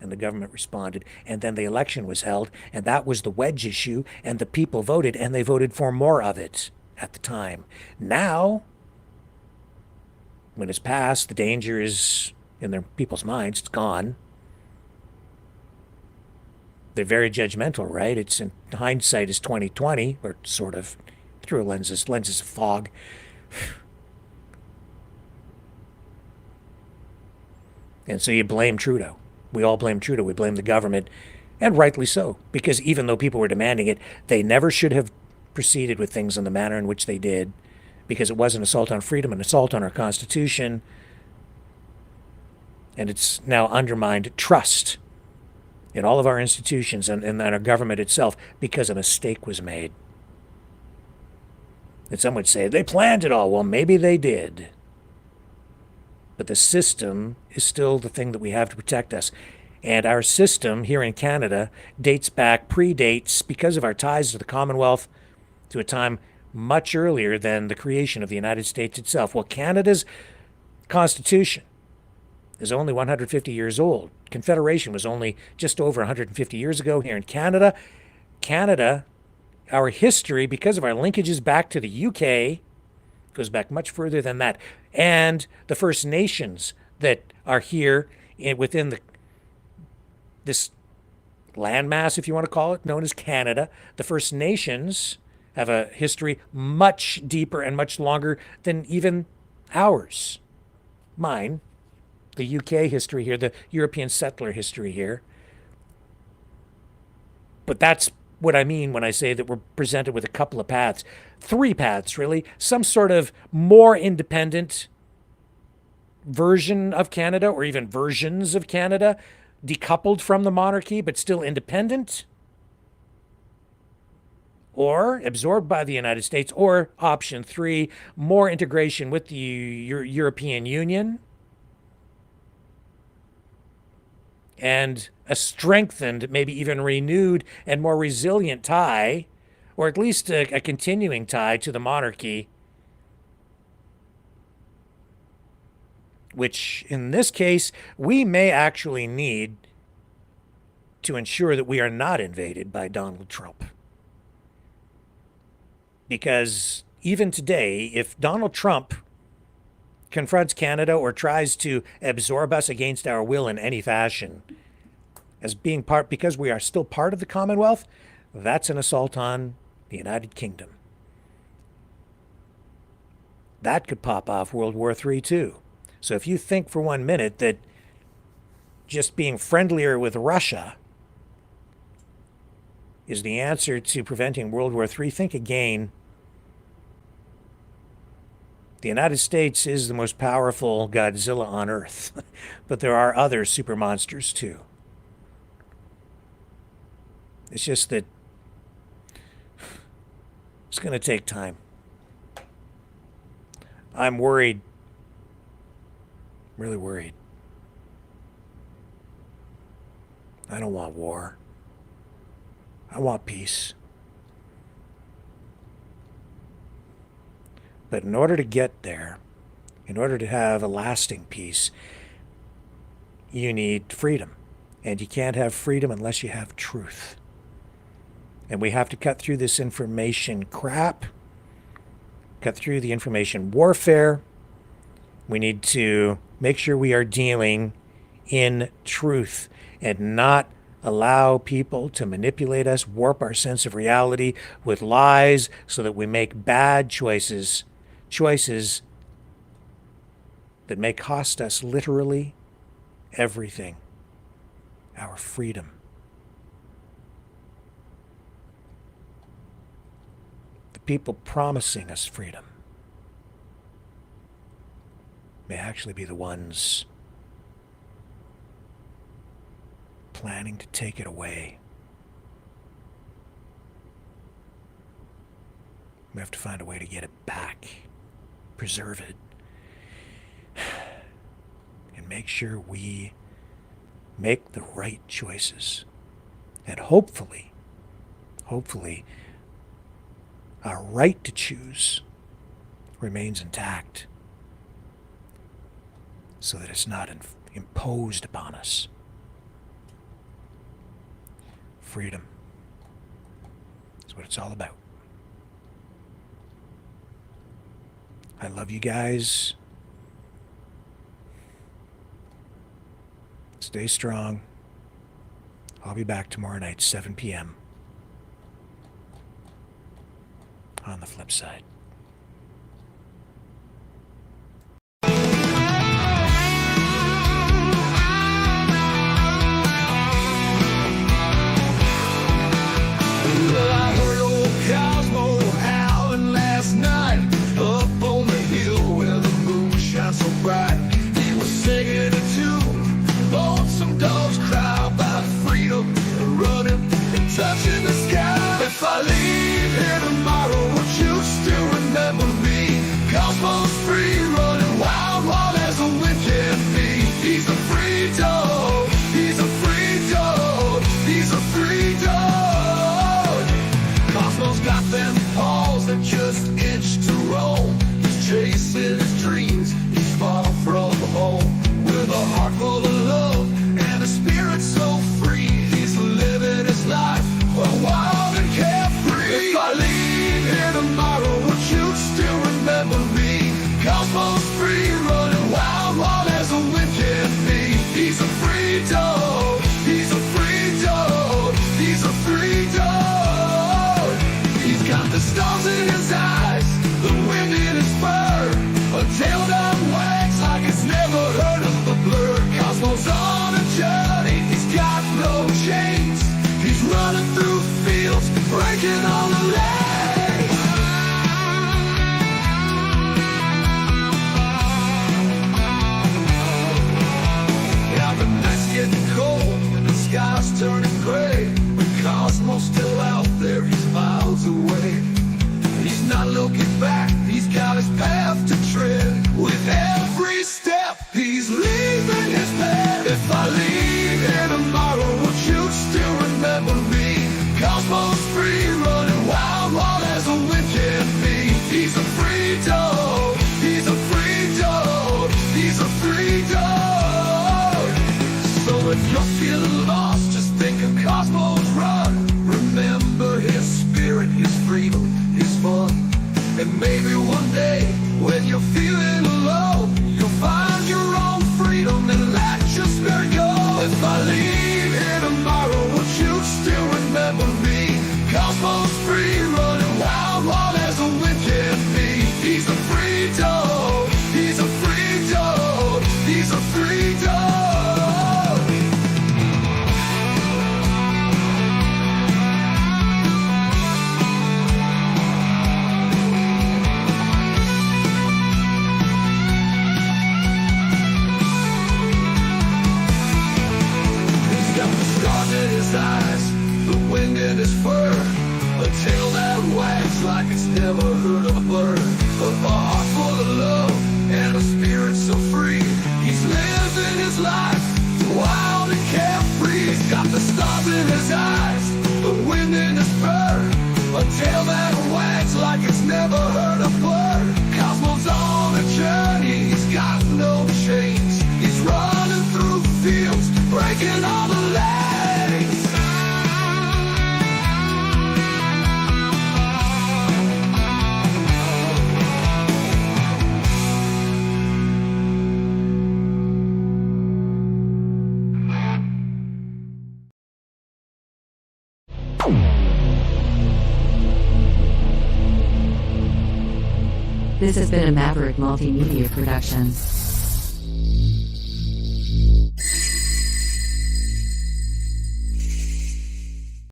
S3: And the government responded. And then the election was held, and that was the wedge issue, and the people voted, and they voted for more of it at the time. Now, when it's passed, the danger is in their people's minds. It's gone. They're very judgmental, right? It's in hindsight is 2020, or sort of through lenses of fog. And so you blame Trudeau. We all blame Trudeau. We blame the government, and rightly so, because even though people were demanding it, they never should have proceeded with things in the manner in which they did, because it was an assault on freedom, an assault on our Constitution, and it's now undermined trust in all of our institutions and our government itself because a mistake was made. And some would say, they planned it all. Well, maybe they did. But the system is still the thing that we have to protect us. And our system here in Canada predates, because of our ties to the Commonwealth, to a time much earlier than the creation of the United States itself. Well, Canada's Constitution is only 150 years old. Confederation was only just over 150 years ago here in Canada. Our history, because of our linkages back to the UK, goes back much further than that. And the First Nations that are here within this landmass, if you want to call it, known as Canada, the First Nations have a history much deeper and much longer than even ours. Mine, the UK history here, the European settler history here. But that's what I mean when I say that we're presented with a couple of paths. 3 paths, really. Some sort of more independent version of Canada, or even versions of Canada, decoupled from the monarchy, but still independent, or absorbed by the United States, or option 3, more integration with the European Union, and a strengthened, maybe even renewed and more resilient tie, or at least a continuing tie to the monarchy, which in this case, we may actually need to ensure that we are not invaded by Donald Trump. Because even today, if Donald Trump confronts Canada or tries to absorb us against our will in any fashion, as being part, because we are still part of the Commonwealth, that's an assault on the United Kingdom. That could pop off World War III too. So if you think for 1 minute that just being friendlier with Russia is the answer to preventing World War III, think again. The United States is the most powerful Godzilla on Earth, but there are other super monsters too. It's just that it's going to take time. I'm worried, really worried. I don't want war. I want peace. But in order to get there, in order to have a lasting peace, you need freedom. And you can't have freedom unless you have truth. And we have to cut through this information crap, cut through the information warfare. We need to make sure we are dealing in truth and not allow people to manipulate us, warp our sense of reality with lies so that we make bad choices that may cost us literally everything, our freedom. The people promising us freedom may actually be the ones planning to take it away. We have to find a way to get it back, preserve it, and make sure we make the right choices. And hopefully, our right to choose remains intact so that it's not imposed upon us. Freedom is what it's all about. I love you guys. Stay strong. I'll be back tomorrow night, 7 p.m. on the flip side.
S1: Well, I heard old Cosmo howling last night up on the hill where the moon shines so bright. He was singing a tune, lonesome dogs cry about freedom and running and touching the sky. If I leave here tomorrow, would you still remember me? Cosmo's free, running wild, wild as the wind can be. He's a free dog, he's a free dog, he's a free dog. Cosmo's got them paws that just itch to roam. He's chasing his dreams, he's far from home. With a heart full of love and a spirit so free, he's living his life wild and carefree. If I leave here tomorrow, would you still remember me? Cosmo's free, running wild, wild as the wind can be. He's a free dog, he's a free dog, he's a free dog. He's got the stars in his eyes, the wind in his fur, a tail that wags like it's never heard of the blur. Cosmo's on a journey, he's got no chains, he's running through
S9: This has been a Maverick Multimedia production.